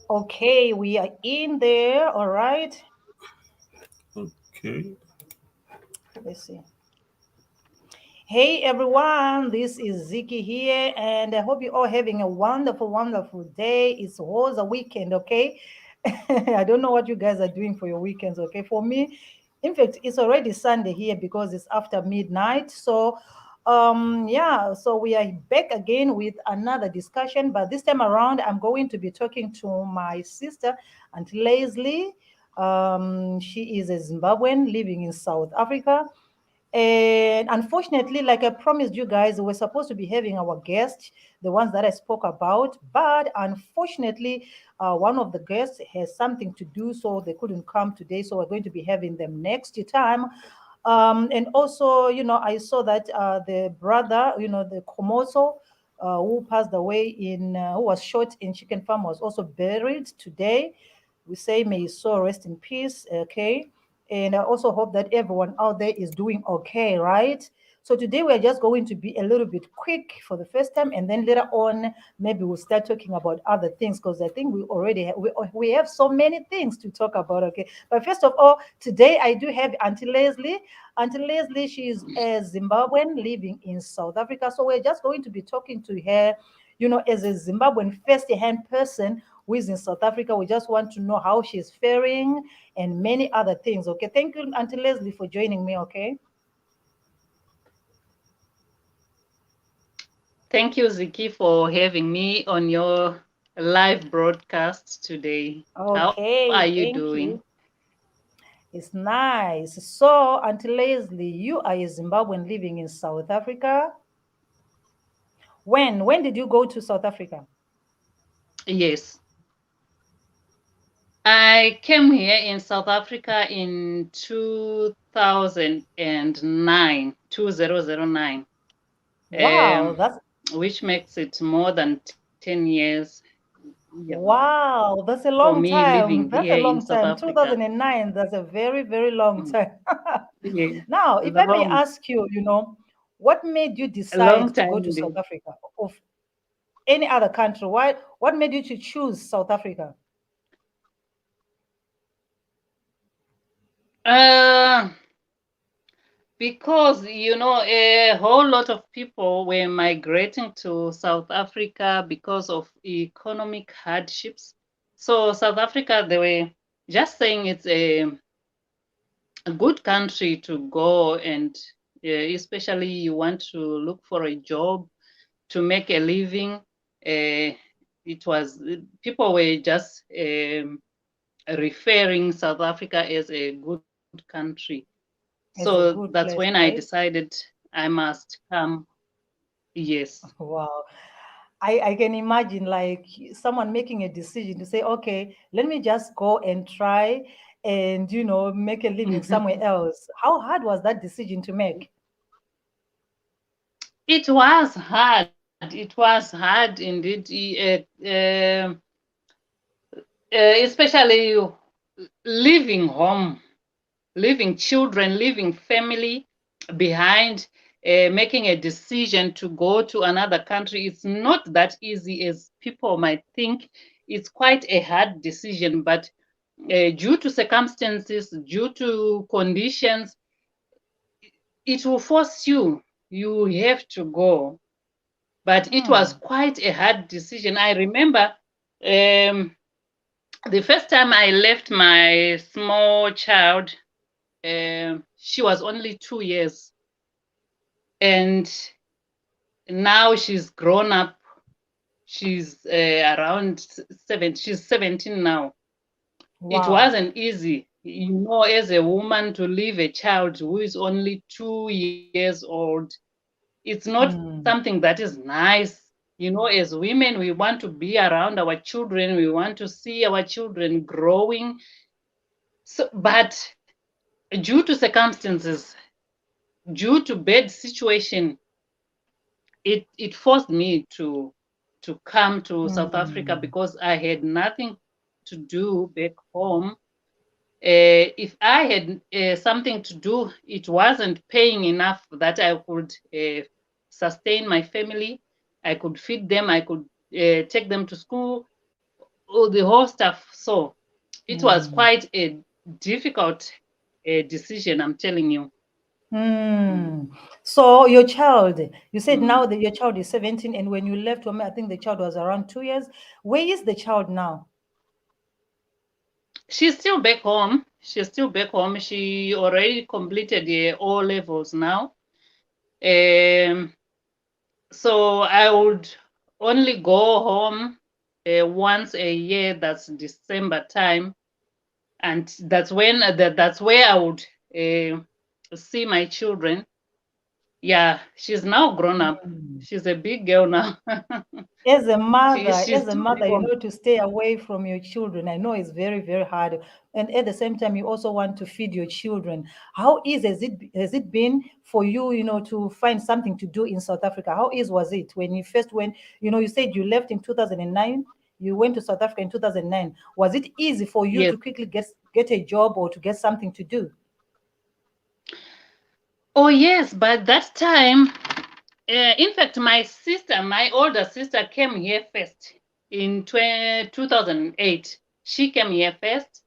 Okay, we are in there. All right. Okay. Let's see. Hey everyone, this is Ziki here, and I hope you're all having a wonderful, wonderful day. It's always a weekend, okay? I don't know what you guys are doing for your weekends, okay? For me, in fact, it's already Sunday here because it's after midnight. So, yeah, so we are back again with another discussion, but this time around, I'm going to be talking to my sister, Aunt Leslie. She is a Zimbabwean living in South Africa. And unfortunately, like I promised you guys, we're supposed to be having our guests, the ones that I spoke about. But unfortunately, one of the guests has something to do, so they couldn't come today. So we're going to be having them next time. And also, I saw that the brother, the Komoso, who passed away who was shot in Chicken Farm, was also buried today. We say, may his soul rest in peace. Okay. And I also hope that everyone out there is doing okay, right? So today we're just going to be a little bit quick for the first time, and then later on, maybe we'll start talking about other things because I think we have so many things to talk about. Okay, but first of all, today I do have Auntie Leslie. Auntie Leslie, she is a Zimbabwean living in South Africa. So we're just going to be talking to her, as a Zimbabwean first-hand person who is in South Africa. We just want to know how she's faring and many other things. Okay, thank you, Auntie Leslie, for joining me. Okay. Thank you, Ziki, for having me on your live broadcast today. How are you Okay, thank doing? you. It's nice. So, Auntie Leslie, you are a Zimbabwean living in South Africa. When did you go to South Africa? Yes. I came here in South Africa in 2009, 2009, Wow, um, that's which makes it more than 10 years, yeah, wow, that's a for long me living time. That's here a in long South time. Africa. 2009, that's a very, very long Mm. time. Yeah, Now, if it's a I may long, ask you, what made you a long decide to time go to indeed. South Africa of any other country? What made you to choose South Africa? Uh, Because, a whole lot of people were migrating to South Africa because of economic hardships. So, South Africa, they were just saying it's a good country to go, and especially you want to look for a job to make a living. It was people were just referring South Africa as a good country. So It's a that's good when I place, right? decided I must come. Yes. Wow. I can imagine like someone making a decision to say, okay, let me just go and try and, make a living somewhere else. How hard was that decision to make? It was hard. It was hard indeed. Especially leaving home, leaving children, leaving family behind, making a decision to go to another country. It's not that easy as people might think. It's quite a hard decision, but due to circumstances, due to conditions, it will force you. You have to go. But it was Hmm. quite a hard decision. I remember um, the first time I left my small child, she was only 2 years, and now she's grown up. She's around seven. She's 17 now. It Wow. wasn't easy, as a woman to leave a child who is only 2 years old. It's not Hmm. something that is nice. As women, we want to be around our children. We want to see our children growing. So, but due to circumstances, due to bad situation, it forced me to come to South Africa Hmm. because I had nothing to do back home. If I had something to do, it wasn't paying enough that I could sustain my family. I could feed them. I could take them to school. all the whole stuff. So it was Mm. quite a difficult decision, I'm telling you. Mm. Mm. So your child, you said Mm. now that your child is 17, and when you left home, I think the child was around 2 years. Where is the child now? She's still back home. She's still back home. She already completed the O levels now. Um, so I would only go home once a year. That's December time, and that's where I would see my children. Yeah, she's now grown up. Mm. She's a big girl now. She's As a still back mother, home. to stay away from your children, I know it's very, very hard. And at the same time, you also want to feed your children. How easy has it been for you, to find something to do in South Africa? How easy was it when you first went? You said you left in 2009. You went to South Africa in 2009. Was it easy for you Yes. to quickly get a job or to get something to do? Oh yes, but that time, in fact, my older sister came here first in 2008. She came here first.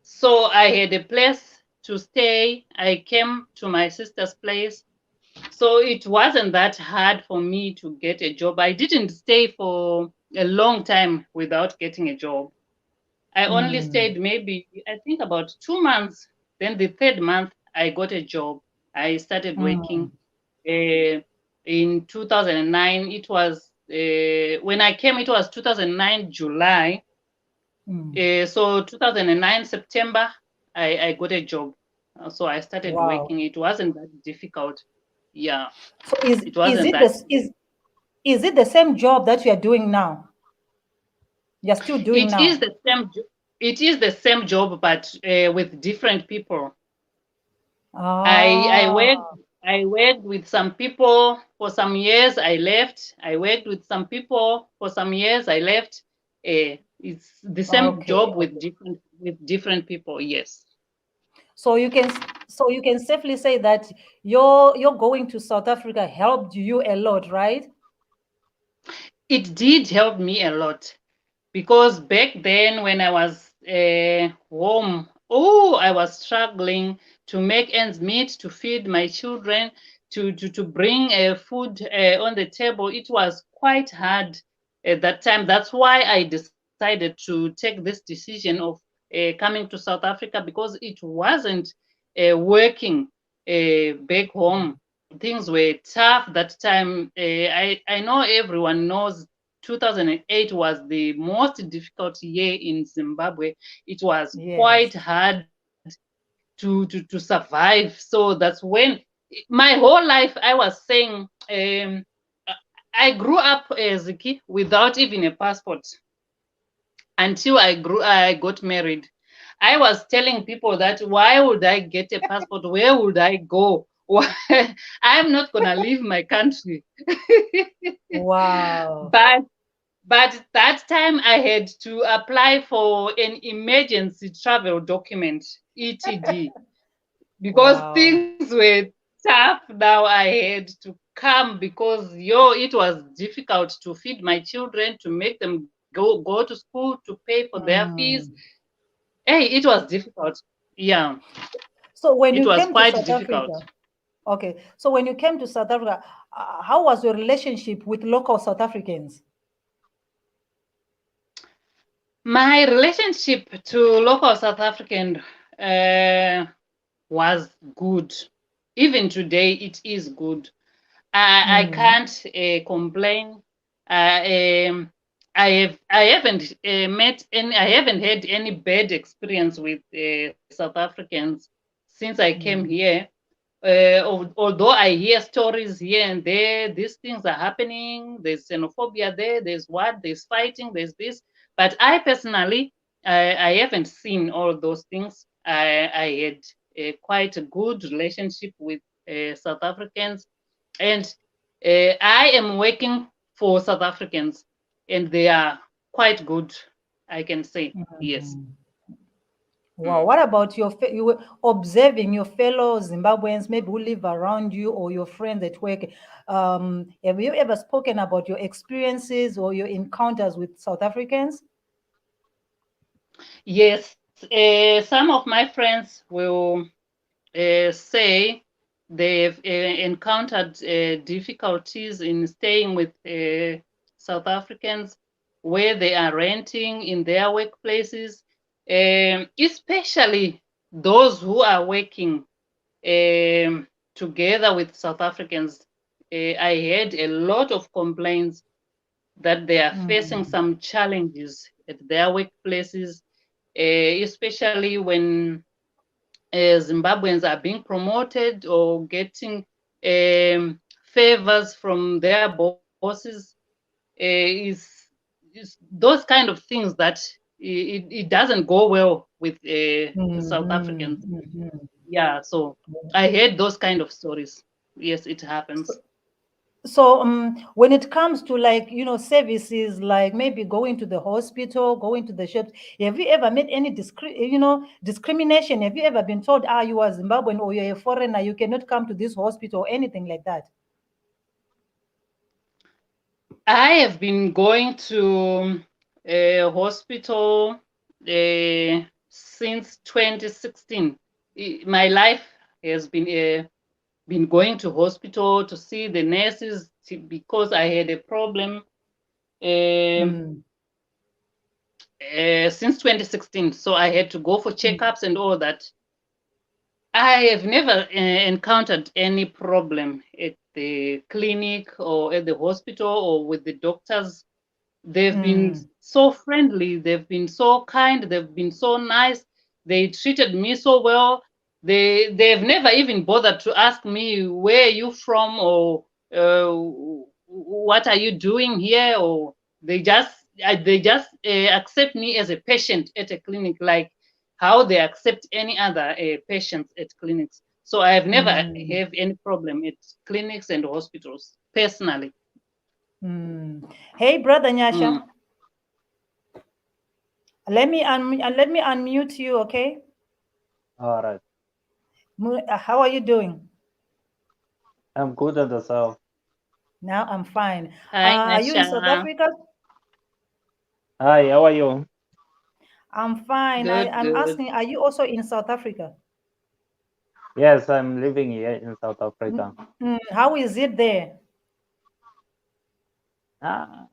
So I had a place to stay. I came to my sister's place. So it wasn't that hard for me to get a job. I didn't stay for a long time without getting a job. I only Mm, stayed maybe, I think, about 2 months. Then the third month, I got a job. I started mm, working uh, in 2009. It was when I came, it was 2009 July. mm. So 2009 September, I got a job. So I started Wow. working. It wasn't that difficult. Yeah, So is it is wasn't it that. the is it the same job that you are doing now? You're still doing It is now? the same. It is the same job, but with different people. I Ah, worked with some people for some years. I left. I worked with some people for some years. I left. It's the same okay, job okay. with different people. Yes, So you can safely say that your going to South Africa helped you a lot, right? it did help me a lot because back then when I was home, oh, I was struggling to make ends meet, to feed my children, to bring food on the table. It was quite hard at that time. That's why I decided to take this decision of coming to South Africa because it wasn't working back home. Things were tough that time. I know everyone knows 2008 was the most difficult year in Zimbabwe. It was Yes. quite hard to survive. So that's when my whole life I was saying, I grew up as a kid without even a passport until I got married. I was telling people that why would I get a passport? Where would I go? Why? I'm not gonna leave my country. Wow. but But that time I had to apply for an emergency travel document, ETD, because Wow. things were tough. Now I had to come because it was difficult to feed my children, to make them go to school, to pay for their fees. Mm. Hey, it was difficult. Yeah, So when it you was came to quite South difficult. Africa, okay. So when you came to South Africa, how was your relationship with local South Africans? My relationship to local South African uh, was good. Even today, it is good. I Mm. can't complain. Um, I haven't met any. I haven't had any bad experience with South Africans since I came Mm. here. Although I hear stories here and there, these things are happening. There's xenophobia there. There's what? There's fighting. There's this. But I personally, I haven't seen all those things. I had quite a good relationship with South Africans, and I am working for South Africans, and they are quite good. I can say yes. Mm. Wow. Mm. What about you were observing your fellow Zimbabweans, maybe who live around you or your friends at work? Have you ever spoken about your experiences or your encounters with South Africans? Yes, some of my friends will say they've encountered difficulties in staying with South Africans where they are renting in their workplaces, especially those who are working together with South Africans. I heard a lot of complaints that they are facing Mm, some challenges at their workplaces, especially when Zimbabweans are being promoted or getting favors from their bosses. Is those kind of things that it doesn't go well with South mhm, Africans. mhm. Yeah, so I heard those kind of stories. Yes, it So, happens. so when it comes to like services like maybe going to the hospital, going to the shops, have you ever made any discrimination? Have you ever been told, you are Zimbabwean or you're a foreigner, you cannot come to this hospital or anything like that? I have been going to a hospital since 2016. My life has been going to hospital to see the nurses because I had a problem um Mm, since 2016. So I had to go for mm, checkups and all that. I have never encountered any problem at the clinic or at the hospital or with the doctors. They've been mm, so friendly, they've been so kind, they've been so nice. They treated me so well. They've never even bothered to ask me where are you from or what are you doing here, or they just accept me as a patient at a clinic like how they accept any other patients at clinics. So I have never mm, have any problem at clinics and hospitals personally. mm. Hey, brother Mm. Nyasha, let me unmute you, okay? All right. How are you doing? I'm good at the south. Now I'm fine. Hi, Are you in South Nasha. Africa? Hi, how are you? I'm fine. Good, I'm good. asking, are you also in South Africa? Yes, I'm living here in South Mm, Africa. how is it there?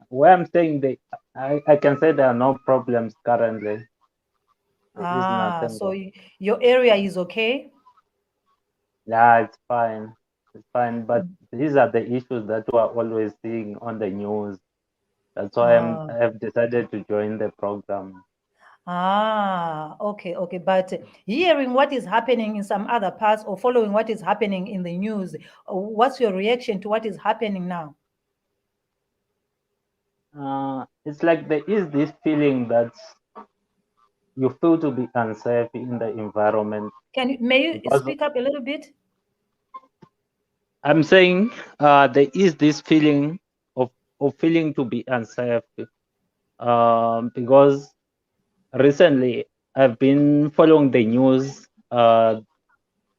Where I'm staying, I can say there are no problems currently. There is nothing So there. your area is okay? Yeah, it's fine. It's fine. But these are the issues that we are always seeing on the news. That's why Ah, I have decided to join the program. okay, okay. But hearing what is happening in some other parts or following what is happening in the news, what's your reaction to what is happening now? It's like there is this feeling that you feel to be unsafe in the environment May you because speak up a little bit? I'm saying there is this feeling of feeling to be unsafe because recently I've been following the news.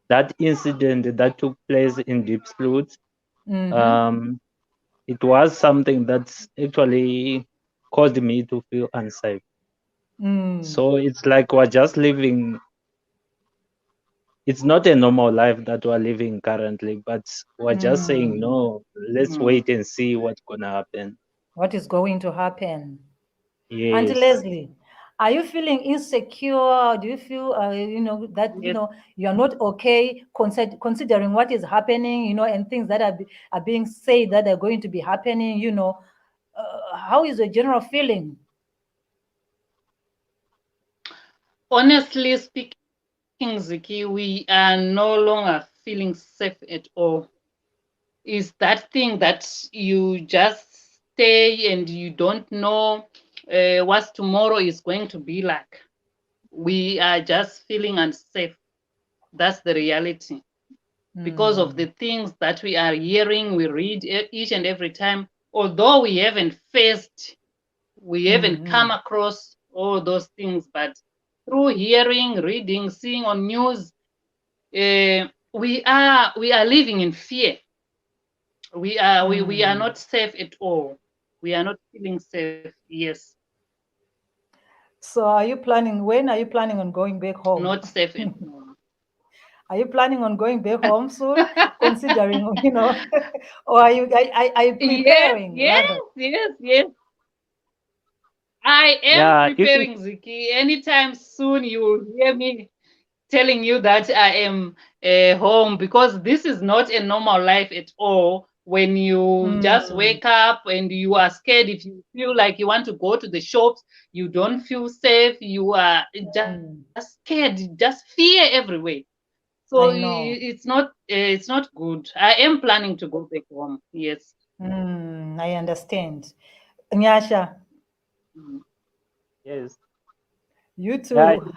That incident that took place in Deep Sloot, Mm-hmm. um, it was something that's actually caused me to feel unsafe. Mm, So it's like we're just living. It's not a normal life that we're living currently, but we're just saying mm. no. Let's Mm. wait and see what's gonna happen. What is going to happen? Auntie Yes. Leslie, are you feeling insecure? Do you feel, that, Yes. you are not okay considering what is happening, and things that are being said that are going to be happening, how is your general feeling? Honestly speaking, Ziki, we are no longer feeling safe at all. Is that thing that you just stay and you don't know what tomorrow is going to be like. We are just feeling unsafe. That's the reality. Because of the Mm, things that we are hearing, we read each and every time, although we haven't come mm, across all those things, but through hearing, reading, seeing on news, we are living in fear. We are mm. not safe at all. We are not feeling safe. Yes. So when are you planning on going back home? Not safe at home. Are you planning on going back home soon, considering, or are you Yes, preparing yes, rather? yes, yes. I am Yeah, if it, preparing, Ziki. Anytime soon you will hear me telling you that I am home, because this is not a normal life at all. When you just Mm, wake up and you are scared, if you feel like you want to go to the shops, you don't feel safe, you are just mm, scared, just fear everywhere. So I know. it's not good. I am planning to go back home. Yes. I understand. Nyasha, Mm. yes, you yeah, too.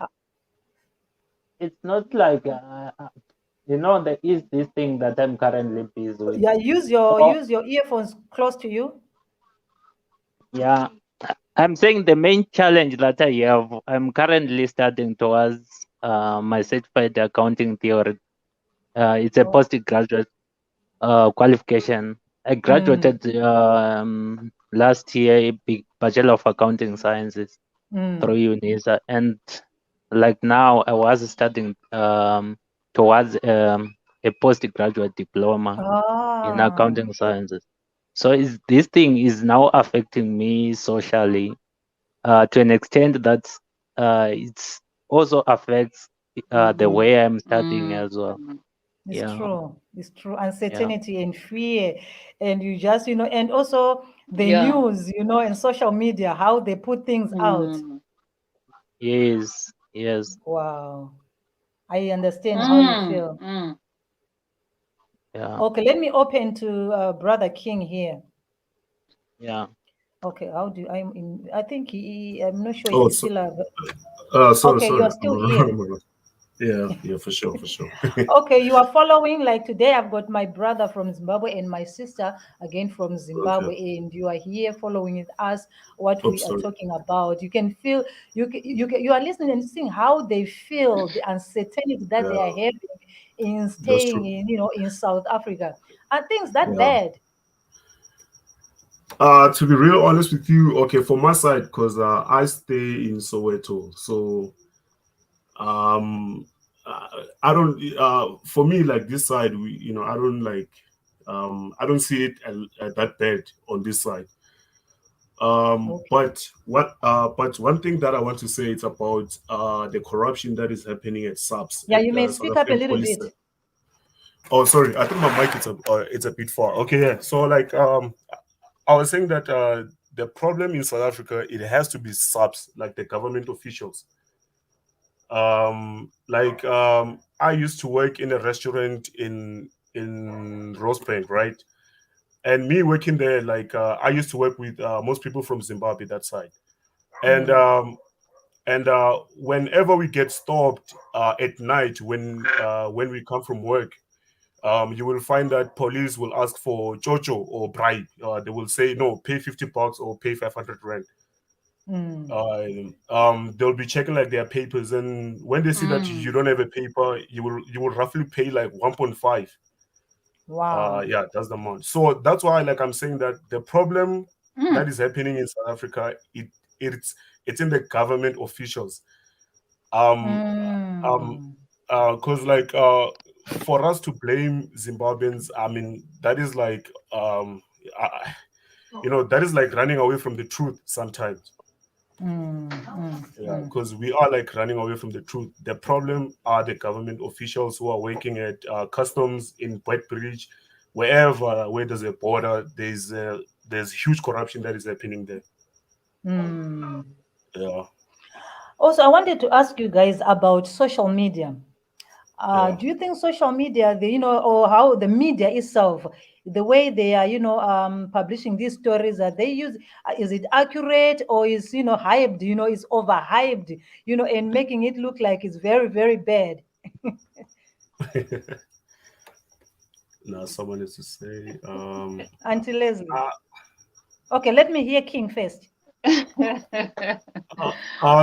it's not like there is this thing that I'm currently busy with. Yeah, Oh, use your earphones close to you. yeah, I'm saying the main challenge that I have, I'm currently studying towards my certified accounting theory. It's a Oh. postgraduate qualification. I Mm, graduated last year, a big Bachelor of Accounting Sciences through mm. UNISA, and like now I was studying towards a postgraduate diploma in Ah. accounting sciences. So this thing is now affecting me socially to an extent that it's also affects the Mm, way I'm studying mm, as well. mm. It's Yeah, true. It's true. yeah, Uncertainty and fear. And you just, and also the Yeah. news, and social media, how they put things out. Mm, yes, yes, Wow. I understand how you mm, feel. mm. yeah, Okay, let me open to Brother King here. yeah. Okay, how do I think I'm not sure if Oh, he's still sorry, okay, you sorry. are still here. Yeah, yeah, for sure, for sure. Okay, you are following. Like today, I've got my brother from Zimbabwe and my sister again from Okay. Zimbabwe, and you are here following with us what we Oops, are sorry. talking about. You can feel you are listening and seeing how they feel the uncertainty that they Yeah, are having in that's staying true. in in South Africa. Are things that Yeah. bad? To be real honest with you, okay, for my side, because I stay in Soweto, so um, I don't. For me, like this side, I don't like. I don't see it that bad on this side. Okay. But one thing that I want to say is about the corruption that is happening at SAPS Yeah, at you may the South speak up a African little Police. bit. Oh, sorry, I think my mic it's a bit far. Okay, yeah. So like I was saying that the problem in South Africa, it has to be SAPS, like the government officials. I used to work in a restaurant in Rosebank, right? And me working there, like I used to work with most people from Zimbabwe that side, and Mm, whenever we get stopped at night when we come from work, you will find that police will ask for chocho or bribe. They will say no, pay $50 or pay 500 rand. mm. They'll be checking like their papers, and when they see that you Mm, don't have a paper, you will roughly pay like 1.5. Wow. Yeah, that's the amount. So that's why, like I'm saying, that the problem mm, that is happening in South Africa, it's it's in the government officials. Um, Mm. because for us to blame Zimbabweans, I mean that is like that is like running away from the truth sometimes. Mm, mm, Yeah, mm. because we are like running away from the truth. The problem are the government officials who are working at customs in Bridge, wherever where there's a border, there's huge corruption that is happening there. Mm. Yeah, Also, I wanted to ask you guys about social media. yeah. Do you think social media, or how the media itself, the way they are, publishing these stories that they use, is it accurate or is, hyped, is overhyped, and making it look like it's very, very bad? Now someone is to say, Auntie Leslie. uh, Okay, let me hear King first.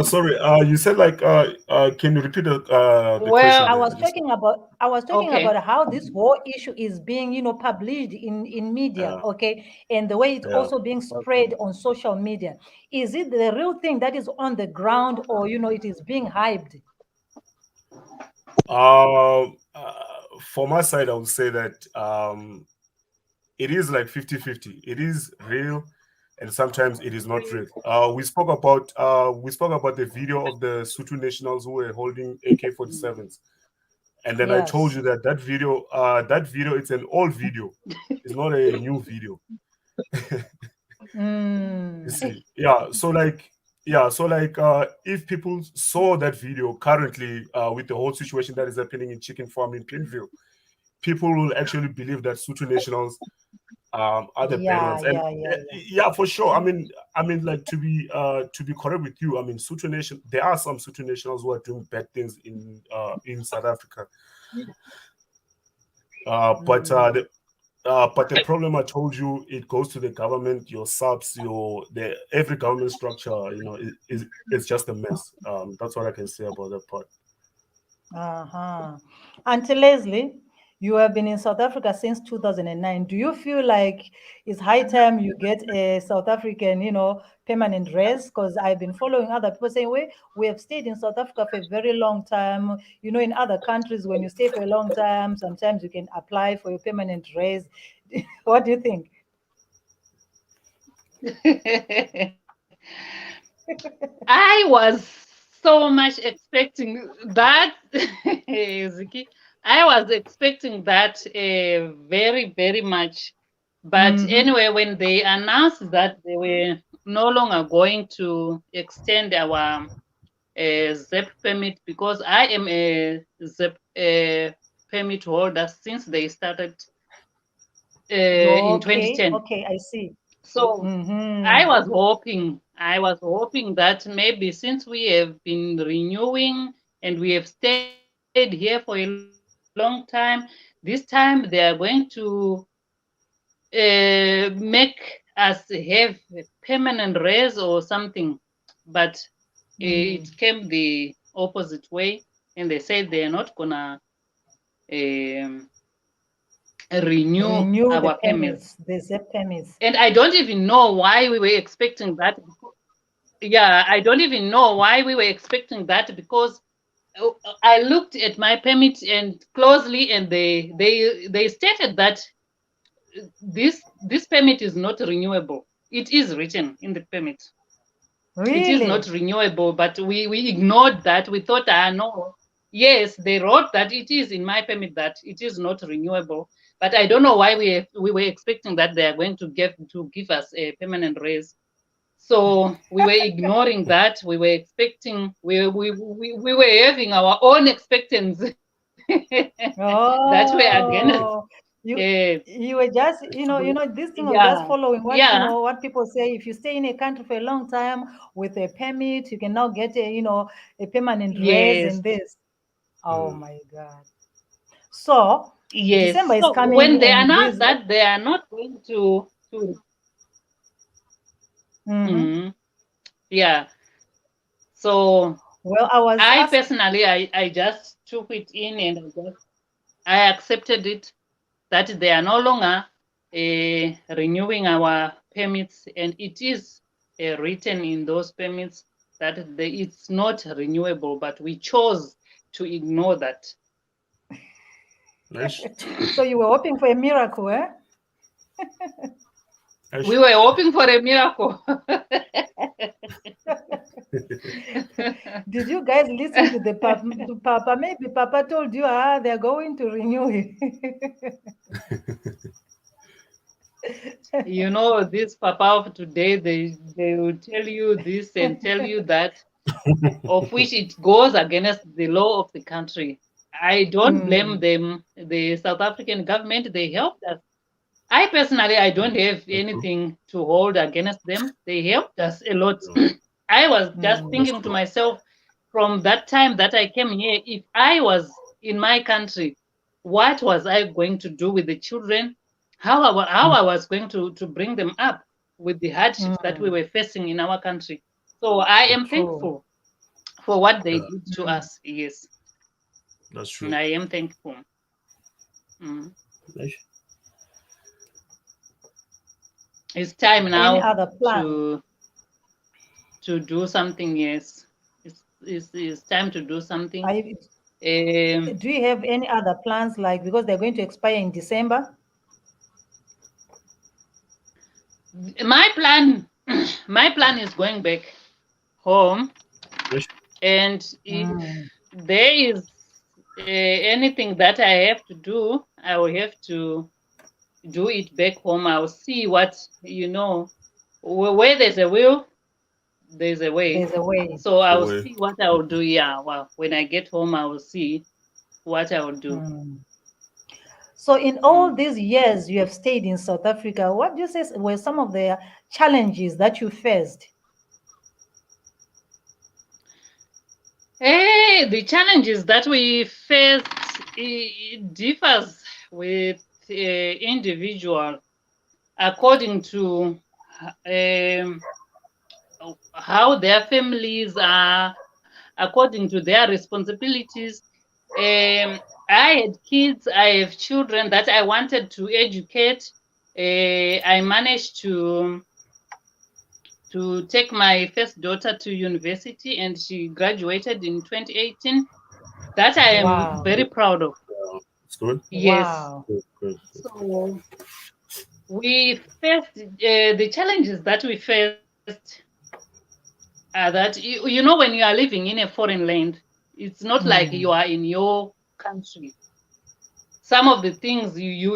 Sorry. You said like. Can you repeat the Well, question I there? was talking about okay. how this whole issue is being, published in media, Yeah. okay, and the way it's Yeah. also being spread on social media. Is it the real thing that is on the ground, or it is being hyped? For my side, I would say that it is like 50-50. It is real, and sometimes it is not real. We spoke about the video of the Sutu nationals who were holding AK-47s, and then I told Yes. you that that video it's an old video. It's not a new video. You Mm. see, yeah. So like, if people saw that video currently with the whole situation that is happening in chicken farm in Plainville, people will actually believe that Sutu nationals are the bad Yeah, ones. And yeah, yeah, yeah. yeah, for sure. I mean, like to be correct with you. I mean, Sutu nation. There are some Sutu nationals who are doing bad things in South Africa. But Mm. the problem I told you, it goes to the government, your subs, the every government structure. Is just a mess. That's what I can say about that part. Uh-huh. Auntie Leslie, you have been in South Africa since 2009. Do you feel like it's high time you get a South African, permanent res? Because I've been following other people saying, we have stayed in South Africa for a very long time. In other countries, when you stay for a long time, sometimes you can apply for your permanent res. What do you think? I was so much expecting that, Ziki. I was expecting that very, very much. But Mm-hmm. anyway, when they announced that they were no longer going to extend our ZEP permit, because I am a ZEP permit holder since they started in Okay, 2010. okay, I see. So Mm-hmm. I was hoping that maybe since we have been renewing and we have stayed here for a long time, this time they are going to make us have permanent res or something. But it Mm. came the opposite way, and they said they are not gonna um, renew Renew the our permits. permits, the ZEP permits. And I don't even know why we were expecting that. Yeah, I don't even know why we were expecting that, because I looked at my permit and closely, and they stated that this permit is not renewable. It is written in the permit. It is not Really? renewable, but we ignored that. We thought, no. Yes, they wrote that it is in my permit that it is not renewable. But I don't know why we were expecting that they are going to give us a permanent raise. So we were ignoring that. We were expecting, we were having our own expectations that were against. Oh, you Uh, you were just, we, this thing of just yeah, following what, yeah, what people say. If you stay in a country for a long time with a permit, you can now get a permanent res yes, in this. Oh Mm. my God. So yes. December is So when coming they and announced this. that they are not going to Mm-hmm. mm, yeah. So Well, I was I asked. personally, I just took it in, and I accepted it, that they are no longer renewing our permits, and it is written in those permits that it's not renewable, but we chose to ignore that. Nice. So you were hoping for a miracle, eh? We Nice. were hoping for a miracle. Did you guys listen to the to Papa? Maybe Papa told you, they're going to renew it. This papa of today, they will tell you this and tell you that, of which it goes against the law of the country. I don't blame Mm, them. The South African government, they helped us. I personally, I don't have That's true. anything to hold against them. They helped us a lot. Yeah. I was just mm, That's thinking to true. myself, from that time that I came here, if I was in my country, what was I going to do with the children? How I was going to bring them up? with the hardships that we were facing in our country. So I am True. thankful for what they Yeah. did to us. Yes, That's true. and I am thankful. Mm. Nice. It's time Any now other plan? to do something. Yes, it's time to do something. Are you, do you have any other plans, like, because they're going to expire in December? My plan is going back home, Nice. and if there is anything that I have to do, I will have to do it back home. I'll see what, where there's a will, there's a way. There's a way. So I will Away. see what I will do. Yeah, well, when I get home, I will see what I will do. So in all these years you have stayed in South Africa, what do you say were some of the challenges that you faced? The challenges that we face, it differs with individual according to how their families are, according to their responsibilities. I had kids, I have children that I wanted to educate. I managed to take my first daughter to university, and she graduated in 2018. That I am very proud of. It's good. Yes. Wow. Good. So we faced the challenges that we faced are that when you are living in a foreign land, it's not like you are in your country. Some of the things you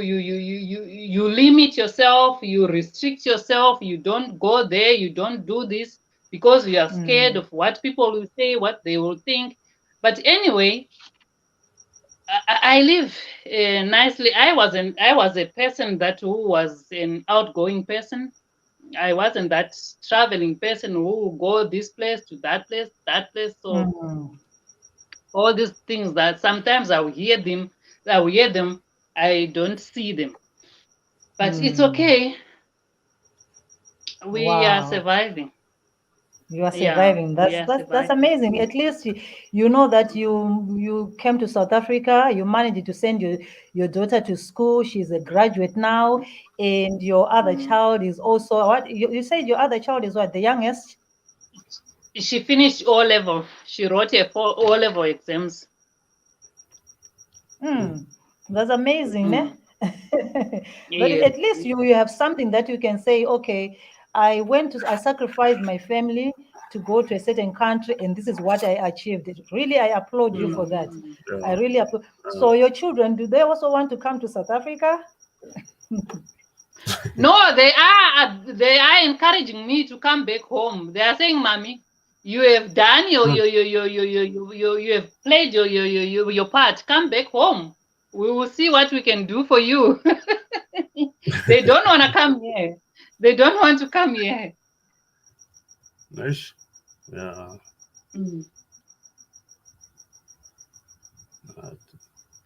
limit yourself, you restrict yourself, you don't go there, you don't do this because you are scared of what people will say, what they will think. But anyway, I live nicely. I was a person who was an outgoing person. I wasn't that traveling person who will go this place to that place, that place. So all these things that sometimes I will hear them, I don't see them. But it's okay. We are surviving. You are Yeah, surviving. we are That's surviving. amazing. At least you know that you came to South Africa. You managed to send your daughter to school. She's a graduate now, and your other child is also what you said. Your other child is what, the youngest? She finished O level. She wrote her O level exams. That's amazing, ne? But Yes. at least you have something that you can say, okay, I sacrificed my family to go to a certain country, and this is what I achieved. Really, I applaud you for that. Yeah. I really applaud. So your children, do they also want to come to South Africa? No, they are encouraging me to come back home. They are saying, "Mommy, you have done you have played your part. Come back home. We will see what we can do for you." They don't want to come here. They don't want to come here. Nice. Yeah.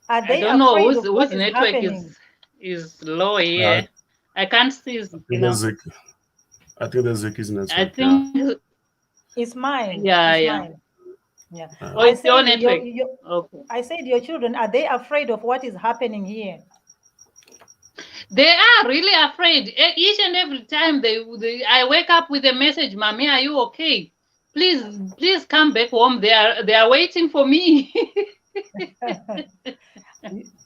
Are they I don't know afraid whose of what is network happening? is low here. I can't see. I think that's Ziki's network. I think It's mine. Yeah, it's yeah. mine. Yeah. Oh, it's your network. Okay. I said your children, are they afraid of what is happening here? They are really afraid. Each and every time I wake up with a message, "Mommy, are you okay? Please come back home. They are waiting for me."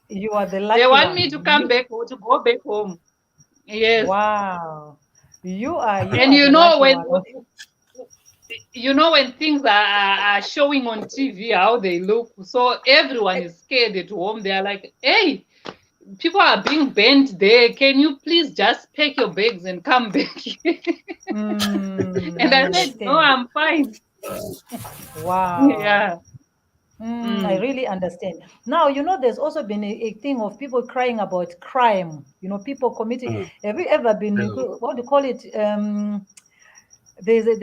You are the lucky They want one. me to come back, to go back home. Yes. Wow. You are And the lucky one. when things are showing on TV how they look, so everyone is scared at home. They are like, "Hey, people are being banned there. Can you please just pack your bags and come back?" And I said, "No, I'm fine." Wow. Yeah. I really understand. Now, there's also been a thing of people crying about crime. People committing. Have you ever been, what do you call it? There's a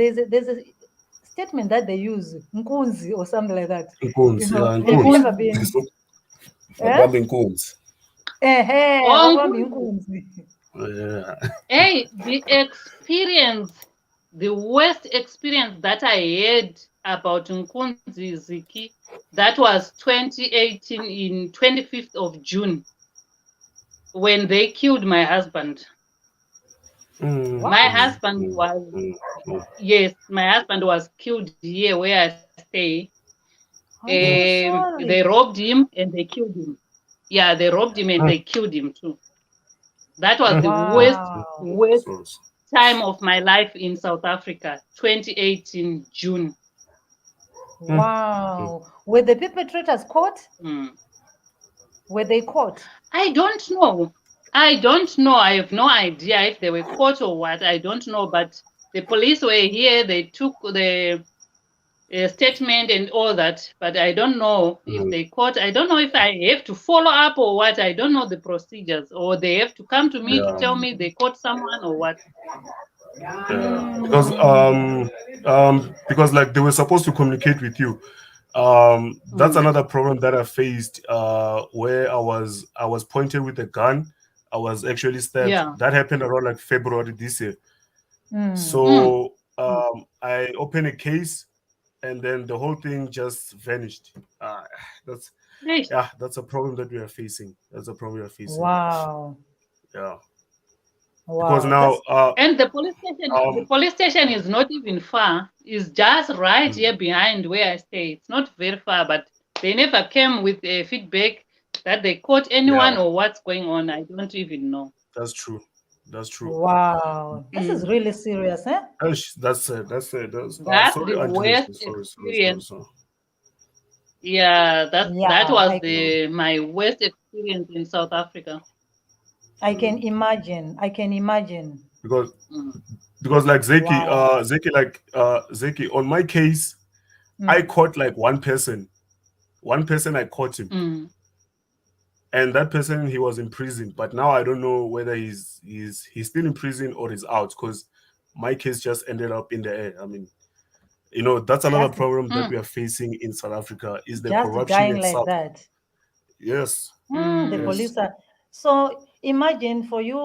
statement that they use, nkunzi or something like that. Nkunzi, Have you ever been? Babambi Nkunzi. Babambi Nkunzi. nkunzi. Yeah. Hey, the worst experience that I had about Nkunzi Ziki, that was 2018 in 25th of June when they killed my husband. Mm, My What? mm, husband mm, was, mm, mm, yes, my husband was killed here where I stay. I'm so They sorry. robbed him and they killed him. Yeah, they robbed him and mm, they killed him too. That was mm, the mm, worst, mm. Wow. worst So, time of my life in South Africa, 2018 June. mm, mm. Wow. Were the perpetrators caught? Mm. Were they caught? I don't know. I don't know. I have no idea if they were caught or what. I don't know. But the police were here. They took the statement and all that. But I don't know if Mm. they caught. I don't know if I have to follow up or what. I don't know the procedures. Or they have to come to me to Yeah, tell me Mm, they caught someone or what. yeah. mm, Because like they were supposed to communicate with you. That's Mm. another problem that I faced. Where I was pointed with a gun. I was actually stabbed. Yeah. That happened around like February this year. mm. Mm. So Mm. I opened a case, and then the whole thing just vanished. That's Yes. yeah, that's a problem that we are facing. That's a problem we are facing. Wow. Yeah, because Wow. now That's And the um police station is not even far. It's just right mm, here behind where I stay. It's not very far, but they never came with a feedback that they caught anyone yeah, or what's going on. I don't even know. that's true. That's true. wow. This is Mm. really serious, eh? That's That's sorry, the Auntie worst Leslie. Sorry. experience. Yeah, that Yeah, was I Mm, my worst experience in South Africa. I can mm. imagine. I can imagine. Because Mm. like Wow. Zeki, on my case, I Mm. caught like one person. One person I caught him, Mm. and that person he was in prison. But now I don't know whether he's still in prison or he's out because my case just ended up in the air. I mean, that's another Just problem that Mm. we are facing in South Africa is the just corruption dying like itself. that. Yes, The Mm. yes, police are so imagine for you,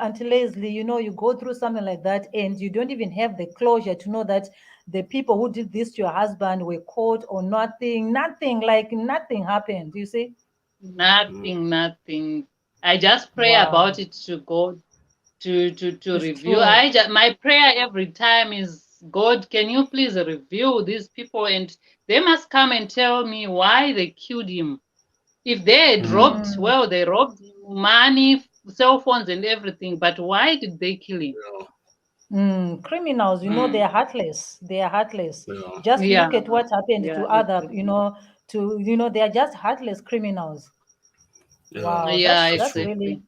Auntie Leslie, you go through something like that and you don't even have the closure to know that the people who did this to your husband were caught or nothing, like nothing happened. You see? mm, Nothing. I just pray Wow. about it to God to It's review. true. My prayer every time is, God, can you please review these people, and they must come and tell me why they killed him. If they had mm, robbed, Mm, well, they robbed him, money, cell phones, and everything. But why did they kill him? yeah, criminals, Mm. they're heartless. They are heartless. yeah, Just Yeah, look at what happened yeah, to other, exactly. they are just heartless criminals. yeah. Wow, Yeah, That's that's true. really,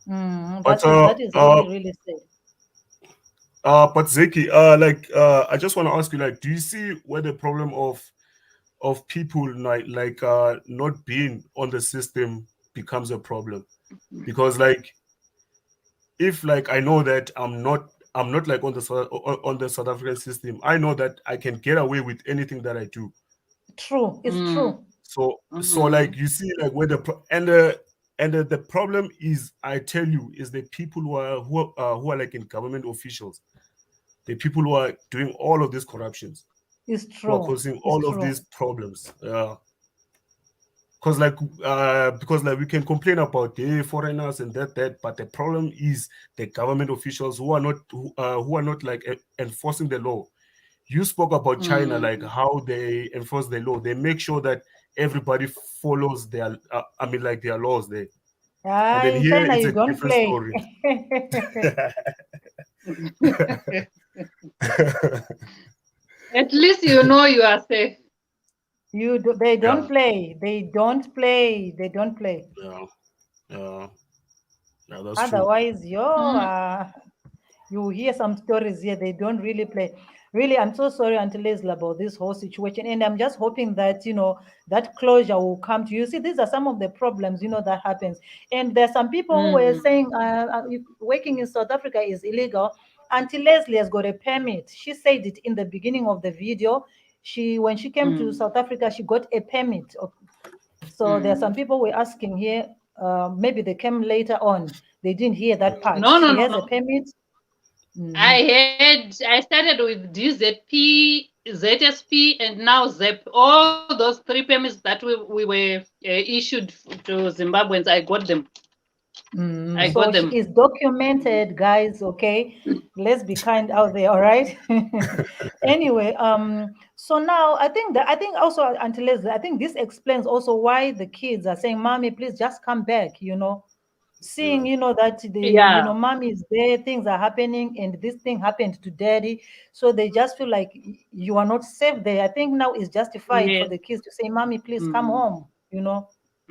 exactly. But that is really, really sad. but Zeki, I just want to ask you, like, do you see where the problem of people not being on the system becomes a problem? Because like if like I know that I'm not like on the South African system, I know that I can get away with anything that I do. True, it's Mm. true. So Mm-hmm. like you see like where the problem is, I tell you, is the people who are like in government officials, the people who are doing all of these corruptions, It's who are true. causing It's all of true. these problems. Because like we can complain about the foreigners and that, but the problem is the government officials who are not like enforcing the law. You spoke about China, like Mm. how they enforce the law. They make sure that everybody follows their like their laws there. And then In here China, it's you a don't different play. story. At least you know you are safe. They don't Yeah, play. They don't play. They don't play. yeah, yeah, yeah, that's true. Otherwise, Mm. you hear some stories here. They don't really play. Really, I'm so sorry, Auntie Leslie, about this whole situation. And I'm just hoping that, that closure will come to you. See, these are some of the problems, that happens. And there's some people who were Mm. saying working in South Africa is illegal. Auntie Leslie has got a permit. She said it in the beginning of the video. When she came to Mm. South Africa, she got a permit. So there are some Mm. people were asking here, maybe they came later on. They didn't hear that part. No, no, She no, has a no. permit. Mhm. I started with DZP, ZSP, and now ZEP. All those three permits that we were issued to Zimbabweans, I got them. I got So she them. is documented, guys. Okay, let's be kind out there. All right. Anyway, so now I think also until I think this explains also why the kids are saying, "Mommy, please just come back." Seeing that Yeah. mommy is there, things are happening, and this thing happened to daddy, so they just feel like you are not safe there. I think now it's justified for Yes. the kids to say, "Mommy, please come Mm, home."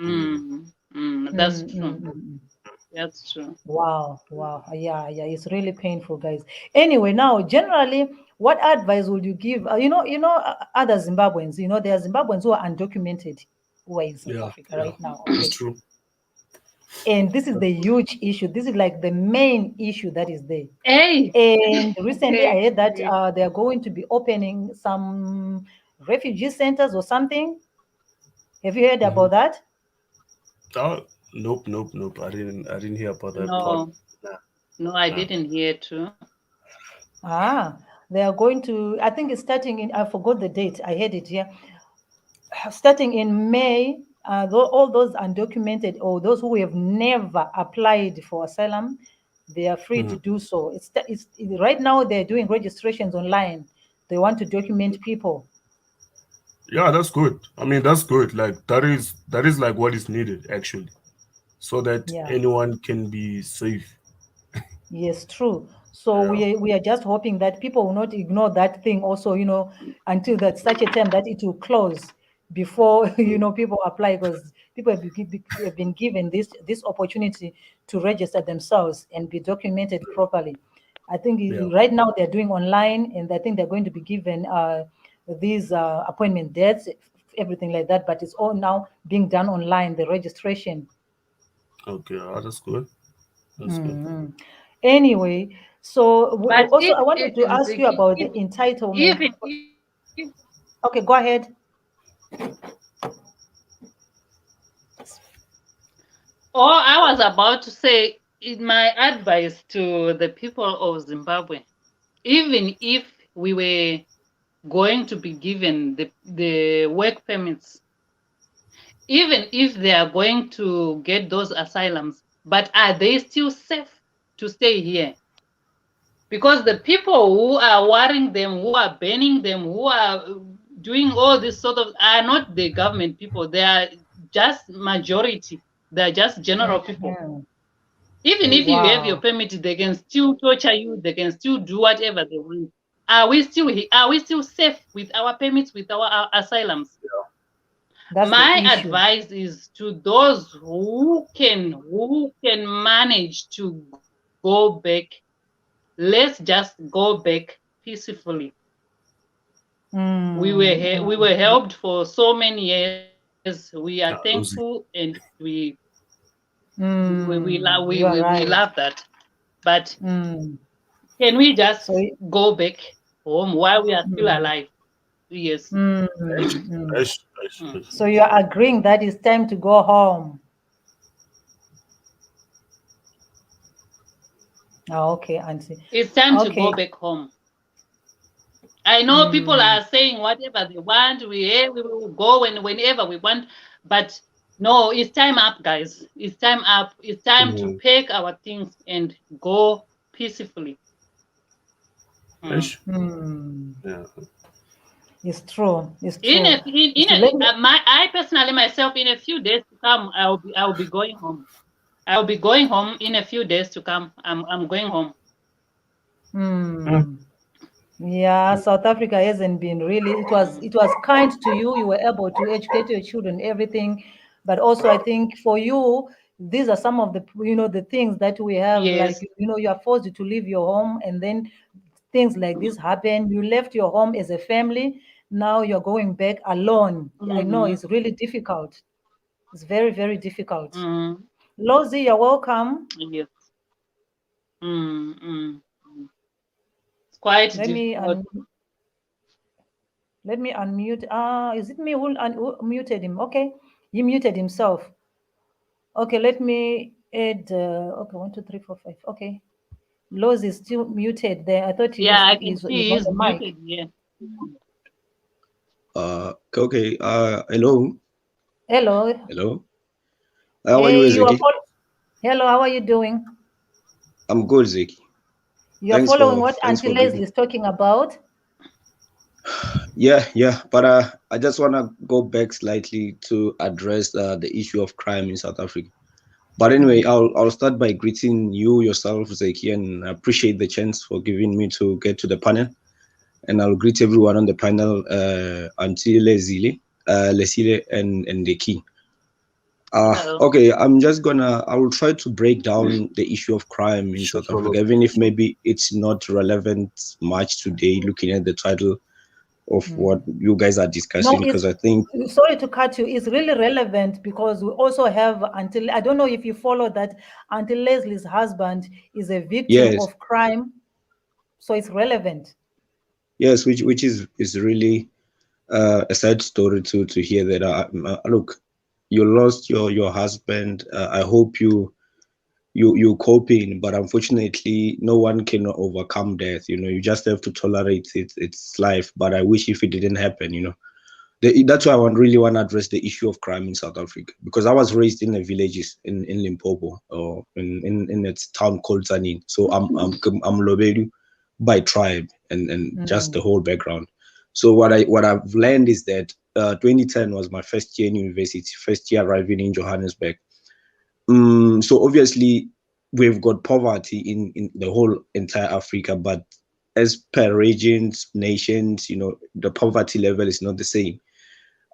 that's Mm, true. mm, mm, mm. That's true. Wow, wow. Yeah, yeah, it's really painful, guys. Anyway, now generally, what advice would you give? Other Zimbabweans, there are Zimbabweans who are undocumented who are in South Yeah, Africa yeah, right now, it's okay? true. And this is the huge issue. This is like the main issue that is there. Hey. And recently I heard that Hey. they are going to be opening some refugee centers or something. Have you heard Hmm. about that? Oh, nope, nope, nope. I didn't hear about that part. No, Nah, no, I nah. didn't hear too. Ah, they are going to, I think it's starting in, I forgot the date. I heard it here. Starting in May, all those undocumented or those who have never applied for asylum, they are free to Mhm. do so. It's right now they're doing registrations online. They want to document people. Yeah, that's good. I mean, that's good. Like that is like what is needed actually, so that Yeah. anyone can be safe. Yes, true. So Yeah. we are just hoping that people will not ignore that thing also, until that such a time that it will close before people apply, because people have been given this opportunity to register themselves and be documented properly. I think Yeah. right now they're doing online, and I think they're going to be given these appointment dates, everything like that. But it's all now being done online, the registration. Okay. That's good. That's good. Mhm. Anyway, so But also I wanted to even ask you Ziggy, about the entitlement. even if, Okay, go ahead. or I was about to say, in my advice to the people of Zimbabwe, even if we were going to be given the work permits, even if they are going to get those asylums, but are they still safe to stay here? Because the people who are worrying them, who are banning them, who are doing all this sort of, are not the government people. They are just majority. They are just general people. Mhm. Even if you have your Wow, permit, they can still torture you. They can still do whatever they want. Are we still safe with our permits, with our asylums? that's the My issue. advice is to those who can manage to go back. Let's just go back peacefully. Mm, We were mm, helped for so many years. We are Yeah, thankful, Lucy. and we you are love right. that. But Mm. can we just So, go back home while we are still mm, alive? Yes. mm, Ash, mm. Ash, Ash, Mm. Ash. So you are agreeing that it's time to go home. Ah, okay, Auntie. It's time to go Okay. back home. I know people Mm, are saying whatever they want. We will go whenever we want, but no, it's time up, guys. It's time up. It's time to Mhm. pack our things and go peacefully. Mm. Ash. mm. Yeah. It's true. It's In true. a, in, in So let me. a, I personally myself, in a few days to come, I will be going home. I'll be going home in a few days to come. I'm going home. Mm. Hmm. Yeah, South Africa hasn't been really. It was kind to you. You were able to educate your children, everything, but also I think for you, these are some of the things that we have. Like Yes. you are forced to leave your home, and then things like this happen. You left your home as a family. Now you're going back alone. I know Mm-hmm. it's really difficult. It's very, very difficult. Mm-hmm. Lozi, you're welcome. Yes. Mm-hmm. It's quite Let me difficult. Let me unmute. Is it me who muted him? Okay, he muted himself. Okay, let me add. Okay, 1, 2, 3, 4, 5. Okay, Lowe's is still muted there. I thought Yeah, I can he's see on he's the mic. muted here. Okay. Hello. Hello. Hello. How are you, Hey, Zeki? Hello, how are you doing? I'm good, Zeki. You are following what Thanks Auntie for Leslie giving. is talking about? Yeah. But I just wanna go back slightly to address the issue of crime in South Africa. But anyway, I'll start by greeting you yourself, Zeki, and I appreciate the chance for giving me to get to the panel. And I'll greet everyone on the panel, Auntie Leslie, Lesile, and the key. Hello. Okay, I will try to break down the issue of crime in South Africa, even if maybe it's not relevant much today, looking at the title of what you guys are No, discussing, it's because I think, sorry to cut you. It's really relevant because we also have until I don't know if you follow that Auntie Leslie's husband is a victim yes, of crime, so it's relevant. yes, which is really a sad story to hear that. Look, you lost your husband. I hope you coping, but unfortunately no one can overcome death. You just have to tolerate it. It's life, but I wish if it didn't happen. That's why really want to address the issue of crime in South Africa, because I was raised in the villages in Limpopo, or in a town called Zanin. So I'm Lobedu by tribe, and just the whole background. So what I've learned is that 2010 was my first year in university, first year arriving in Johannesburg. So obviously we've got poverty in the whole entire Africa, but as per regions, nations, the poverty level is not the same.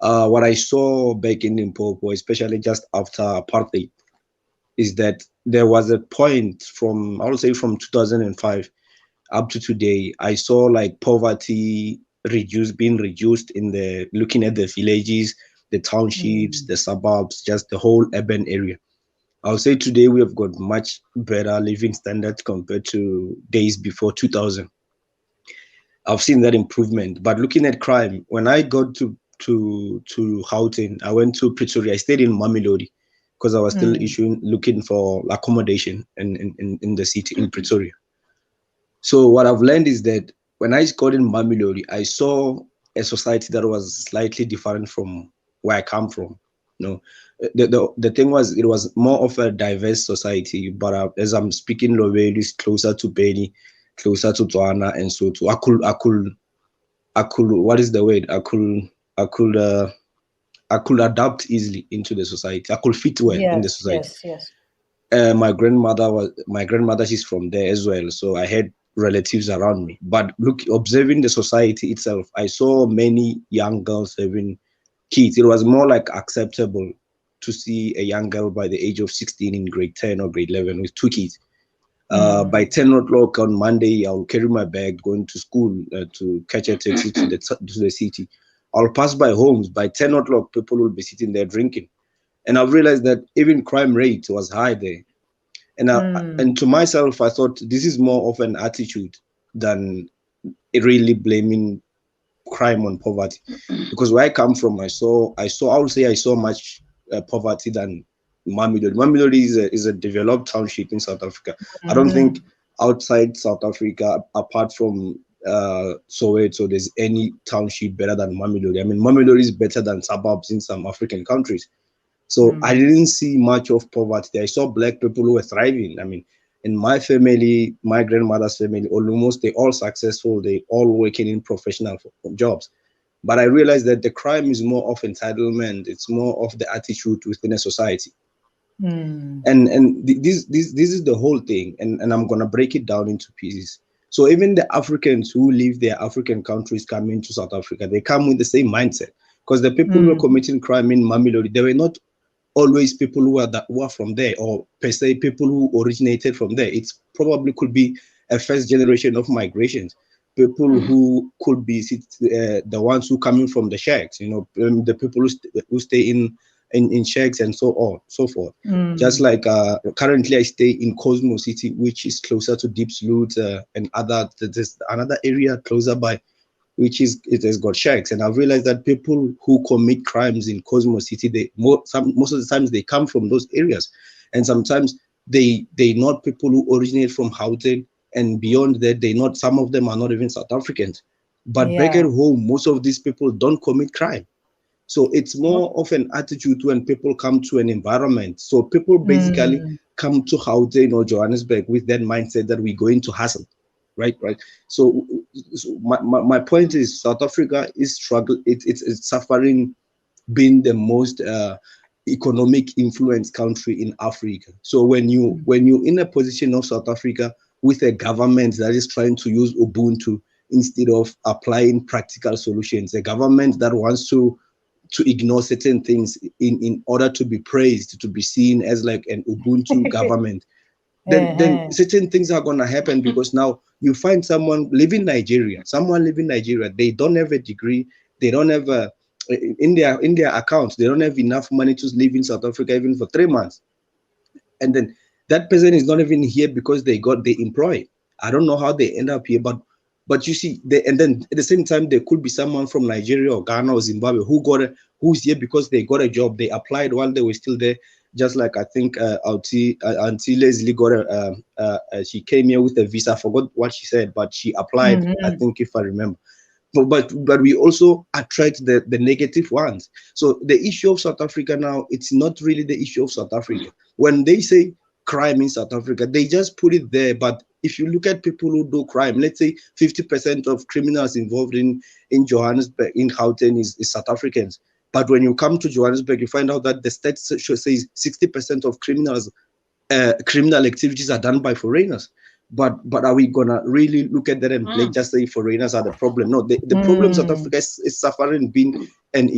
What I saw back in Limpopo, especially just after apartheid, is that there was a point from, I would say, from 2005 up to today. I saw like poverty being reduced in the looking at the villages, the townships, the suburbs, just the whole urban area. I'll say today we have got much better living standards compared to days before 2000. I've seen that improvement. But looking at crime, when I got to Gauteng, I went to Pretoria. I stayed in Mamelodi because I was still looking for accommodation in the city in Pretoria. So what I've learned is that when I got in Mamelodi, I saw a society that was slightly different from where I come from. The thing was, it was more of a diverse society. But as I'm speaking, Lowell is closer to Beni, closer to Tswana, and so to I could, what is the word? I could I could adapt easily into the society. I could fit well in the Yes, society. yes, yes. My grandmother, she's from there as well, so I had relatives around me. But look, observing the society itself, I saw many young girls having kids. It was more like acceptable to see a young girl by the age of 16 in grade 10 or grade 11 with two kids. By 10 o'clock on Monday, I'll carry my bag going to school to catch a taxi to the city. I'll pass by homes. By 10 o'clock, people will be sitting there drinking. And I've realized that even crime rate was high there. And to myself, I thought this is more of an attitude than really blaming crime on poverty. Because where I come from, I would say I saw much poverty than Mamelodi. Mamelodi is a developed township in South Africa. I don't think outside South Africa, apart from Soweto, there's any township better than Mamelodi. I mean, Mamelodi is better than suburbs in some African countries. So I didn't see much of poverty. I saw black people who were thriving. I mean, in my family, my grandmother's family, almost they all successful. They all working in professional jobs. But I realized that the crime is more of entitlement. It's more of the attitude within a society. And this is the whole thing. And I'm gonna break it down into pieces. So even the Africans who leave their African countries come into South Africa, they come with the same mindset. Because the people who were committing crime in Mamelodi, they were not always people who are from there, or per se people who originated from there. It's probably could be a first generation of migrations, people who could be the ones who coming from the shacks, the people who stay in shacks and so on, so forth. Just like currently I stay in Cosmo City, which is closer to Deep Sloot, and there's another area closer by which is it has got shacks. And I've realized that people who commit crimes in Cosmo City, most of the times they come from those areas, and sometimes they not people who originate from Gauteng, and beyond that, some of them are not even South Africans. But back at Yeah. home, most of these people don't commit crime. So it's more of an attitude when people come to an environment. So people basically Mm. come to Gauteng or Johannesburg with that mindset that we're going to hustle, right? So, my point is South Africa is struggle. It's suffering being the most economic influence country in Africa. So when you're in a position of South Africa with a government that is trying to use Ubuntu instead of applying practical solutions, a government that wants to ignore certain things in order to be praised, to be seen as like an Ubuntu government, then Uh-huh. certain things are going to happen, because now you find someone living Nigeria, they don't have a degree, they don't have a in their accounts, they don't have enough money to live in South Africa even for 3 months. And then that person is not even here because they employ. I don't know how they end up here, but you see, and then at the same time there could be someone from Nigeria or Ghana or Zimbabwe who's here because they got a job, they applied while they were still there. Just like I think Auntie Leslie got she came here with a visa. I forgot what she said, but she applied, I Mm-hmm. think, if I remember. But we also attract the negative ones. So the issue of South Africa now, it's not really the issue of South Africa. When they say crime in South Africa, they just put it there. But if you look at people who do crime, let's say 50% of criminals involved in Johannesburg, in Gauteng, is South Africans. But when you come to Johannesburg, you find out that the stats says 60% of criminal activities are done by foreigners. But are we gonna really look at that and just say foreigners are the problem? No, the problem South Mm. Africa is suffering being an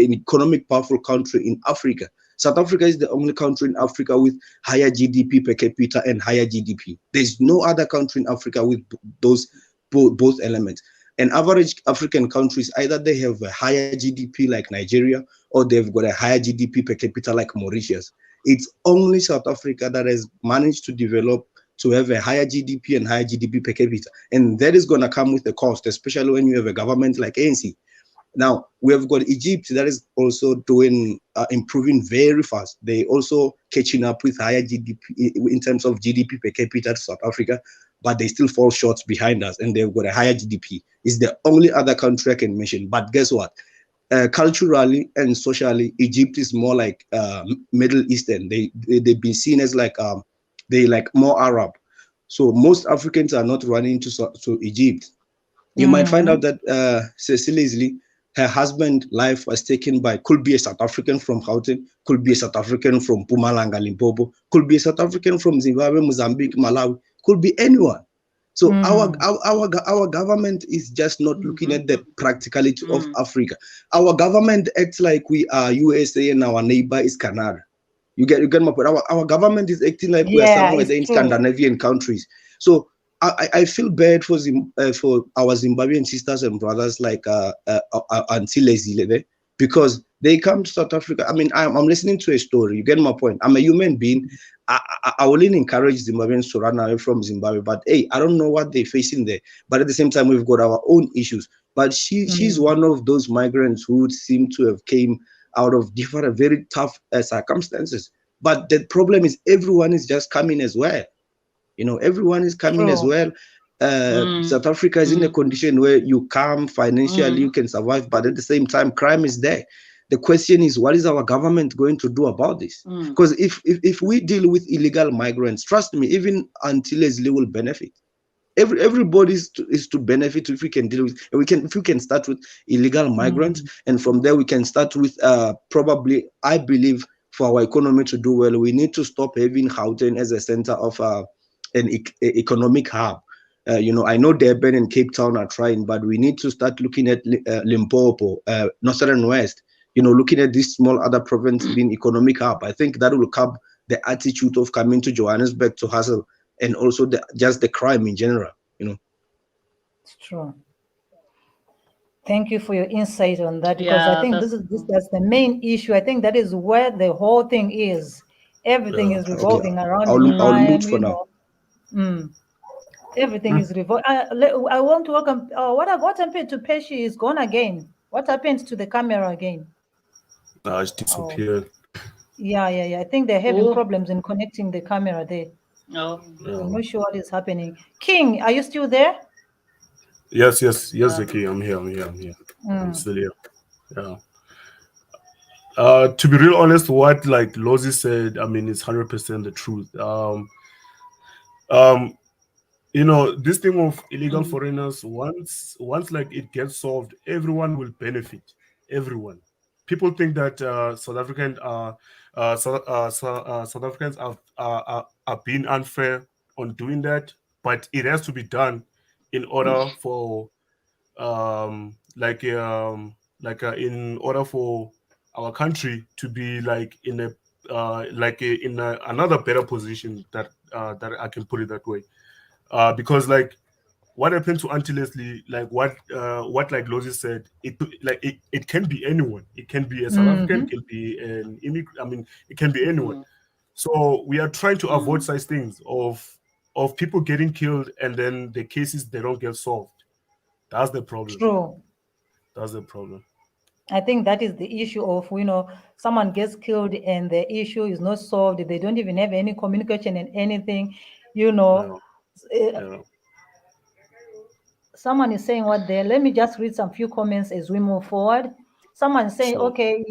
economic powerful country in Africa. South Africa is the only country in Africa with higher GDP per capita and higher GDP. There's no other country in Africa with those both elements. And average African countries, either they have a higher GDP like Nigeria, or they've got a higher GDP per capita like Mauritius. It's only South Africa that has managed to develop to have a higher GDP and higher GDP per capita. And that is going to come with a cost, especially when you have a government like ANC. Now, we have got Egypt that is also doing improving very fast. They also catching up with higher GDP in terms of GDP per capita to South Africa, but they still fall short behind us, and they've got a higher GDP. It's the only other country I can mention. But guess what? Culturally and socially, Egypt is more like Middle Eastern. They've been seen as like they like more Arab. So most Africans are not running to Egypt. You might find out Mm. that Cecily Isley, her husband' life was taken by, could be a South African from Gauteng, could be a South African from Mpumalanga, Limpopo, could be a South African from Zimbabwe, Mozambique, Malawi, could be anyone. So Mm. our government is just not looking at the practicality of Africa. Our government acts like we are USA and our neighbor is Canada. You get my point. Our government is acting like we are Yeah, somewhere it's there in true. Scandinavian countries. So I feel bad for our Zimbabwean sisters and brothers like Auntie Leslie, because they come to South Africa. I mean, I'm listening to a story. You get my point. I'm a human being. I wouldn't encourage Zimbabweans to run away from Zimbabwe, but hey, I don't know what they're facing there. But at the same time, we've got our own issues. But she's Mm. one of those migrants who seem to have came out of different, very tough circumstances. But the problem is everyone is just coming as well. Everyone is coming as True. well. South Africa is in a condition where you come financially, you can survive, but at the same time, crime is there. The question is, what is our government going to do about this? Because if we deal with illegal migrants, trust me, even until Leslie will benefit. Everybody is to benefit if we can deal with, if we can start with illegal migrants, Mm. and from there we can start with probably, I believe, for our economy to do well, we need to stop having Gauteng as a center of an economic hub. I know Durban and Cape Town are trying, but we need to start looking at Limpopo, Northern West. Looking at this small other province being economic hub. I think that will curb the attitude of coming to Johannesburg to hustle, and also just the crime in general. It's true. Thank you for your insight on that, because I Yeah, think that's that's the main issue. I think that is where the whole thing is. Everything is Okay, revolving around I'll loot crime, for now. Mm. Everything is revolt. I want to welcome. What happened to Pesci? Is gone again. What happened to the camera again? It's Oh, disappeared. yeah. I think they're having Oh, problems in connecting the camera there. oh, I'm Yeah. not sure what is happening. King, are you still there? Yes, uh, Vicky, I'm here. I'm Mm, still here. Yeah. To be real honest, what like Lozi said, I mean, it's 100% the truth. Um, this thing of illegal mm, foreigners, once like it gets solved, everyone will benefit. Everyone. People think that South Africans are being unfair on doing that, but it has to be done in order for um like um in order for our country to be like in a another better position, that I can put it that way. Because like what happened to Auntie Leslie, like what like Lozi said, it can be anyone. It can be a South African, it hmm. can be an immigrant. I mean, it can be anyone. mm, So we are trying to avoid mm. such things of people getting killed and then the cases they don't get solved. That's the problem. True. That's the problem. I think that is the issue of, someone gets killed and the issue is not solved. They don't even have any communication and anything, you know. Yeah, Uh, yeah, Someone is saying what there. Let me just read some few comments as we move forward. Someone is saying, sure. okay,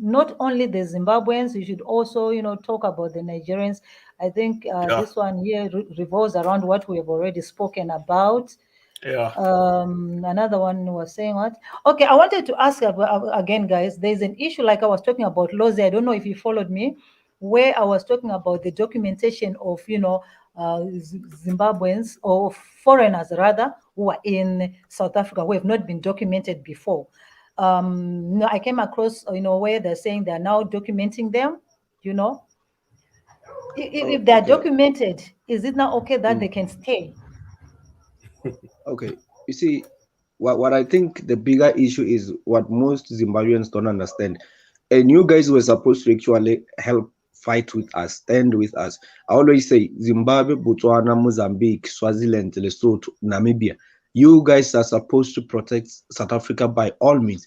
not only the Zimbabweans, you should also, talk about the Nigerians. I think Yeah, this one here revolves around what we have already spoken about. yeah, Another one was saying what? Okay, I wanted to ask again, guys. There's an issue like I was talking about Lozi. I don't know if you followed me, where I was talking about the documentation of Zimbabweans or foreigners rather who are in South Africa who have not been documented before. No, I came across where they're saying they're now documenting them. You know, if they're Okay. documented, is it now okay that Mm. they can stay? Okay. You see, what I think the bigger issue is what most Zimbabweans don't understand. And you guys were supposed to actually help fight with us, stand with us. I always say Zimbabwe, Botswana, Mozambique, Swaziland, Lesotho, Namibia. You guys are supposed to protect South Africa by all means,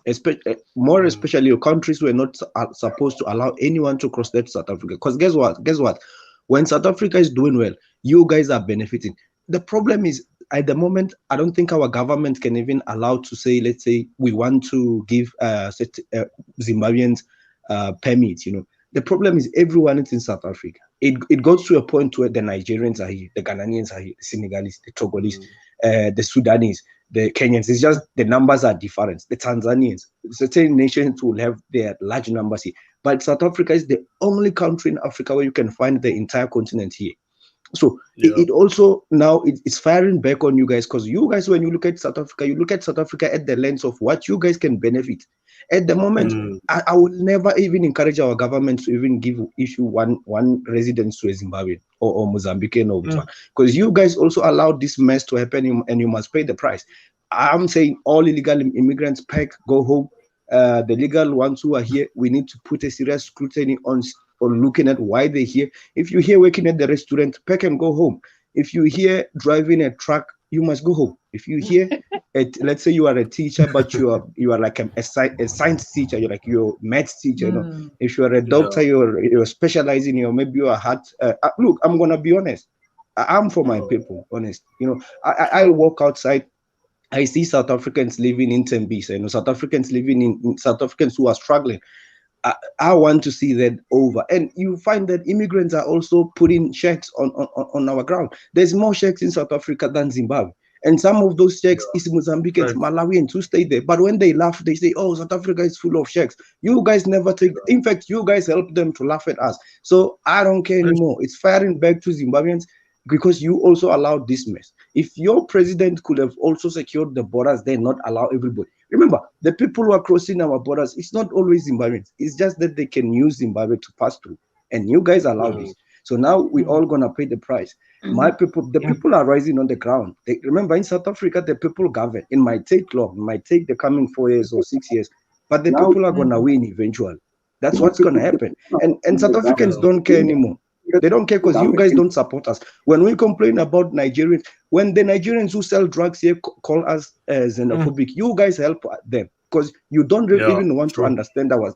more mm, especially your countries were not supposed to allow anyone to cross that to South Africa. Because guess what? Guess what? When South Africa is doing well, you guys are benefiting. The problem is at the moment, I don't think our government can even allow to say, let's say, we want to give Zimbabweans permits. The problem is everyone is in South Africa. It goes to a point where the Nigerians are here, the Ghanaians are here, the Senegalese, the Togolese, mm, the Sudanese, the Kenyans. It's just the numbers are different. The Tanzanians, certain nations will have their large numbers here, but South Africa is the only country in Africa where you can find the entire continent here. So yeah, it also now it's firing back on you guys, because you guys, when you look at South Africa, you look at South Africa at the lens of what you guys can benefit. At the moment, mm, I will never even encourage our government to even issue one residence to a Zimbabwean or Mozambican or mm, Botswana, because you guys also allowed this mess to happen, and you must pay the price. I'm saying all illegal immigrants pack, go home. The legal ones who are here, we need to put a serious scrutiny on looking at why they're here. If you're here working at the restaurant, pack and go home. If you're here driving a truck, you must go home. If you're here let's say you are a teacher, but you are like a science teacher, you're maths teacher. Mm, If you are a yeah, doctor, you're specializing, maybe you're a heart. Look, I'm gonna be honest. I'm for my people, honest. I true. walk outside. I see South Africans living in Tembisa, South Africans living in South Africans who are struggling. I want to see that over. And you find that immigrants are also putting checks on our ground. There's more checks in South Africa than Zimbabwe. And some of those checks yeah. is Mozambicans, Thanks. Malawians who stay there. But when they laugh, they say, oh, South Africa is full of checks. You guys never take, in fact, you guys help them to laugh at us. So I don't care Thanks. anymore. It's firing back to Zimbabweans because you also allowed this mess. If your president could have also secured the borders, then not allow everybody. Remember, the people who are crossing our borders, it's not always Zimbabweans. It's just that they can use Zimbabwe to pass through. And you guys allow Mm, this. So now we Mm, all gonna pay the price. My Mm, people, the people are rising on the ground. Remember, in South Africa, the people govern. It might take long, it might take the coming 4 years or 6 years, but the people are gonna mm, win eventually. That's what's gonna happen. And South Africans yeah, don't care anymore. They don't care because you guys don't support us. When we complain about Nigerians, when the Nigerians who sell drugs here call us xenophobic, you guys help them because you don't even want to understand our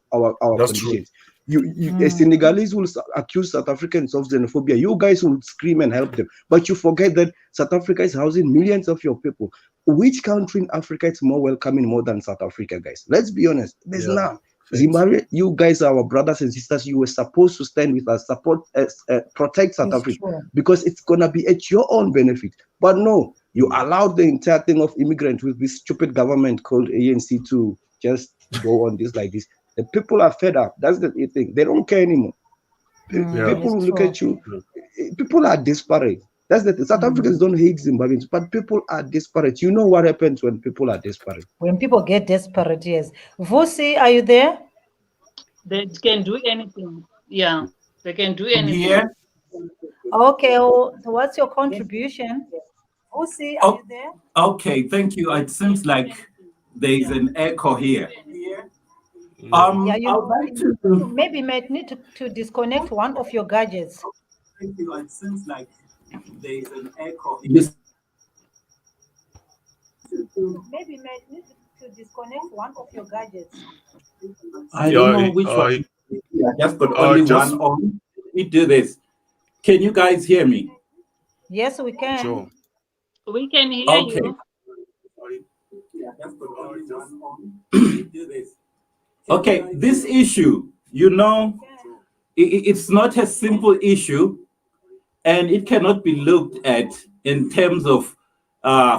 conditions. A Senegalese will accuse South Africans of xenophobia. You guys will scream and help them, but you forget that South Africa is housing millions of your people. Which country in Africa is more welcoming more than South Africa, guys? Let's be honest. There's none. Zimbabwe, you guys are our brothers and sisters. You were supposed to stand with us, support, protect South Africa, because it's gonna be at your own benefit. But no, you allowed the entire thing of immigrants with this stupid government called ANC to just go on this like this. The people are fed up. That's the thing. They don't care anymore. People look at you. People are desperate. That's the thing. South Africans don't hate Zimbabweans, but people are desperate. You know what happens when people are desperate? When people get desperate, yes. Vusi, are you there? They can do anything. Yeah, they can do anything. Yeah. Okay, so what's your contribution? Vusi, are you there? Okay, thank you. It seems like there is an echo here. Yeah, you maybe might need to disconnect one of your gadgets. Thank you. It seems like there is an echo. Maybe might need to disconnect one of your gadgets. I don't know which one. I just got only one on. Let me do this. Can you guys hear me? Yes, we can. Sure. We can hear you. Okay, this issue, you know, it's not a simple issue, and it cannot be looked at in terms of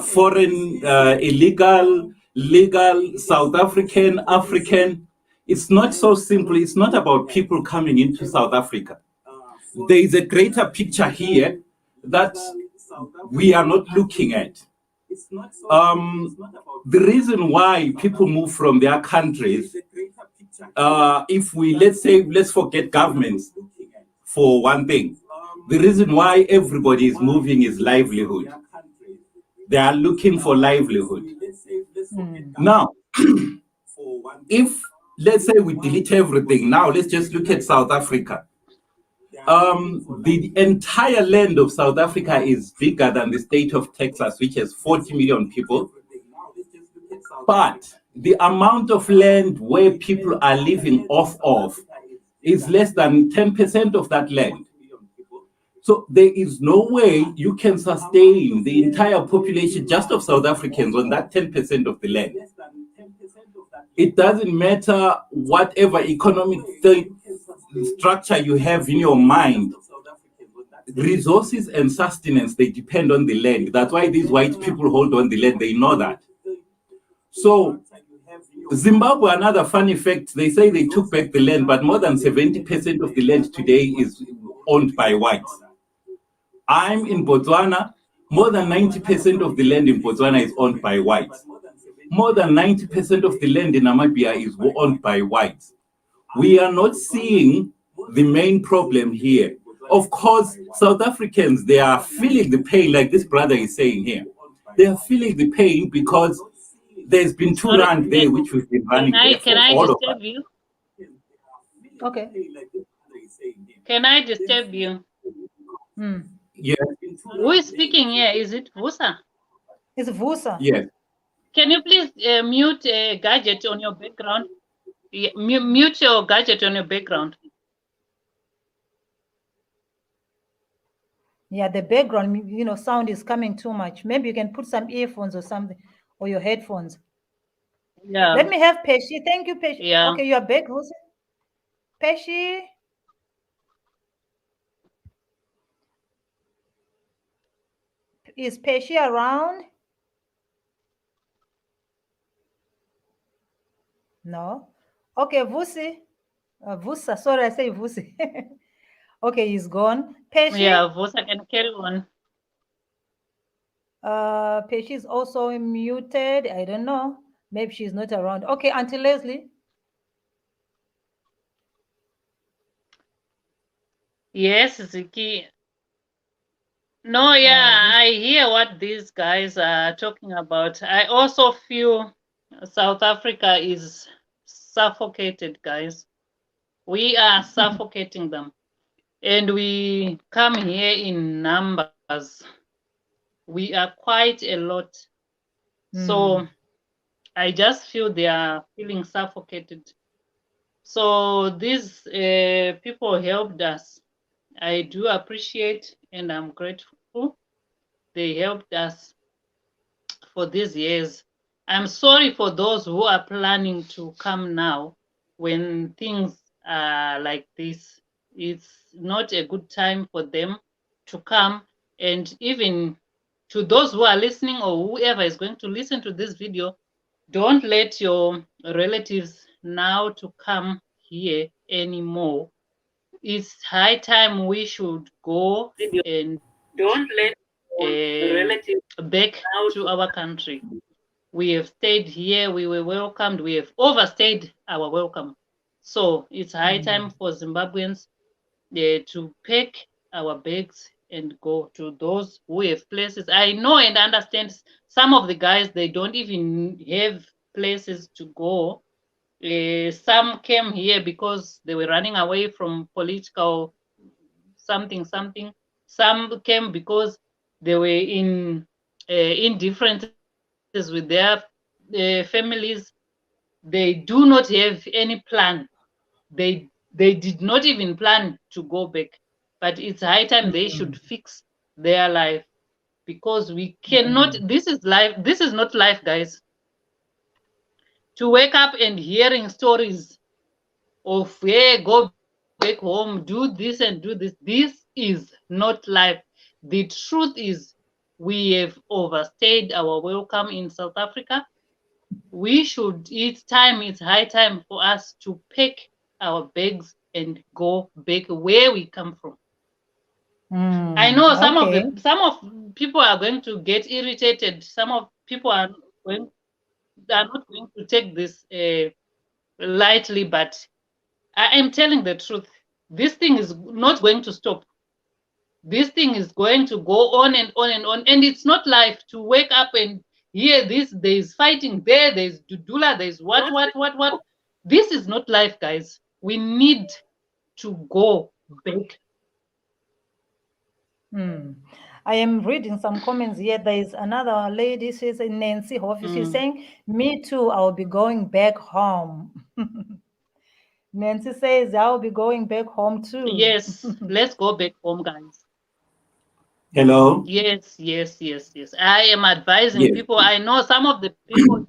foreign, illegal, legal, South African, African. It's not so simple. It's not about people coming into South Africa. There is a greater picture here that we are not looking at. The reason why people move from their countries, if we, let's forget governments for one thing. The reason why everybody is moving is livelihood. They are looking for livelihood. Now, if, let's say we delete everything, now let's just look at South Africa. The entire land of South Africa is bigger than the state of Texas, which has 40 million people. But the amount of land where people are living off of is less than 10% of that land. So there is no way you can sustain the entire population just of South Africans on that 10% of the land. It doesn't matter whatever economic structure you have in your mind. Resources and sustenance, they depend on the land. That's why these white people hold on the land. They know that. So Zimbabwe, another funny fact, they say they took back the land, but more than 70% of the land today is owned by whites. I'm in Botswana. More than 90% of the land in Botswana is owned by whites. More than 90% of the land in Namibia is owned by whites. We are not seeing the main problem here. Of course, South Africans, they are feeling the pain, like this brother is saying here. They are feeling the pain because there's been 2 rand there, which we've been running there for all of us. Can I disturb you? Okay. Can I disturb you? Yeah. Who is speaking here? Is it Vusa? It's Vusa. Yes. Can you please mute a gadget on your background? Yeah, mute your gadget on your background. Yeah, the background, sound is coming too much. Maybe you can put some earphones or something, or your headphones. Yeah. Let me have Peshi. Thank you, Peshi. Yeah. Okay, you are back, Vusa. Peshi. Is Peshi around? No. Okay, Vusi. Vusa. Sorry, I say Vusi. Okay, he's gone. Peshi. Yeah, Vusa can carry on. Peshi is also muted. I don't know. Maybe she's not around. Okay, Auntie Leslie. Yes, Ziki. No, yeah, I hear what these guys are talking about. I also feel South Africa is suffocated, guys. We are suffocating them. and we come here in numbers. We are quite a lot. So I just feel they are feeling suffocated. So these people helped us. I do appreciate and I'm grateful. They helped us for these years. I'm sorry for those who are planning to come now when things are like this. It's not a good time for them to come. And even to those who are listening or whoever is going to listen to this video, don't let your relatives now to come here anymore. It's high time we should go and Don't let relatives back out. to our country. We have stayed here, we were welcomed, we have overstayed our welcome. So it's high time for Zimbabweans to pack our bags and go to those who have places. I know and understand some of the guys, they don't even have places to go. Some came here because they were running away from political something. Some came because they were in differences with their families. They do not have any plan. They did not even plan to go back. But it's high time they should fix their life, because we cannot. This is life. This is not life, guys. To wake up and hearing stories of, hey, go back home, do this and do this. This is not life. The truth is, we have overstayed our welcome in South Africa. We should, it's high time for us to pack our bags and go back where we come from. I know Okay. some of people are going to get irritated. Some of people are not going to take this lightly, but I am telling the truth. This thing is not going to stop. This thing is going to go on and on and on. And it's not life to wake up and hear this. There's fighting there, there's Dudula, there's what. This is not life, guys. We need to go back. I am reading some comments here. There is another lady, she's in Nancy office. She's saying, me too, I'll be going back home. Nancy says, I'll be going back home too. Yes, let's go back home, guys. Hello. Yes. I am advising Yes. people. I know some of the people,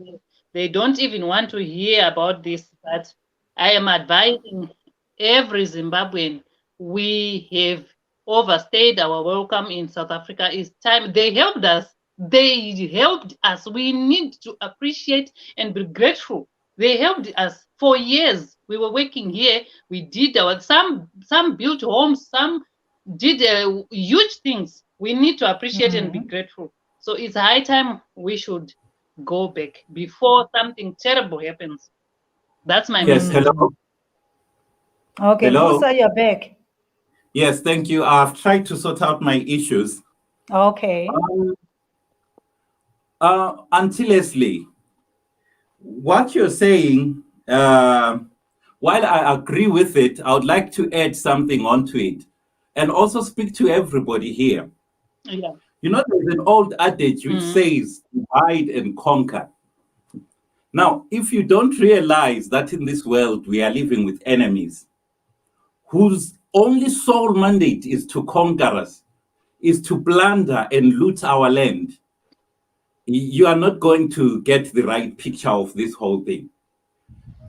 they don't even want to hear about this, but I am advising every Zimbabwean. We have overstayed our welcome in South Africa. It's time. They helped us. We need to appreciate and be grateful. They helped us for years. We were working here. We did some built homes, some did huge things. We need to appreciate and be grateful. So it's high time we should go back before something terrible happens. That's my Yes. message. Hello. Okay, Hello. Busa, you're back. Yes. Thank you. I've tried to sort out my issues. Okay. Auntie Leslie, what you're saying, while I agree with it, I would like to add something onto it and also speak to everybody here. Yeah. You know, there's an old adage which says, divide and conquer. Now, if you don't realize that in this world we are living with enemies whose only sole mandate is to conquer us, is to plunder and loot our land, you are not going to get the right picture of this whole thing.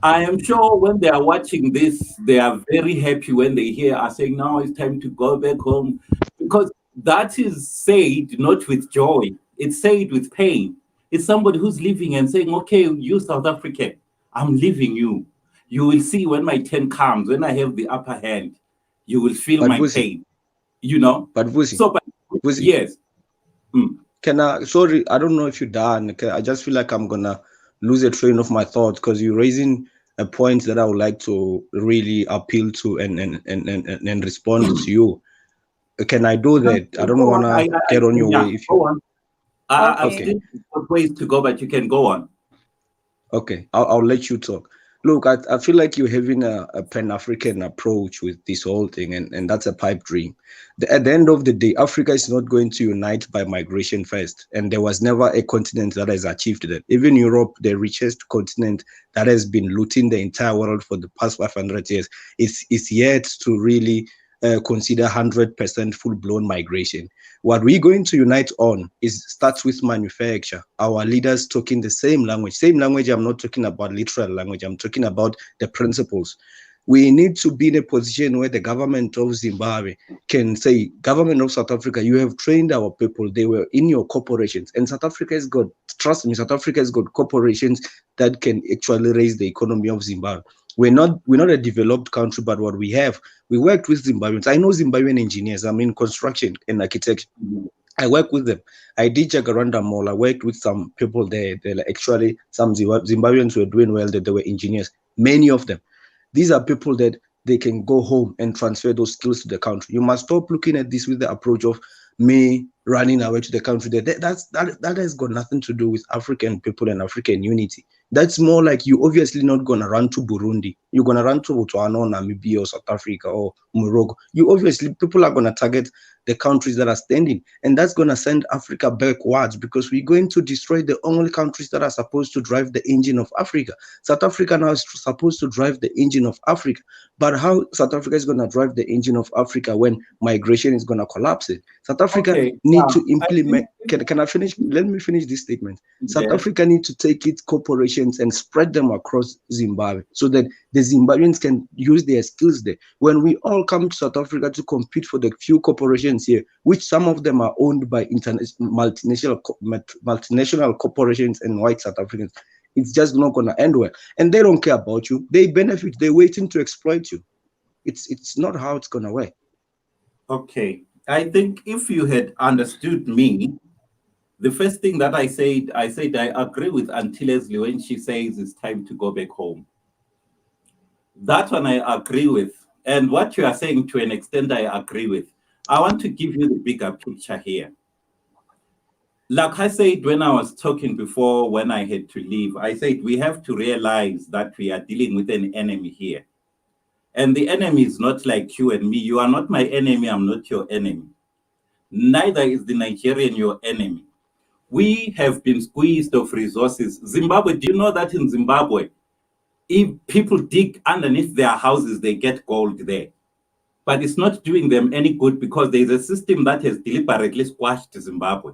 I am sure when they are watching this, they are very happy when they hear us saying, now it's time to go back home. Because that is said not with joy, it's said with pain. It's somebody who's living and saying, okay, you South African, I'm leaving you. You will see when my turn comes, when I have the upper hand, you will feel But my Vusi, pain. You know? but Vusi, So, but, Vusi, yes. sorry, I don't know if you're done. I just feel like I'm gonna lose a train of my thoughts because you're raising a point that I would like to really appeal to and respond to you. Can I do that? I don't Go on. wanna get on your Yeah, way if go you on. I've Okay. still got ways to go, but you can go on. okay. I'll let you talk. Look, I feel like you're having a Pan-African approach with this whole thing, and that's a pipe dream. At the end of the day, Africa is not going to unite by migration first, and there was never a continent that has achieved that. Even Europe, the richest continent that has been looting the entire world for the past 500 years, is yet to really consider 100% full-blown migration. What we're going to unite on is starts with manufacture. Our leaders talking the same language. Same language, I'm not talking about literal language. I'm talking about the principles. We need to be in a position where the government of Zimbabwe can say, government of South Africa, you have trained our people. They were in your corporations. And South Africa has got, trust me, South Africa has got corporations that can actually raise the economy of Zimbabwe. We're not a developed country, but what we have, we worked with Zimbabweans. I know Zimbabwean engineers. I'm in construction and architecture. I work with them. I did Jacaranda Mall. I worked with some people there. They're actually, some Zimbabweans were doing well, that they were engineers. Many of them. These are people that they can go home and transfer those skills to the country. You must stop looking at this with the approach of me running away to the country. That has got nothing to do with African people and African unity. That's more like you obviously not going to run to Burundi. You're going to run to Botswana or Namibia or South Africa or Morocco. You obviously, people are going to target the countries that are standing. And that's going to send Africa backwards, because we're going to destroy the only countries that are supposed to drive the engine of Africa. South Africa now is supposed to drive the engine of Africa. But how South Africa is going to drive the engine of Africa when migration is going to collapse it? South Africa need to implement. Can I finish? Let me finish this statement. South Africa need to take its corporations and spread them across Zimbabwe so that the Zimbabweans can use their skills there. When we all come to South Africa to compete for the few corporations here, which some of them are owned by multinational corporations and white South Africans, it's just not going to end well. And they don't care about you. They benefit. They're waiting to exploit you. It's not how it's going to work. Okay. I think if you had understood me, the first thing that I said I agree with Auntie Leslie when she says it's time to go back home. That one I agree with. And what you are saying, to an extent, I agree with. I want to give you the bigger picture here. Like I said when I was talking before, when I had to leave, I said we have to realize that we are dealing with an enemy here. And the enemy is not like you and me. You are not my enemy. I'm not your enemy. Neither is the Nigerian your enemy. We have been squeezed of resources. Zimbabwe, do you know that in Zimbabwe, if people dig underneath their houses, they get gold there. But it's not doing them any good because there is a system that has deliberately squashed Zimbabwe.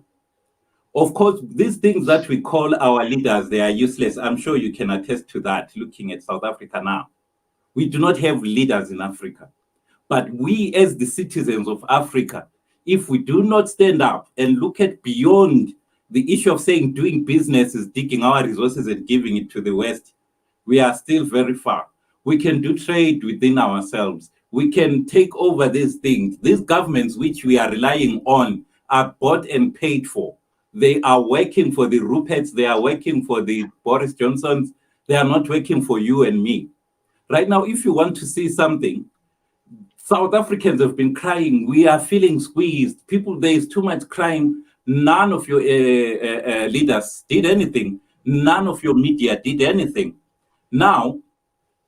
Of course, these things that we call our leaders, they are useless. I'm sure you can attest to that, looking at South Africa now. We do not have leaders in Africa. But we, as the citizens of Africa, if we do not stand up and look at beyond the issue of saying doing business is digging our resources and giving it to the West, we are still very far. We can do trade within ourselves. We can take over these things. These governments which we are relying on are bought and paid for. They are working for the Ruperts. They are working for the Boris Johnsons. They are not working for you and me. Right now, if you want to see something, South Africans have been crying. We are feeling squeezed. People, there is too much crime. None of your leaders did anything. None of your media did anything. Now,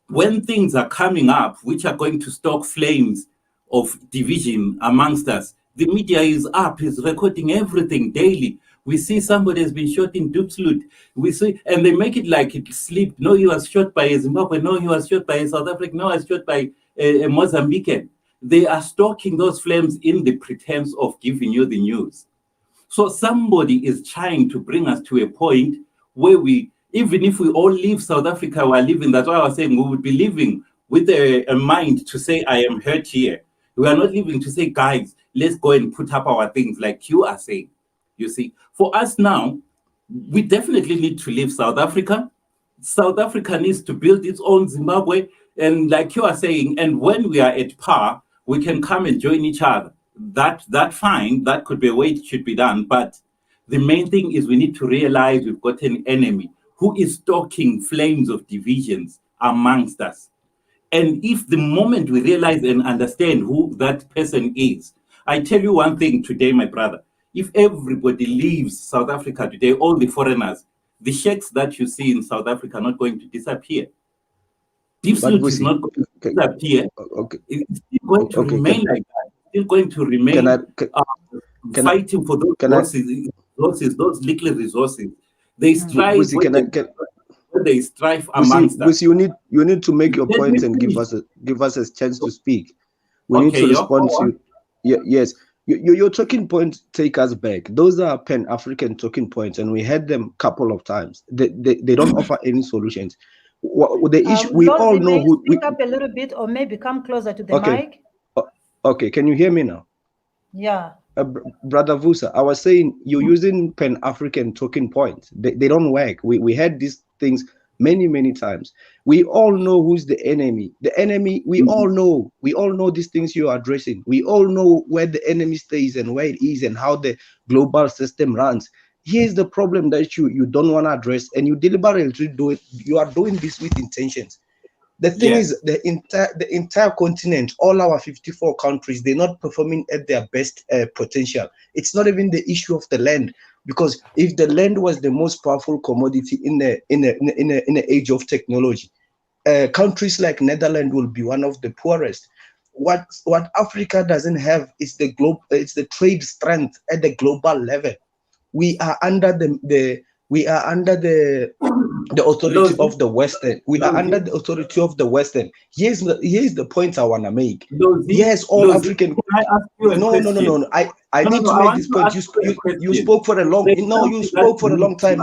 when things are coming up, which are going to stoke flames of division amongst us, the media is up, is recording everything daily. We see somebody has been shot in Dupsloot. We see, and they make it like it slipped. No, he was shot by a Zimbabwe. No, he was shot by a South African. No, he was shot by a Mozambican. They are stoking those flames in the pretense of giving you the news. So somebody is trying to bring us to a point where we, even if we all leave South Africa, we are living, that's why I was saying we would be living with a mind to say, I am hurt here. We are not living to say, guys, let's go and put up our things like you are saying. You see, for us now, we definitely need to leave South Africa. South Africa needs to build its own Zimbabwe. And like you are saying, and when we are at par, we can come and join each other. That fine, that could be a way it should be done. But the main thing is we need to realize we've got an enemy who is stoking flames of divisions amongst us. And if the moment we realize and understand who that person is, I tell you one thing today, my brother, if everybody leaves South Africa today, all the foreigners, the sheikhs that you see in South Africa are not going to disappear. But Dispute is Busi, not going to disappear. okay, It's still going to okay. remain like that. It's still going to remain Can I can I fighting for those can I resources, those little resources. They strive Busi, when they strive amongst us. Busi, you need to make your Let points me and finish. give us a chance to speak. We need Okay, to yeah, respond go on. to yes. Your talking points take us back. Those are Pan-African talking points, and we had them couple of times. They don't offer any solutions. The issue we all Lozi, know may you who. speak up a little bit or maybe come closer to the Okay, mic? okay. Can you hear me now? Yeah. Brother Vusa, I was saying you're using Pan-African talking points. They don't work. We had these things many times. We all know who's the enemy. The enemy, we all know. We all know these things you're addressing. We all know where the enemy stays and where it is and how the global system runs. Here's the problem that you don't want to address, and you deliberately do it. You are doing this with intentions. The thing is, the entire continent, all our 54 countries, they're not performing at their best potential. It's not even the issue of the land, because if the land was the most powerful commodity in the age of technology, countries like Netherlands will be one of the poorest. What Africa doesn't have is it's the trade strength at the global level. We are under the authority of the Western. We are under the authority of the Western. Here's the point I want to make. Yes, all African. Can I ask you a question? No. I need to make this point. You spoke for a long. You spoke for a long time.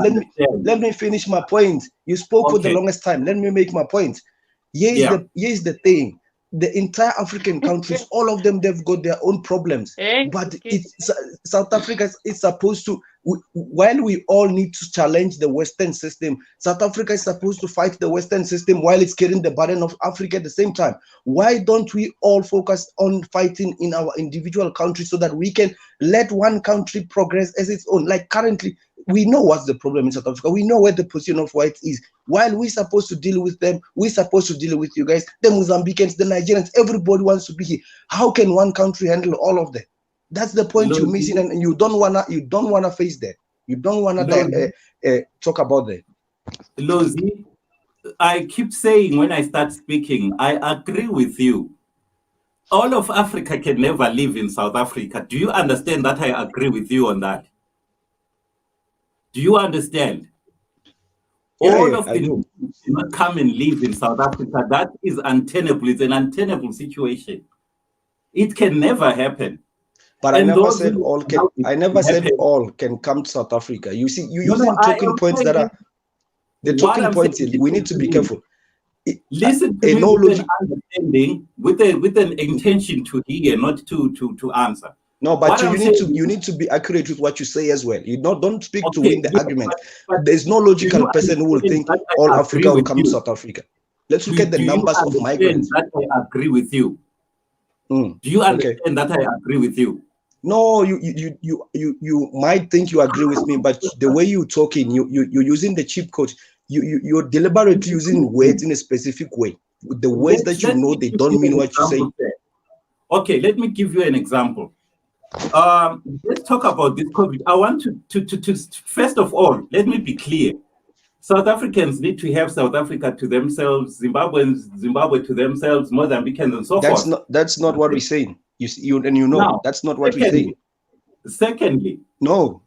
Let me finish my point. You spoke for the longest time. Let me make my point. Here's the thing. The entire African countries, all of them, they've got their own problems. But South Africa is supposed to, while we all need to challenge the Western system, South Africa is supposed to fight the Western system while it's carrying the burden of Africa at the same time. Why don't we all focus on fighting in our individual countries so that we can let one country progress as its own? Like currently, we know what's the problem in South Africa. We know where the position of whites is. While we're supposed to deal with them, we're supposed to deal with you guys, the Mozambicans, the Nigerians, everybody wants to be here. How can one country handle all of them? That's the point you're missing, and you don't wanna face that. You don't wanna talk about that. Lozi, I keep saying when I start speaking, I agree with you. All of Africa can never live in South Africa. Do you understand that I agree with you on that? Do you understand? All of the nations cannot come and live in South Africa. That is untenable. It's an untenable situation. It can never happen. But I never said all can. I never said all can come to South Africa. You see, you're using talking points that are the talking points. We need to be careful. Listen to me with an understanding, with an intention to hear, not to answer. No, but you need to be accurate with what you say as well. You don't speak to win the argument. But there's no logical person who will think all Africa will come to South Africa. Let's look at the numbers of migrants. That I agree with you. Do you understand that I agree with you? No, you might think you agree with me, but the way you're talking, you're using the cheap code. You're deliberately using words in a specific way. The words that you know they don't mean what you say. Okay, let me give you an example. Let's talk about this COVID. I want to first of all, let me be clear. South Africans need to have South Africa to themselves, Zimbabwe to themselves, Mozambicans and so forth. That's not what we're saying. You know now, that's not what we're saying. Secondly, no.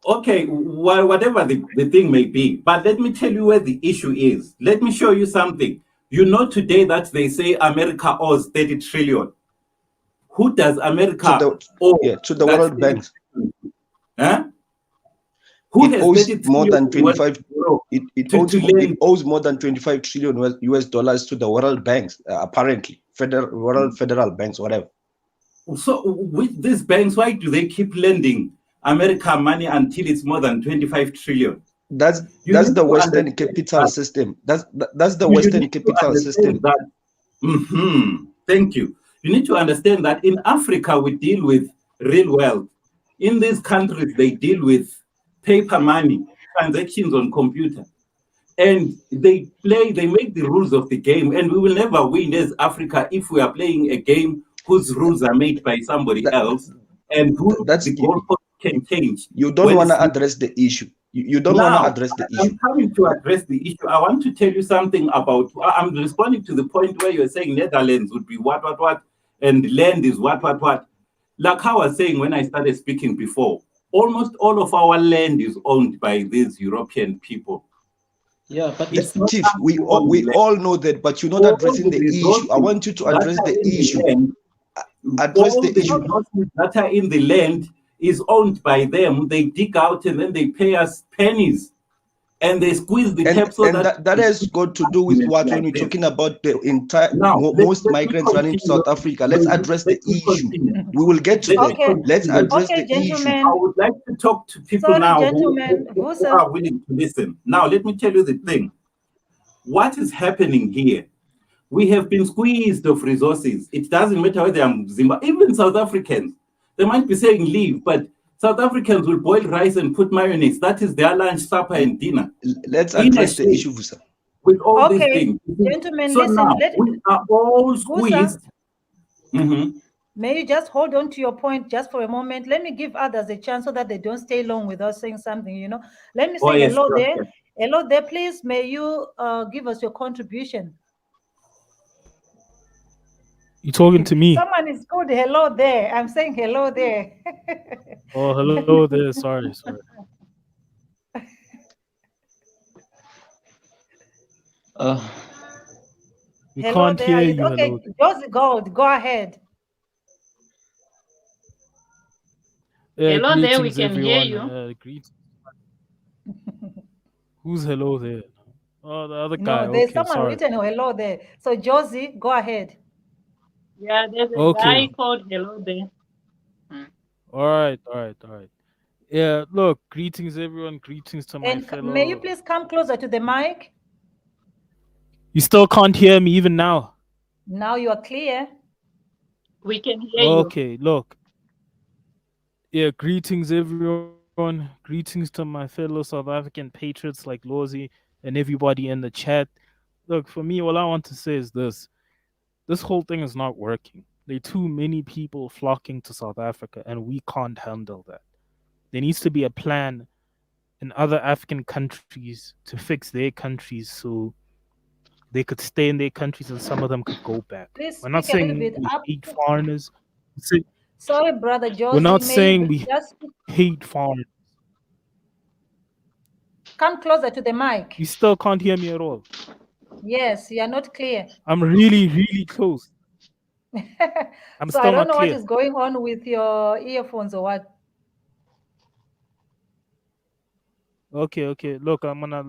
Okay, whatever the thing may be, but let me tell you where the issue is. Let me show you something. You know today that they say America owes 30 trillion. Who does America owe? To the World Bank. Huh? It owes more than 25. It owes more than 25 trillion US dollars to the World Banks, apparently. World Federal Banks, whatever. So with these banks, why do they keep lending America money until it's more than 25 trillion? That's the Western capital system. That's the Western capital system. Thank you. You need to understand that in Africa, we deal with real wealth. In these countries, they deal with paper money, transactions on computer. And they make the rules of the game. And we will never win as Africa if we are playing a game whose rules are made by somebody else and who the goalpost can change. You don't want to address the issue. You don't want to Now, address the issue. I'm coming to address the issue. I want to tell you something about, I'm responding to the point where you're saying Netherlands would be what, and land is what. Like how I was saying when I started speaking before, almost all of our land is owned by these European people. Yeah, but It's not Chief, us we who own the land. all know that, but you're not All addressing the the issue. I resources want you to that address are the in issue. land, Address all the the issue. resources that are in the land is owned by them. They dig out and then they pay us pennies. And they squeeze the tap so that has got to do with what, when like we're this. talking about the entire Now, most let me migrants running to continue. South Africa. Let's address the Let me issue. continue. We will get to Let me that. Okay. Let's continue. address Okay, the issue. gentlemen. I would like to talk to people Sorry, now gentlemen. who Vusa. are willing to listen. Now, let me tell you the thing. What is happening here? We have been squeezed of resources. It doesn't matter whether I'm Zimbabwe, even South Africans. They might be saying leave, but South Africans will boil rice and put mayonnaise. That is their lunch, supper, and dinner. Let's In a address the shade, issue, Vusa. with all these Okay, things. gentlemen, So listen. now we are all squeezed. May you just hold on to your point just for a moment? Let me give others a chance so that they don't stay long without saying something, you know. Let me say Oh, yes, hello sure, there. sure. Hello there, please. May you give us your contribution? You talking to me? Someone is called hello there. I'm saying hello there. Oh, hello there. Sorry. We Hello can't there. hear Are you you. okay? Hello. Josie Gold, go ahead. Hello there, we Greetings, can hear everyone. you. Greetings. Who's hello there? Oh, the other No, guy. there's Okay, someone sorry. written hello there. So Josie, go ahead. Yeah, there's a Okay. guy called Hello there. All right. Yeah, look, greetings, everyone. Greetings to my And may you fellow. please come closer to the mic? You still can't hear me even now. Now you are clear. We can hear you. Okay, look. Yeah, greetings, everyone. Greetings to my fellow South African patriots like Lozi and everybody in the chat. Look, for me, all I want to say is this whole thing is not working. There are too many people flocking to South Africa, and we can't handle that. There needs to be a plan in other African countries to fix their countries so they could stay in their countries and some of them could go back. Please We're not speak a little saying bit we up. hate foreigners. Sorry, brother We're Josie. not May you saying we just hate foreigners. come closer to the mic? You still can't hear me at all. Yes, you are not clear. I'm really, really close. I'm So I still don't not know what clear. is going on with your earphones or what. Okay. Look, I'm gonna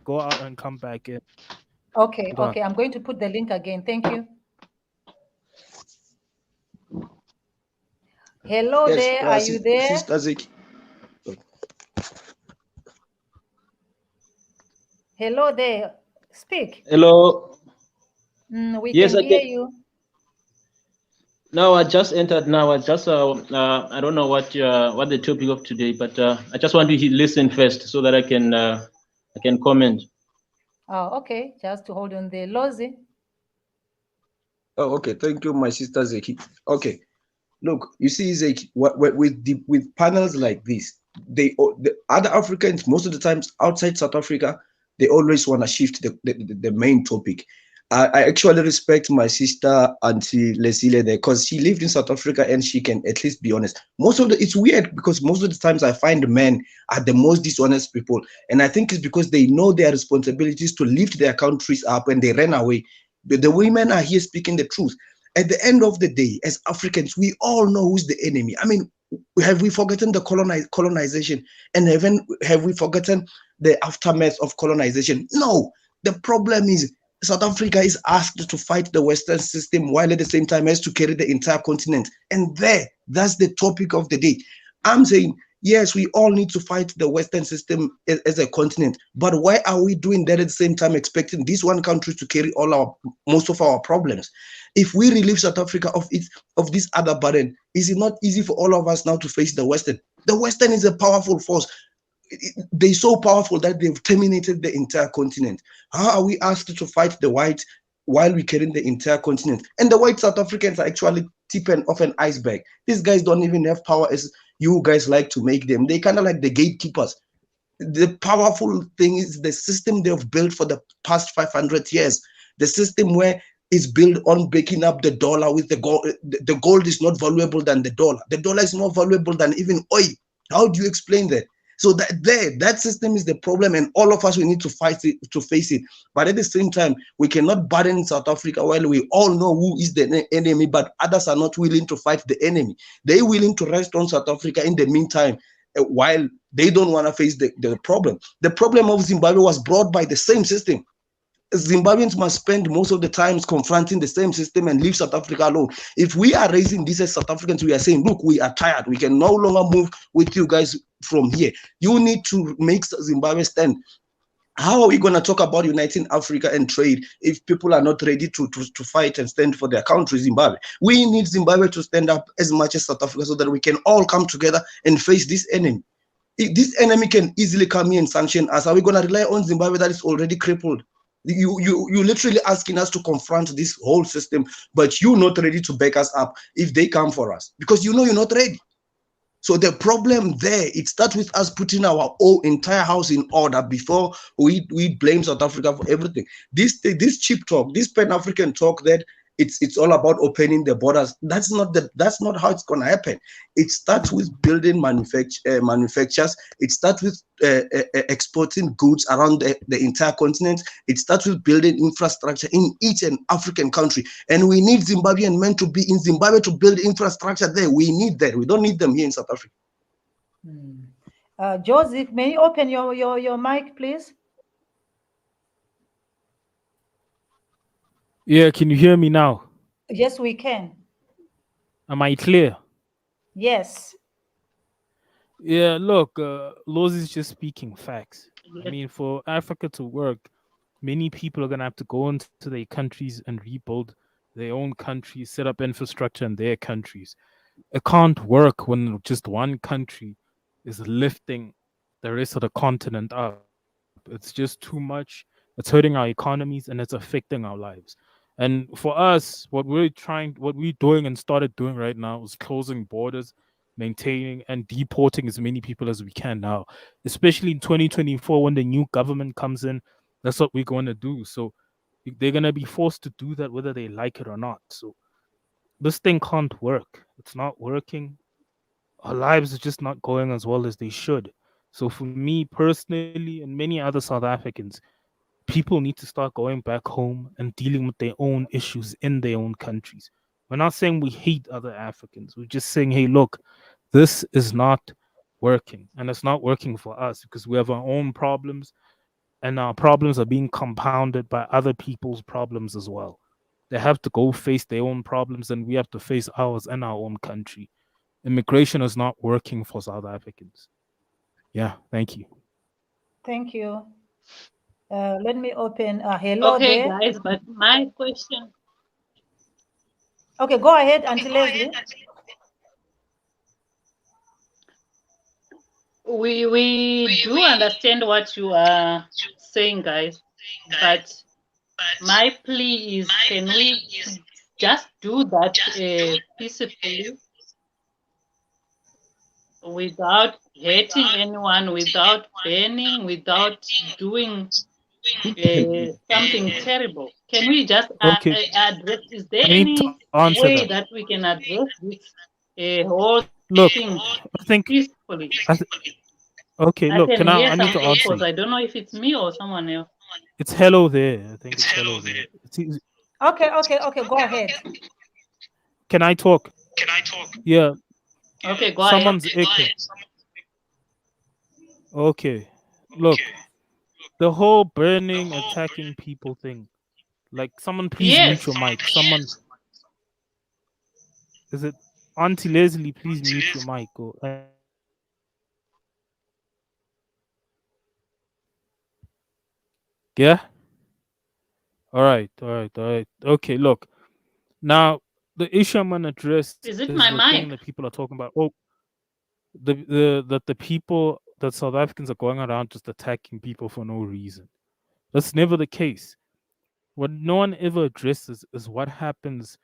go out and come back in. Okay, Hold on. okay. I'm going to put the link again. Thank you. Hello Yes, there. Are you there? Sister Ziki. Hello there. Speak. hello. We Yes, can I hear can. you. Now I just entered. Now I just I don't know what the topic of today, but I just want to listen first so that I can comment. Oh, okay. Just to hold on there. Lozi. Oh, okay. Thank you, my sister Zeki. Okay. Look, you see, Zeki, with panels like this, the other Africans, most of the times outside South Africa, they always want to shift the main topic. I actually respect my sister Auntie Lesile there because she lived in South Africa and she can at least be honest. It's weird because most of the times I find men are the most dishonest people, and I think it's because they know their responsibilities to lift their countries up and they ran away. The women are here speaking the truth. At the end of the day, as Africans, we all know who's the enemy. I mean, have we forgotten the colonization, and have we forgotten the aftermath of colonization? No. The problem is South Africa is asked to fight the Western system while at the same time has to carry the entire continent. And that's the topic of the day. I'm saying, yes, we all need to fight the Western system as a continent, but why are we doing that at the same time, expecting this one country to carry most of our problems? If we relieve South Africa of this other burden, is it not easy for all of us now to face the Western? The Western is a powerful force. They're so powerful that they've terminated the entire continent. How are we asked to fight the white while we carry the entire continent? And the white South Africans are actually tip of an iceberg. These guys don't even have power as you guys like to make them. They kind of like the gatekeepers. The powerful thing is the system they've built for the past 500 years. The system where it's built on backing up the dollar with the gold. The gold is not valuable than the dollar. The dollar is more valuable than even oil. How do you explain that? So that system is the problem, and all of us, we need to fight it, to face it. But at the same time, we cannot burden South Africa while we all know who is the enemy, but others are not willing to fight the enemy. They're willing to rest on South Africa in the meantime, while they don't want to face the problem. The problem of Zimbabwe was brought by the same system. Zimbabweans must spend most of the times confronting the same system and leave South Africa alone. If we are raising this as South Africans, we are saying, look, we are tired. We can no longer move with you guys from here. You need to make Zimbabwe stand. How are we going to talk about uniting Africa and trade if people are not ready to fight and stand for their country, Zimbabwe? We need Zimbabwe to stand up as much as South Africa so that we can all come together and face this enemy. If this enemy can easily come here and sanction us, are we going to rely on Zimbabwe that is already crippled? You literally asking us to confront this whole system, but you're not ready to back us up if they come for us, because you know you're not ready. So the problem there, it starts with us putting our whole entire house in order before we blame South Africa for everything. This cheap talk, this Pan-African talk that it's all about opening the borders. That's not how it's gonna happen. It starts with building manufacturers. It starts with exporting goods around the entire continent. It starts with building infrastructure in each and African country. And we need Zimbabwean men to be in Zimbabwe to build infrastructure there. We need that. We don't need them here in South Africa. Joseph, may you open your mic, please? Yeah, can you hear me now? Yes, we can. Am I clear? Yes. Yeah, look, Loz is just speaking facts. I Yes. mean, for Africa to work, many people are going to have to go into their countries and rebuild their own countries, set up infrastructure in their countries. It can't work when just one country is lifting the rest of the continent up. It's just too much. It's hurting our economies and it's affecting our lives. And for us, what we're doing and started doing right now is closing borders, maintaining and deporting as many people as we can now, especially in 2024 when the new government comes in. That's what we're going to do. So they're going to be forced to do that whether they like it or not. So this thing can't work. It's not working. Our lives are just not going as well as they should. So for me personally and many other South Africans, people need to start going back home and dealing with their own issues in their own countries. We're not saying we hate other Africans. We're just saying, hey, look, this is not working. And it's not working for us because we have our own problems and our problems are being compounded by other people's problems as well. They have to go face their own problems and we have to face ours in our own country. Immigration is not working for South Africans. Yeah, thank you. Thank you. Let me open. Hello Okay, there. guys, but my question, Okay, go ahead, Auntie Leslie. we do understand what you are saying, guys, but my plea is, can we just do that peacefully, without hurting anyone, without banning, without doing something terrible? Can we just Okay, address? Is there I need to any answer way that. that we can address this whole Look, thing I think peacefully? okay, I look, can can I hear I need some to answer echoes. you. I don't know if it's me or someone else. It's hello there. I think it's hello there. Okay, go ahead. Can I talk? Yeah, Okay, go ahead. someone's echo. Okay. Look, the whole burning, attacking people thing. Like, someone please mute your Yes. mic. Someone, is it Auntie Leslie? Please mute your mic. Or yeah. All right. Okay, look. Now, the issue I'm gonna address Is is it the my thing that mic? people are talking about. Oh, the people that South Africans are going around just attacking people for no reason. That's never the case. What no one ever addresses is what happens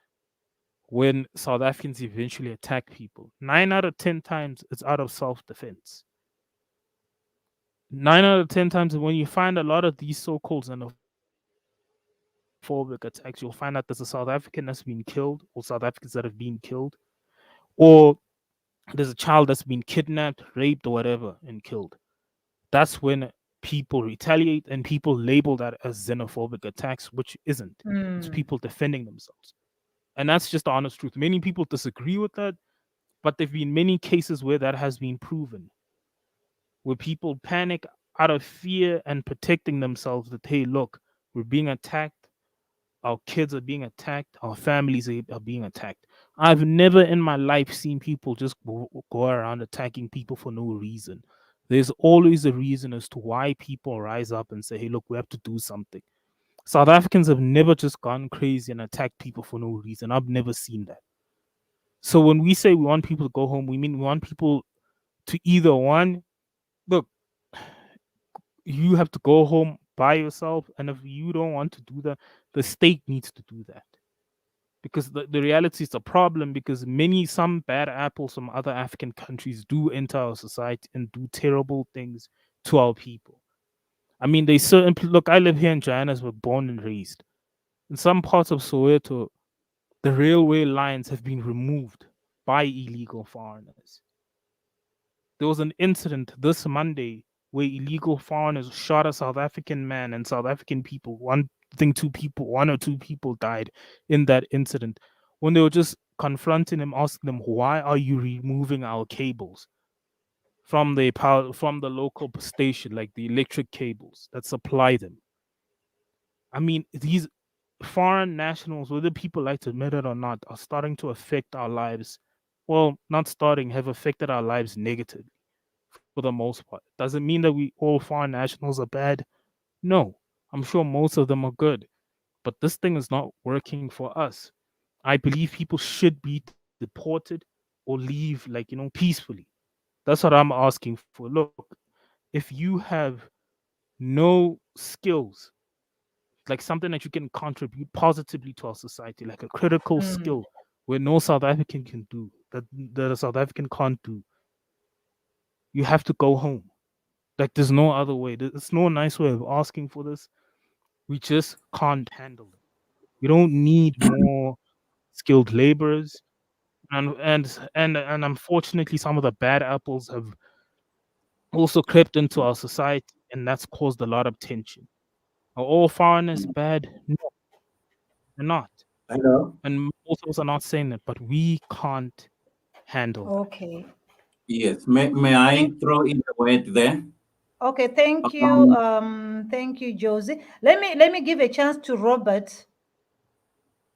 when South Africans eventually attack people. 9 out of 10 times it's out of self defense. 9 out of 10 times when you find a lot of these so-called xenophobic attacks, you'll find out there's a South African that's been killed, or South Africans that have been killed, or there's a child that's been kidnapped, raped, or whatever, and killed. That's when people retaliate and people label that as xenophobic attacks, which isn't. It's people Mm. defending themselves. And that's just the honest truth. Many people disagree with that, but there've been many cases where that has been proven, where people panic out of fear and protecting themselves that, hey, look, we're being attacked, our kids are being attacked, our families are being attacked. I've never in my life seen people just go around attacking people for no reason. There's always a reason as to why people rise up and say, hey, look, we have to do something. South Africans have never just gone crazy and attacked people for no reason. I've never seen that. So when we say we want people to go home, we mean we want people to either one, look, you have to go home by yourself. And if you don't want to do that, the state needs to do that. Because the reality is a problem, because some bad apples from other African countries do enter our society and do terrible things to our people. I mean, they certain look, I live here in Johannesburg, born and raised. In some parts of Soweto, the railway lines have been removed by illegal foreigners. There was an incident this Monday where illegal foreigners shot a South African man and South African people. One or two people died in that incident when they were just confronting him, asking them, "Why are you removing our cables from the power from the local station, like the electric cables that supply them?" I mean, these foreign nationals, whether people like to admit it or not, are starting to affect our lives. Well, not starting, have affected our lives negatively for the most part. Does it mean that we all foreign nationals are bad? No. I'm sure most of them are good. But this thing is not working for us. I believe people should be deported or leave, like, peacefully. That's what I'm asking for. Look, if you have no skills, like something that you can contribute positively to our society, like a critical Mm. skill where no South African can do, that a South African can't do, you have to go home. Like there's no other way. There's no nice way of asking for this. We just can't handle it. We don't need more skilled laborers. And unfortunately some of the bad apples have also crept into our society, and that's caused a lot of tension. Are all foreigners bad? No, they're not. Hello. And most of us are not saying that, but we can't handle that. Okay. Yes. May I Thank throw in a word there? okay, thank you. Um, Thank you, Josie. Let me give a chance to Robert.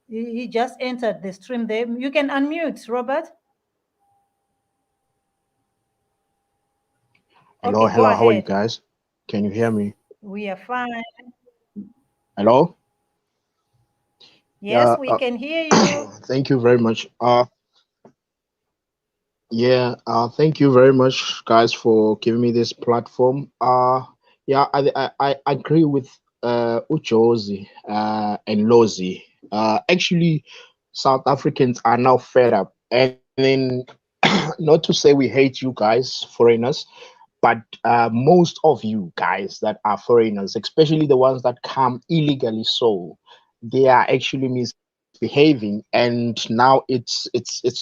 He just entered the stream there. You can unmute, Robert. Hello, Okay, go hello, how are you ahead. guys? Can you hear me? We are fine. Hello? Yes, Yeah, we can hear you. thank you very much. Thank you very much, guys, for giving me this platform. Yeah, I agree with Uchozi and Lozi. Actually, South Africans are now fed up. And then, not to say we hate you guys, foreigners, but most of you guys that are foreigners, especially the ones that come illegally, so they are actually misbehaving, and now it's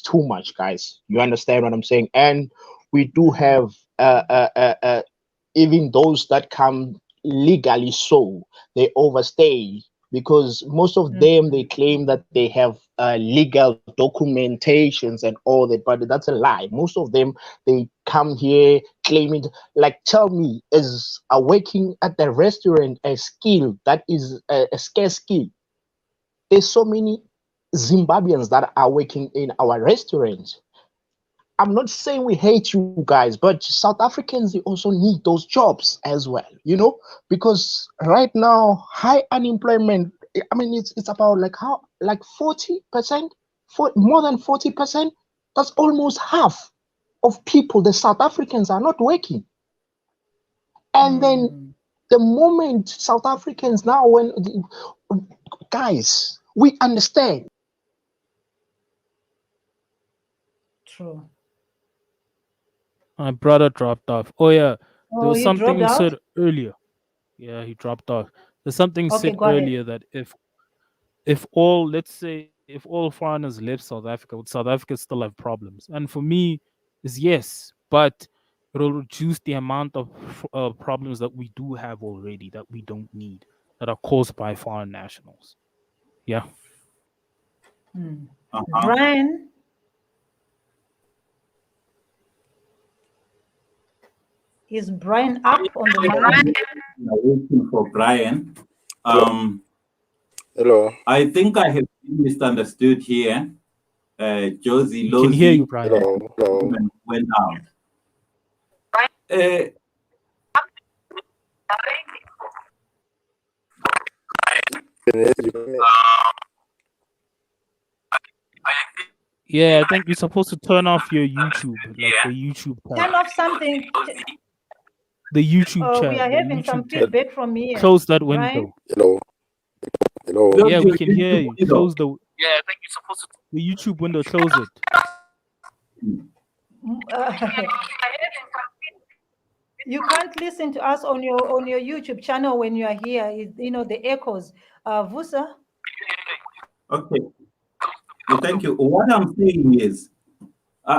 too much, guys. You understand what I'm saying? And we do have Mm, even those that come legally, so they overstay, because most of mm, them, they claim that they have legal documentations and all that, but that's a lie. Most of them, they come here claiming, like, tell me, is working at the restaurant a skill that is a scarce skill? There's so many Zimbabweans that are working in our restaurants. I'm not saying we hate you guys, but South Africans, they also need those jobs as well, because right now, high unemployment, I mean, it's about like how, like 40%, for more than 40%. That's almost half of people, the South Africans, are not working. And then mm. the moment South Africans now, when guys, we understand. True. My brother dropped off. Oh yeah. There Oh, was he dropped something out. said earlier. Yeah, he dropped off. There's something Okay, said go ahead. earlier that if all, let's say, if all foreigners left South Africa, would South Africa still have problems? And for me, is yes, but it'll reduce the amount of problems that we do have already that we don't need, that are caused by foreign nationals. Yeah. Uh-huh. Brian, is Brian up on the mic? Waiting for Brian. Hello. I think I have been misunderstood here. Josie We can hear you, Lozi Brian. Hello. went out. Uh, Can you hear me? Yeah, I think you're supposed to turn off your YouTube, like the YouTube Turn chat. off something. The YouTube Oh, chat. we are The having some YouTube chat. feedback from here. Close that Brian? window. Hello. Hello. close Yeah, your we can hear YouTube you. window. Close the. Yeah, I think you're supposed to. The YouTube window. Close it. You can't listen to us on your YouTube channel when you are here. You know the echoes. Vusa. Okay. Thank you. What I'm saying is,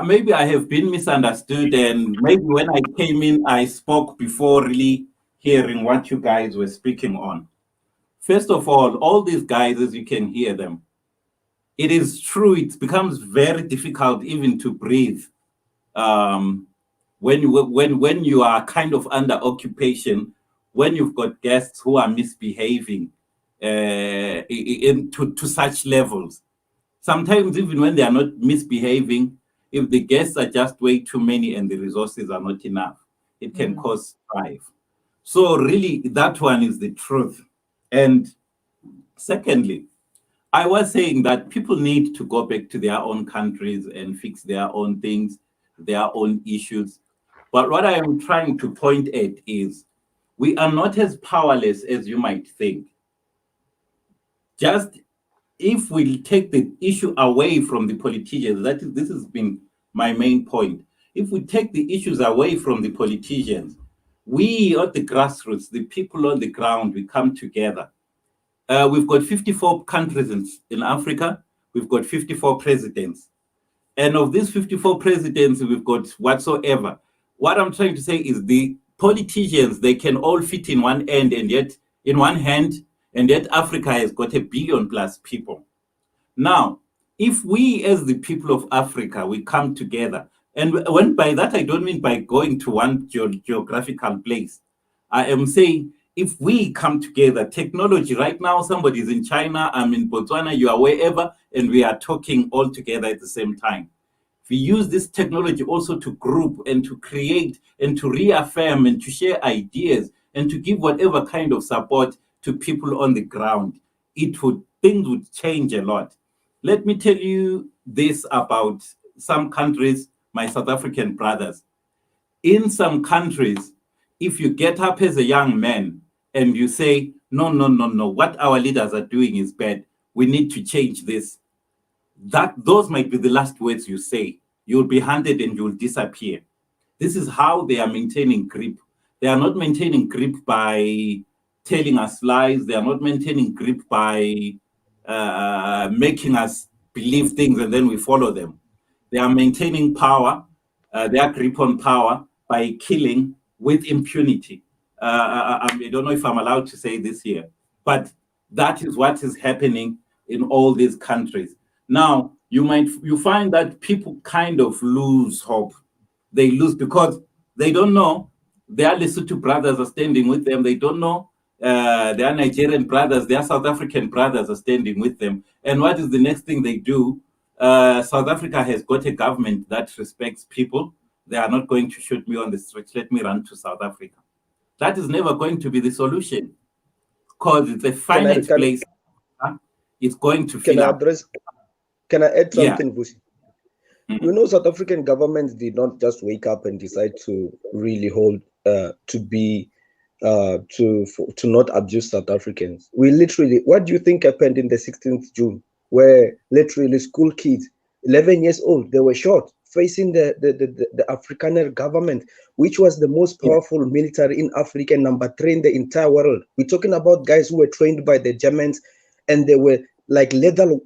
maybe I have been misunderstood, and maybe when I came in, I spoke before really hearing what you guys were speaking on. First of all these guys, as you can hear them, it is true, it becomes very difficult even to breathe when you are kind of under occupation, when you've got guests who are misbehaving to such levels. Sometimes even when they are not misbehaving, if the guests are just way too many and the resources are not enough, it can cause strife. So really, that one is the truth. And secondly, I was saying that people need to go back to their own countries and fix their own things, their own issues. But what I am trying to point at is we are not as powerless as you might think. Just if we take the issue away from the politicians, this has been my main point. If we take the issues away from the politicians, we at the grassroots, the people on the ground, we come together. We've got 54 countries in Africa. We've got 54 presidents. And of these 54 presidents, we've got whatsoever. What I'm trying to say is the politicians, they can all fit in one end and yet in one hand, and yet Africa has got 1 billion plus people. Now, if we as the people of Africa, we come together, and when by that I don't mean by going to one geographical place. I am saying if we come together, technology right now, somebody's in China, I'm in Botswana, you are wherever, and we are talking all together at the same time. We use this technology also to group and to create and to reaffirm and to share ideas and to give whatever kind of support to people on the ground. Things would change a lot. Let me tell you this about some countries, my South African brothers. In some countries, if you get up as a young man and you say, no, what our leaders are doing is bad, we need to change this, those might be the last words you say. You'll be handed and you'll disappear. This is how they are maintaining grip. They are not maintaining grip by telling us lies. They are not maintaining grip by making us believe things and then we follow them. They are maintaining power, their grip on power by killing with impunity. I don't know if I'm allowed to say this here, but that is what is happening in all these countries. Now, you find that people kind of lose hope. They lose because they don't know their Lesotho brothers are standing with them. They don't know their Nigerian brothers, their South African brothers are standing with them. And what is the next thing they do? South Africa has got a government that respects people. They are not going to shoot me on the streets. Let me run to South Africa. That is never going to be the solution because it's a finite place. It's going to fill up. Can I add Yeah. something, Vusi? You know, South African governments did not just wake up and decide to really hold to not abuse South Africans. We literally, what do you think happened in the 16th June, where literally school kids, 11 years old, they were shot facing the Afrikaner government, which was the most powerful military in Africa, number 3 in the entire world. We're talking about guys who were trained by the Germans, and they were like lethal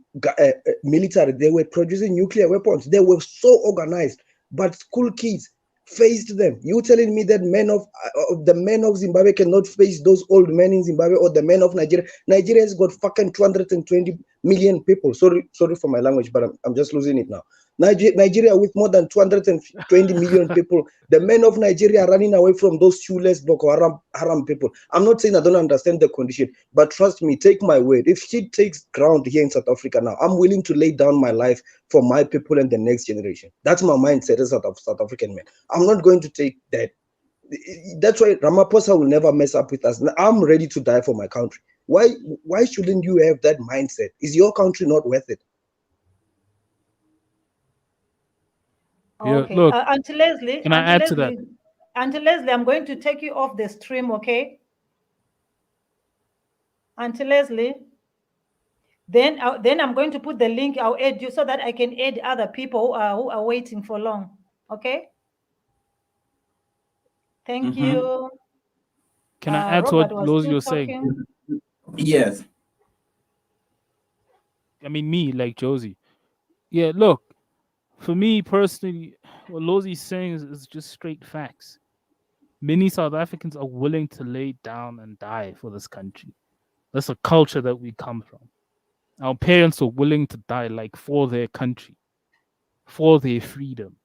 military. They were producing nuclear weapons. They were so organized, but school kids faced them. You telling me that the men of Zimbabwe cannot face those old men in Zimbabwe, or the men of Nigeria? Nigeria has got fucking 220 million people. Sorry for my language, but I'm just losing it now. Nigeria with more than 220 million people. The men of Nigeria are running away from those shoeless Boko Haram people. I'm not saying I don't understand the condition, but trust me, take my word. If shit takes ground here in South Africa now, I'm willing to lay down my life for my people and the next generation. That's my mindset as a South African man. I'm not going to take that. That's why Ramaphosa will never mess up with us. I'm ready to die for my country. Why shouldn't you have that mindset? Is your country not worth it? Yeah, Okay. look, Auntie Leslie, can I add to that? Auntie Leslie, I'm going to take you off the stream, okay? Auntie Leslie. Then I'm going to put the link. I'll add you so that I can add other people who are waiting for long. Okay. Thank you. Can I add to Robert what was Lozi still was saying? talking. Yes. I mean, me, like Josie. Yeah, look, for me personally, what Lozi's saying is just straight facts. Many South Africans are willing to lay down and die for this country. That's a culture that we come from. Our parents are willing to die like for their country, for their freedom.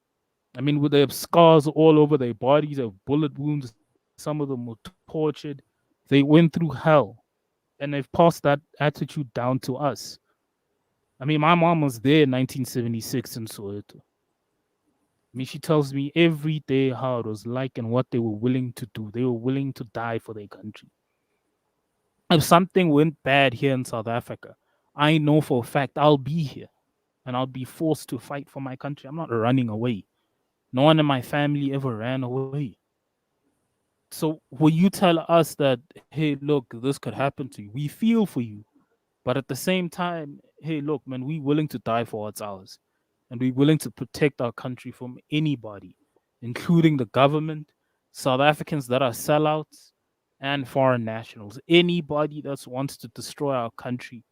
I mean, with their scars all over their bodies, they have bullet wounds. Some of them were tortured. They went through hell, and they've passed that attitude down to us. I mean, my mom was there in 1976 in Soweto. I mean, she tells me every day how it was like and what they were willing to do. They were willing to die for their country. If something went bad here in South Africa, I know for a fact I'll be here and I'll be forced to fight for my country. I'm not running away. No one in my family ever ran away. So will you tell us that, hey, look, this could happen to you? We feel for you. But at the same time, hey, look, man, we're willing to die for what's ours. And we're willing to protect our country from anybody, including the government, South Africans that are sellouts, and foreign nationals. Anybody that wants to destroy our country,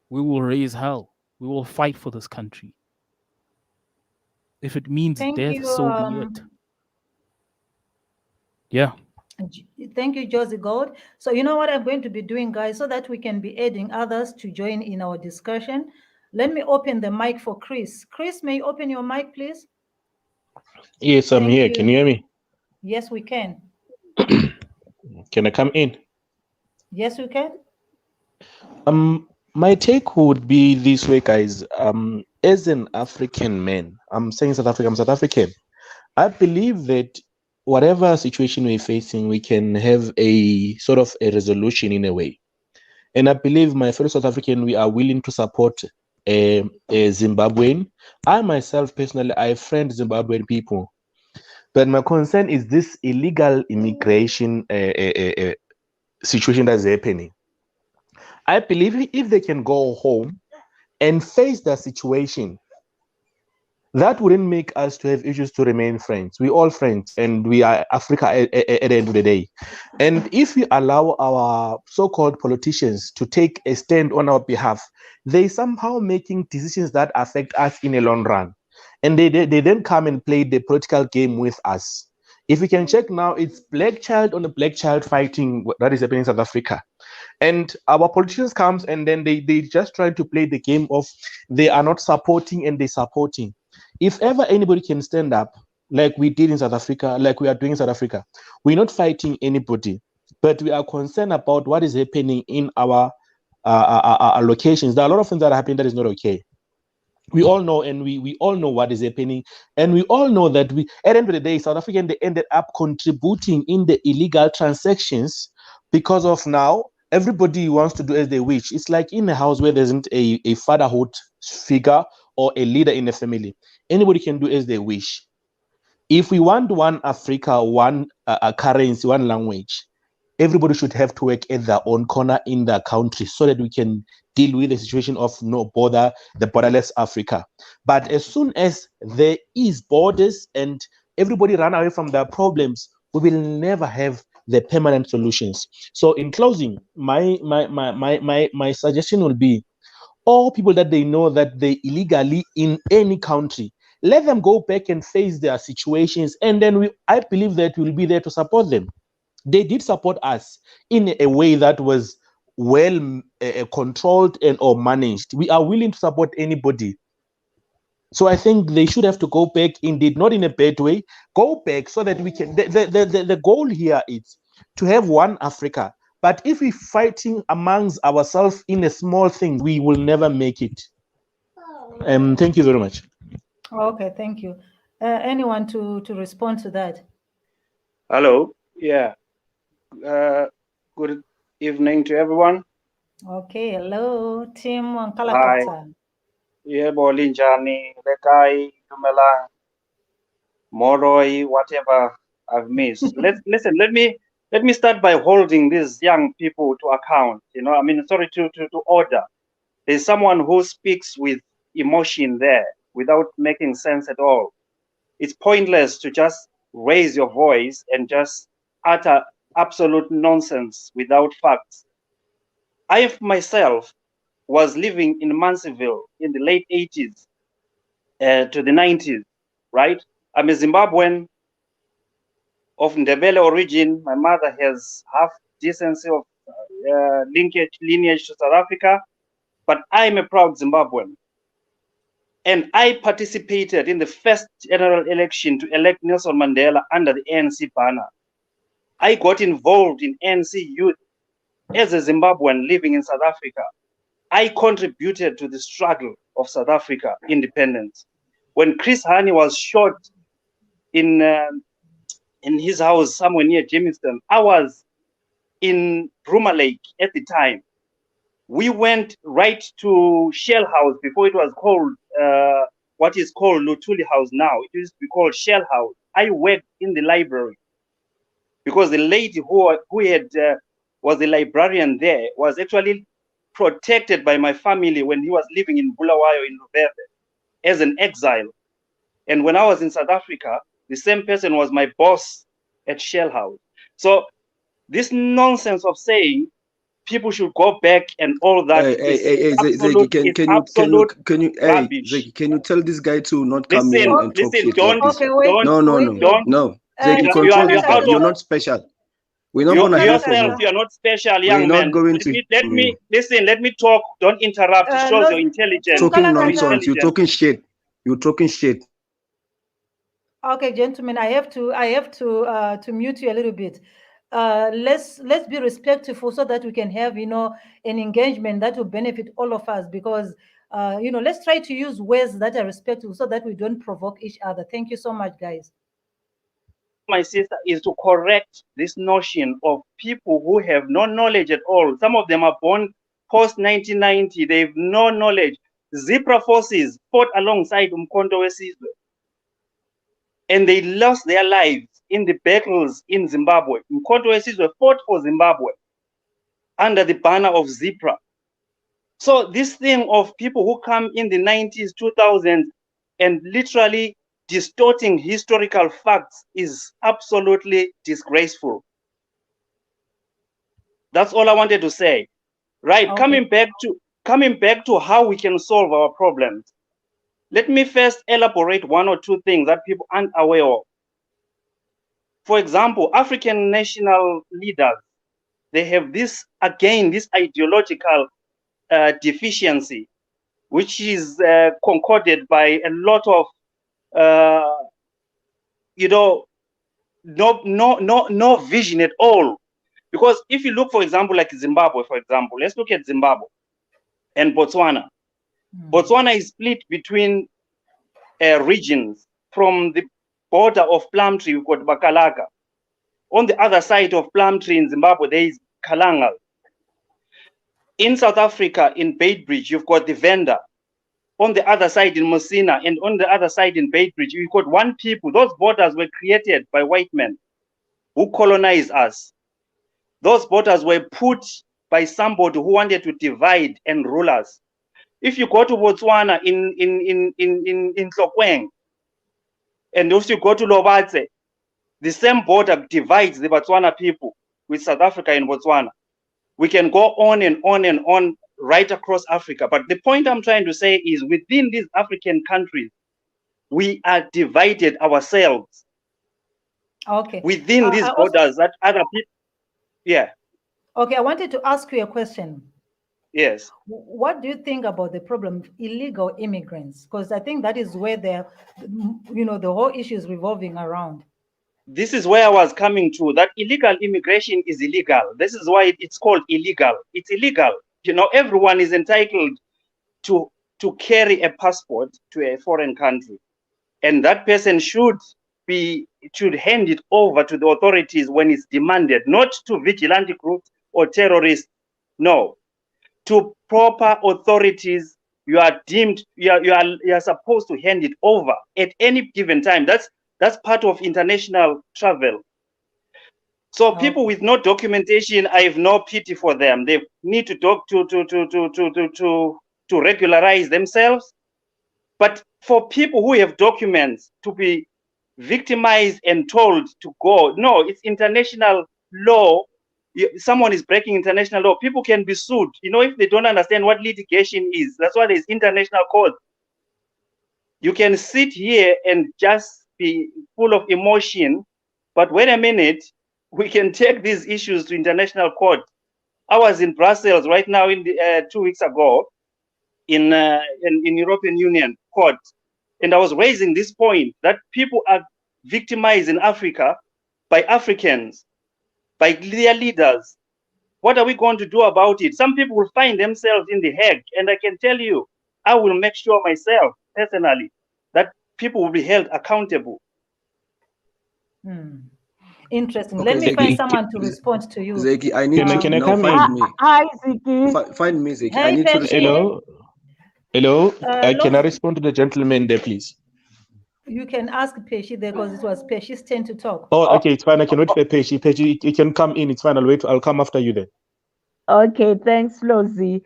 we will raise hell. We will fight for this country. If it means Thank death, you. so be it. Yeah. Thank you, Josie Gold. So you know what I'm going to be doing, guys, so that we can be adding others to join in our discussion. Let me open the mic for Chris. Chris, may you open your mic, please? Yes, I'm Thank here. you. Can you hear me? Yes, we can. Can I come in? Yes, we can. My take would be this way, guys. As an African man, I'm saying South Africa, I'm South African. I believe that whatever situation we're facing, we can have a sort of a resolution in a way. And I believe my fellow South African, we are willing to support a Zimbabwean. I myself, personally, I friend Zimbabwean people. But my concern is this illegal immigration situation that's happening. I believe if they can go home and face the situation, that wouldn't make us to have issues to remain friends. We're all friends, and we are Africa at the end of the day. And if we allow our so-called politicians to take a stand on our behalf, they somehow making decisions that affect us in a long run. And they then come and play the political game with us. If we can check now, it's black child on a black child fighting that is happening in South Africa. And our politicians comes and then they just try to play the game of they are not supporting and they supporting. If ever anybody can stand up like we did in South Africa, like we are doing in South Africa, we're not fighting anybody, but we are concerned about what is happening in our locations. There are a lot of things that are happening that is not okay. We all know, and we all know what is happening, and we all know that we, at the end of the day, South African, they ended up contributing in the illegal transactions because of now everybody wants to do as they wish. It's like in a house where there isn't a fatherhood figure or a leader in the family. Anybody can do as they wish. If we want one Africa, one currency, one language, everybody should have to work at their own corner in their country so that we can deal with the situation of no border, the borderless Africa. But as soon as there is borders and everybody run away from their problems, we will never have the permanent solutions. So in closing, my suggestion will be all people that they know that they illegally in any country, let them go back and face their situations, and then I believe that we'll be there to support them. They did support us in a way that was well controlled and or managed. We are willing to support anybody. So I think they should have to go back, indeed, not in a bad way, go back so that we can, the goal here is to have one Africa. But if we're fighting amongst ourselves in a small thing, we will never make it. Thank you very much. Okay, thank you. Anyone to respond to that? Hello. Yeah. Good evening to everyone. Okay, hello, Tim Hi. Kalakata. Yeah, Bolinjani, Lekai, Tumela, Moroi, whatever I've missed. Listen. Let me start by holding these young people to account. You know, I mean, sorry to order. There's someone who speaks with emotion there without making sense at all. It's pointless to just raise your voice and just utter absolute nonsense without facts. I myself was living in Manseville in the late 80s to the 90s, right? I'm a Zimbabwean of Ndebele origin. My mother has half decency of lineage to South Africa, but I'm a proud Zimbabwean. And I participated in the first general election to elect Nelson Mandela under the ANC banner. I got involved in ANC youth as a Zimbabwean living in South Africa. I contributed to the struggle of South Africa independence. When Chris Hani was shot in his house somewhere near Jamestown, I was in Bruma Lake at the time. We went right to Shell House before it was called what is called Lutuli House now. It used to be called Shell House. I worked in the library because the lady who had was the librarian there was actually protected by my family when he was living in Bulawayo in Lubebe as an exile. And when I was in South Africa, the same person was my boss at Shell House. So this nonsense of saying people should go back and all that is absolute, can you rubbish. Zeki, can you tell this guy to not come here and talk shit don't, like this? Okay, wait, don't, No. Zeki, control this guy. You're not special. We're not gonna hear from you. You're not special, We're young not man. going to Let me listen. Let me talk. Don't interrupt. It shows your intelligence. Talking nonsense. You're talking shit. You're talking shit. Okay, gentlemen, I have to mute you a little bit. Let's be respectful so that we can have an engagement that will benefit all of us, because let's try to use words that are respectful so that we don't provoke each other. Thank you so much, guys. My sister, is to correct this notion of people who have no knowledge at all. Some of them are born post 1990. They have no knowledge. Zebra forces fought alongside Umkhonto weSizwe, and they lost their lives in the battles in Zimbabwe. Umkhonto weSizwe fought for Zimbabwe under the banner of Zebra. So this thing of people who come in the 90s, 2000s, and literally distorting historical facts is absolutely disgraceful. That's all I wanted to say. Right, Okay. coming back to how we can solve our problems. Let me first elaborate one or two things that people aren't aware of. For example, African national leaders, they have this ideological deficiency, which is concorded by a lot of no vision at all. Because if you look, for example, like Zimbabwe, for example, let's look at Zimbabwe and Botswana. Botswana is split between regions. From the border of Plumtree, we've got Bakalaka. On the other side of Plumtree in Zimbabwe, there is Kalangal. In South Africa, in Beitbridge, you've got the Venda. On the other side in Messina, and on the other side in Beitbridge, you've got one people. Those borders were created by white men who colonized us. Those borders were put by somebody who wanted to divide and rule us. If you go to Botswana in Tlokwen, and if you go to Lobatse, the same border divides the Botswana people with South Africa and Botswana. We can go on and on and on right across Africa. But the point I'm trying to say is within these African countries, we are divided ourselves. Okay. Within these borders that other people, yeah. Okay, I wanted to ask you a question. Yes. What do you think about the problem of illegal immigrants? Because I think that is where the whole issue is revolving around. This is where I was coming to, that illegal immigration is illegal. This is why it's called illegal. It's illegal. Everyone is entitled to carry a passport to a foreign country. And that person should hand it over to the authorities when it's demanded, not to vigilante groups or terrorists. No, to proper authorities. You are supposed to hand it over at any given time. That's part of international travel. So people with no documentation, I have no pity for them. They need to regularize themselves. But for people who have documents to be victimized and told to go, no, it's international law. Someone is breaking international law. People can be sued, if they don't understand what litigation is. That's why there's international court. You can sit here and just be full of emotion, but wait a minute, we can take these issues to international court. I was in Brussels right now 2 weeks ago in European Union court, and I was raising this point that people are victimized in Africa by Africans, by their leaders. What are we going to do about it? Some people will find themselves in The Hague, and I can tell you, I will make sure myself personally that people will be held accountable. Interesting. Okay, Let me find Zeki, someone to respond to you. Zeki, I need Can I no, come find in? me. Hi, Ziki. Find me, Zeki. I Hey, need to Pesci. Hello. Can I Look, respond to the gentleman there, please? you can ask Pesci there because it was Pesci's turn to talk. Oh, okay, it's fine. I can wait for Peshi. Peshi, you can come in. It's fine. I'll come after you then. Okay, thanks, Lozi.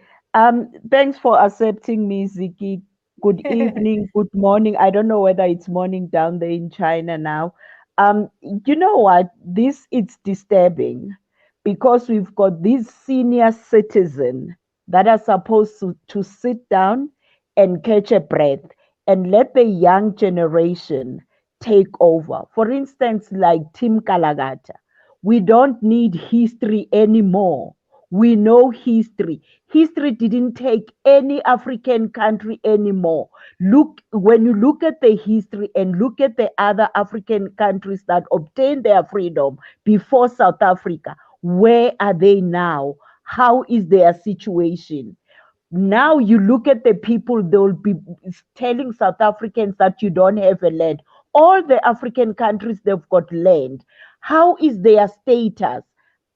Thanks for accepting me, Ziki. Good evening, good morning. I don't know whether it's morning down there in China now. You know what? This is disturbing because we've got these senior citizens that are supposed to sit down and catch a breath and let the young generation take over. For instance, like Tim Kalagata, we don't need history anymore. We know history. History didn't take any African country anymore. When you look at the history and look at the other African countries that obtained their freedom before South Africa, where are they now? How is their situation? Now you look at the people, they'll be telling South Africans that you don't have a land. All the African countries, they've got land. How is their status?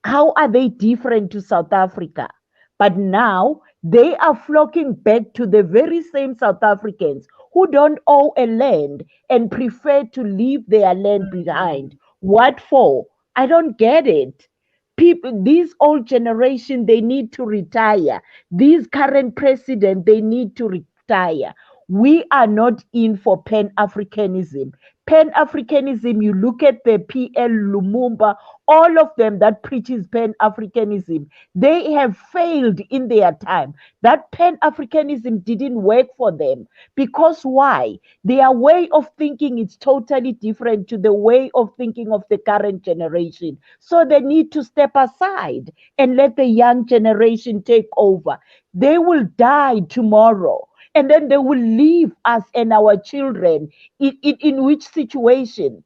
How are they different to South Africa? But now they are flocking back to the very same South Africans who don't own a land and prefer to leave their land behind. What for? I don't get it. People, this old generation, they need to retire. These current president, they need to retire. We are not in for Pan-Africanism. Pan-Africanism, you look at the PL Lumumba, all of them that preaches Pan-Africanism, they have failed in their time. That Pan-Africanism didn't work for them. Because why? Their way of thinking is totally different to the way of thinking of the current generation. So they need to step aside and let the young generation take over. They will die tomorrow. And then they will leave us and our children in which situation?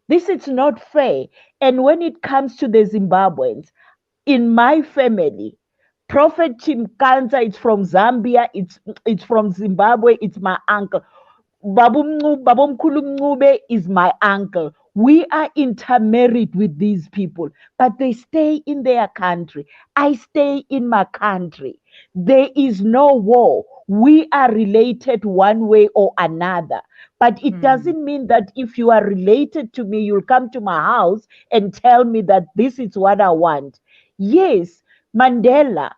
This is not fair. And when it comes to the Zimbabweans, in my family, Prophet Chimkanza is from Zambia, it's from Zimbabwe, it's my uncle. Babumkhulu Mncube is my uncle. We are intermarried with these people, but they stay in their country. I stay in my country. There is no war. We are related one way or another. But it doesn't mean that if you are related to me, you'll come to my house and tell me that this is what I want. Yes, Mandela,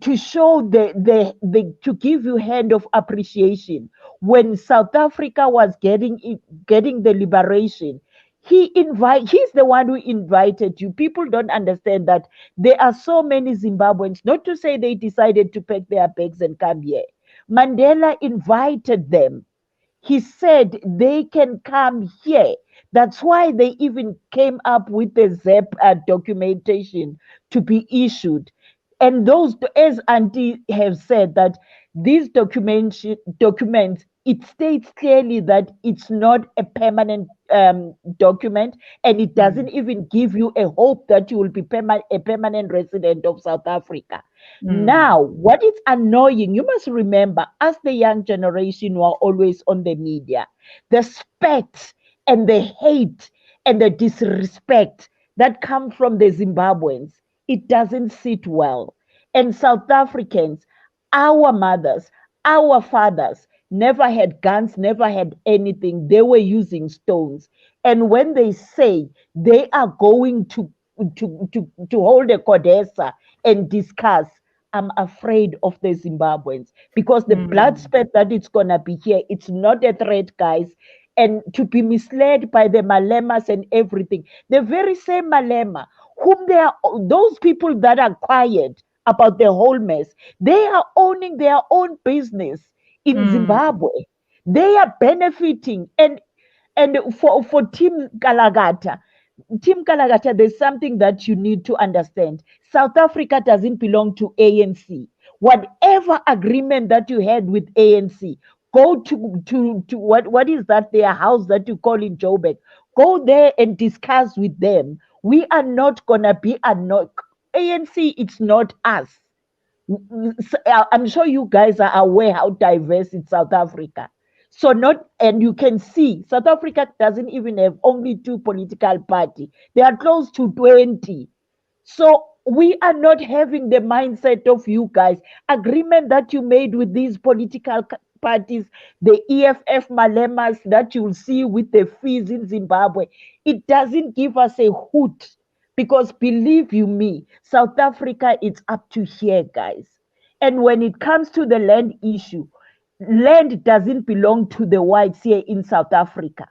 to show the to give you hand of appreciation when South Africa was getting the liberation. He's the one who invited you. People don't understand that there are so many Zimbabweans, not to say they decided to pack their bags and come here. Mandela invited them. He said they can come here. That's why they even came up with the ZEP documentation to be issued. And those, as Auntie have said, that these documents, it states clearly that it's not a permanent document, and it doesn't even give you a hope that you will be a permanent resident of South Africa. Now, what is annoying, you must remember, as the young generation who are always on the media, the spat and the hate and the disrespect that come from the Zimbabweans, it doesn't sit well. And South Africans, our mothers, our fathers, never had guns, never had anything. They were using stones. And when they say they are going to hold a Codesa and discuss, I'm afraid of the Zimbabweans because the blood spurt that it's gonna be here, it's not a threat, guys. And to be misled by the Malemas and everything, the very same Malema, whom they are, those people that are quiet about the whole mess, they are owning their own business in Zimbabwe. They are benefiting. And for Team Galagata, there's something that you need to understand. South Africa doesn't belong to ANC. Whatever agreement that you had with ANC, go to what is that their house that you call in Joburg? Go there and discuss with them. We are not gonna be ANC. It's not us. I'm sure you guys are aware how diverse is South Africa. So not, and you can see South Africa doesn't even have only 2 political parties. They are close to 20. So we are not having the mindset of you guys. Agreement that you made with these political parties, the EFF Malemas that you'll see with the fees in Zimbabwe, it doesn't give us a hoot. Because believe you me, South Africa, it's up to here, guys. And when it comes to the land issue, land doesn't belong to the whites here in South Africa.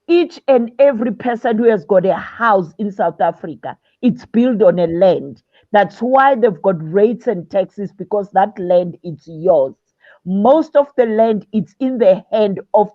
Each and every person who has got a house in South Africa, it's built on a land. That's why they've got rates and taxes, because that land is yours. Most of the land it's in the hands of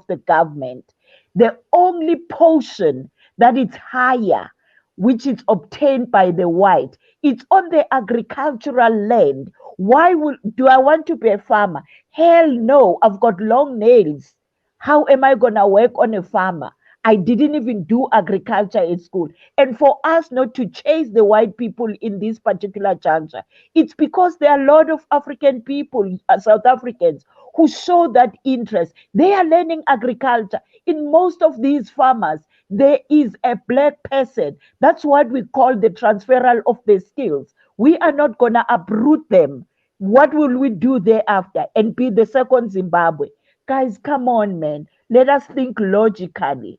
the government. The only portion that is higher, which is obtained by the white, it's on the agricultural land. Why do I want to be a farmer? Hell no, I've got long nails. How am I gonna work on a farmer? I didn't even do agriculture at school. And for us not to chase the white people in this particular juncture, it's because there are a lot of African people, South Africans, who show that interest. They are learning agriculture. In most of these farmers, there is a black person. That's what we call the transferal of the skills. We are not gonna uproot them. What will we do thereafter and be the second Zimbabwe? Guys, come on, man. Let us think logically.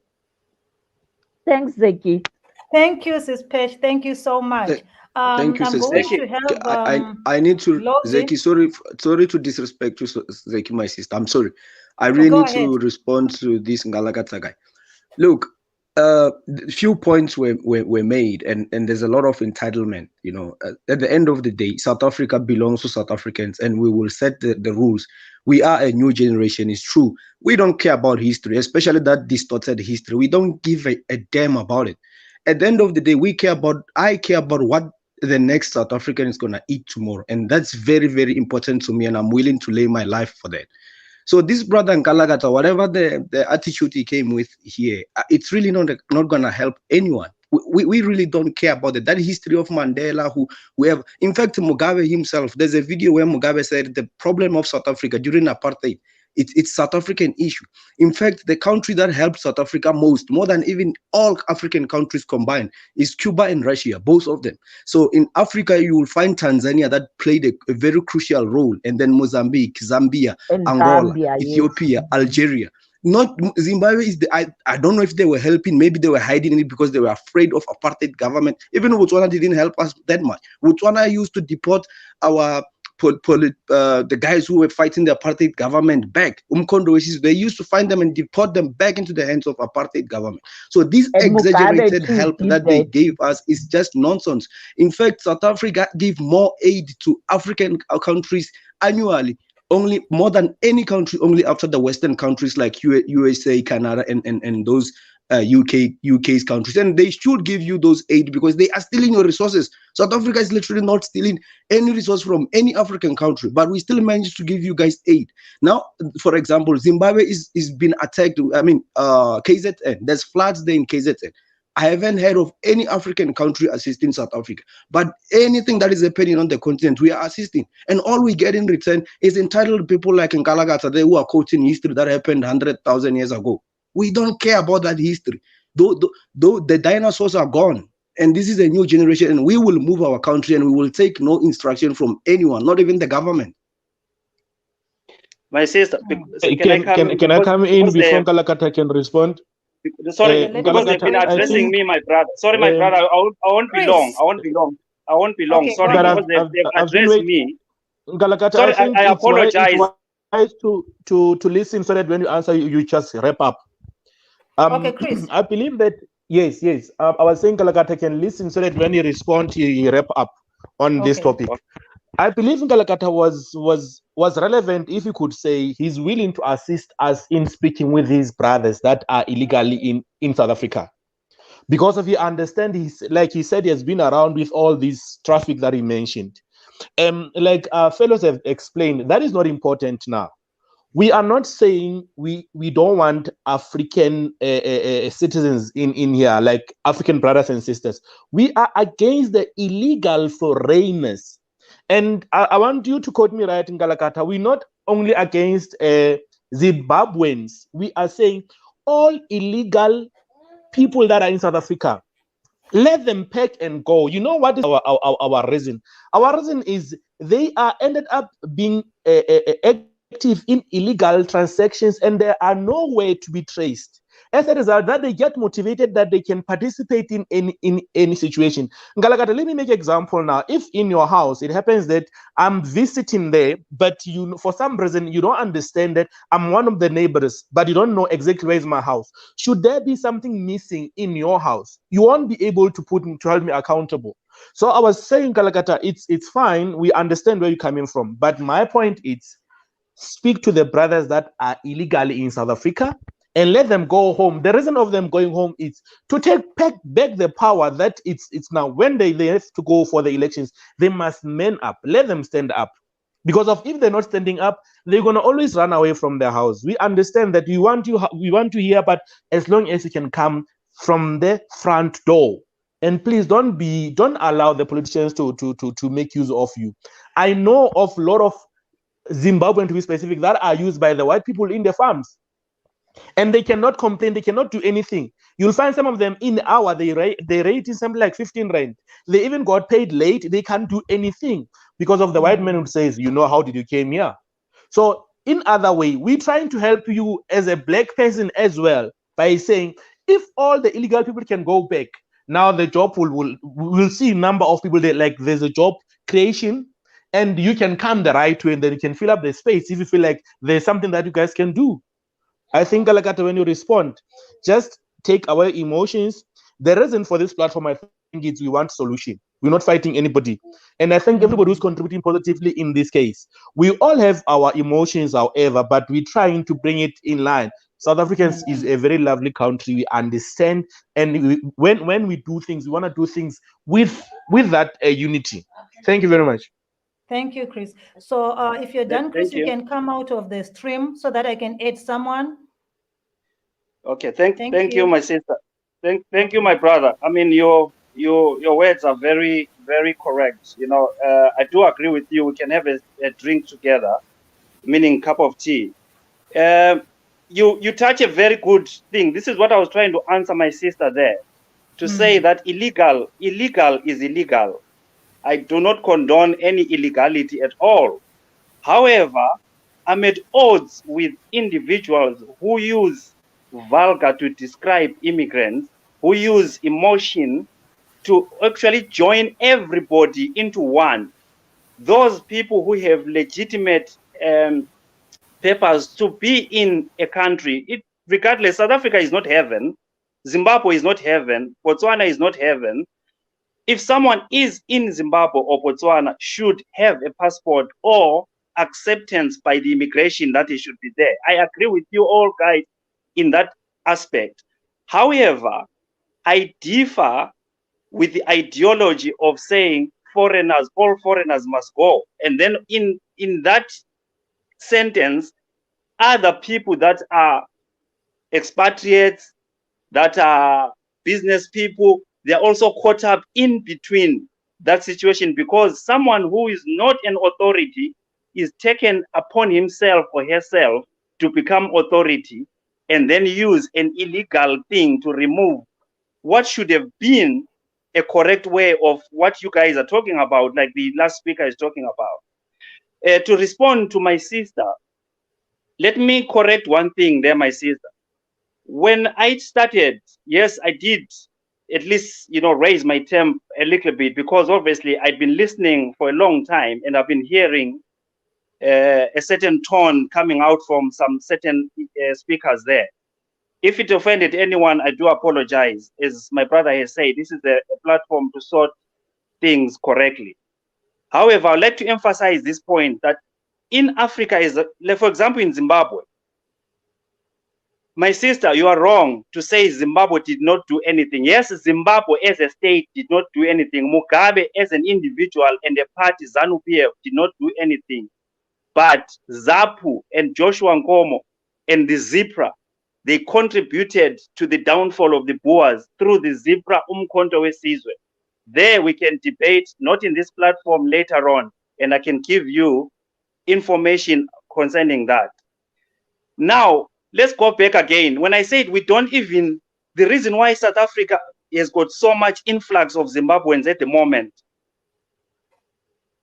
Thanks, Zeki. Thank you, Sis Pesh. Thank you so much. Thank you, I'm sister. going to have I need to, Lozi. Zeki, sorry to disrespect you, Zeki, my sister. I'm sorry. I really Go need ahead. to respond to this Ngalagata guy. Look, few points were made, and there's a lot of entitlement. You know, at the end of the day, South Africa belongs to South Africans, and we will set the rules. We are a new generation. It's true. We don't care about history, especially that distorted history. We don't give a damn about it. At the end of the day, I care about what the next South African is gonna eat tomorrow, and that's very, very important to me, and I'm willing to lay my life for that. So this brother Nkalagata, whatever the attitude he came with here, it's really not gonna help anyone. We really don't care about it. That history of Mandela, who we have. In fact, Mugabe himself, there's a video where Mugabe said the problem of South Africa during apartheid, it's South African issue. In fact, the country that helped South Africa most, more than even all African countries combined, is Cuba and Russia, both of them. So in Africa, you will find Tanzania that played a very crucial role, and then Mozambique, Zambia, And Angola, Zambia, yes. Ethiopia, Algeria. not Zimbabwe is I don't know if they were helping, maybe they were hiding it because they were afraid of apartheid government. Even Botswana didn't help us that much. Botswana used to deport our the guys who were fighting the apartheid government back. They used to find them and deport them back into the hands of apartheid government. So this And Mugabe exaggerated too help did that they that. gave us is just nonsense. In fact, South Africa gave more aid to African countries annually, only more than any country, only after the Western countries like USA, Canada, and those UK's countries. And they should give you those aid because they are stealing your resources. South Africa is literally not stealing any resource from any African country, but we still managed to give you guys aid. Now, for example, Zimbabwe is been attacked. I mean, KZN. There's floods there in KZN. I haven't heard of any African country assisting South Africa, but anything that is happening on the continent, we are assisting. And all we get in return is entitled people like Nkalakatha, who are quoting history that happened 100,000 years ago. We don't care about that history. Though the dinosaurs are gone, and this is a new generation, and we will move our country, and we will take no instruction from anyone, not even the government. My sister, Can I come in before Nkalakatha can respond? Sorry, because they've been addressing me, my brother. Sorry, my brother. I won't be long. I won't be long. Sorry, because they've addressed me. Nkalakatha, Sorry, I apologize. It's to listen so that when you answer, you just wrap up. Okay, Chris. I believe that yes. I was saying Nkalakatha can listen so that when you respond, he wrap up on this topic. I believe Nkalakatha was relevant if you could say he's willing to assist us in speaking with his brothers that are illegally in South Africa. Because if you understand, like he said, he has been around with all this traffic that he mentioned. Like fellows have explained, that is not important now. We are not saying we don't want African citizens in here, like African brothers and sisters. We are against the illegal foreigners. And I want you to quote me right, Nkalakatha. We're not only against Zimbabweans. We are saying all illegal people that are in South Africa, let them pack and go. You know what is our reason? Our reason is they are ended up being active in illegal transactions, and they are nowhere to be traced. As a result, that they get motivated that they can participate in any situation. Nkalakatha, let me make an example now. If in your house it happens that I'm visiting there, but you for some reason you don't understand that I'm one of the neighbors, but you don't know exactly where is my house. Should there be something missing in your house, you won't be able to hold me accountable. So I was saying, Nkalakatha, it's fine. We understand where you're coming from, but my point is, speak to the brothers that are illegally in South Africa and let them go home. The reason of them going home is to take back the power that it's now when they have to go for the elections, they must man up. Let them stand up. Because if they're not standing up, they're gonna always run away from their house. We understand that we want to hear, but as long as you can come from the front door. And please don't allow the politicians to make use of you. I know of a lot of Zimbabwean, to be specific, that are used by the white people in the farms. And they cannot complain, they cannot do anything. You'll find some of them in the hour, they rate in something like 15 rand. They even got paid late, they can't do anything because of the white man who says, how did you came here? So in other way, we're trying to help you as a black person as well by saying, if all the illegal people can go back, now the job we'll see a number of people there, like there's a job creation, and you can come the right way, and then you can fill up the space if you feel like there's something that you guys can do. I think, Nkalakatha, when you respond, just take away emotions. The reason for this platform, I think, is we want solution. We're not fighting anybody. And I think everybody who's contributing positively in this case, we all have our emotions, however, but we're trying to bring it in line. South Africans is a very lovely country. We understand. And when we do things, we want to do things with that unity. Thank you very much. Thank you, Chris. So if you're done, Chris, you can come out of the stream so that I can add someone. Okay, thank you, my sister. Thank you, my brother. I mean, your words are very, very correct. I do agree with you. We can have a drink together, meaning cup of tea. You touch a very good thing. This is what I was trying to answer my sister there, to say that illegal is illegal. I do not condone any illegality at all. However, I'm at odds with individuals who use vulgar to describe immigrants, who use emotion to actually join everybody into one. Those people who have legitimate papers to be in a country, regardless, South Africa is not heaven, Zimbabwe is not heaven, Botswana is not heaven. If someone is in Zimbabwe or Botswana, should have a passport or acceptance by the immigration that he should be there. I agree with you all guys in that aspect. However, I differ with the ideology of saying foreigners, all foreigners must go. And then in that sentence, other people that are expatriates, that are business people, they're also caught up in between that situation, because someone who is not an authority is taken upon himself or herself to become authority and then use an illegal thing to remove what should have been a correct way of what you guys are talking about, like the last speaker is talking about. To respond to my sister, let me correct one thing there, my sister. When I started, yes, I did at least, raise my temp a little bit, because obviously I'd been listening for a long time and I've been hearing a certain tone coming out from some certain speakers there. If it offended anyone, I do apologize. As my brother has said, this is a platform to sort things correctly. However, I'd like to emphasize this point that in Africa, like for example, in Zimbabwe, my sister, you are wrong to say Zimbabwe did not do anything. Yes, Zimbabwe as a state did not do anything. Mugabe as an individual and the party ZANU-PF did not do anything. But ZAPU and Joshua Nkomo and the ZIPRA, they contributed to the downfall of the Boers through the ZIPRA Umkhonto weSizwe. There we can debate, not in this platform, later on, and I can give you information concerning that. Now, let's go back again. When I said the reason why South Africa has got so much influx of Zimbabweans at the moment,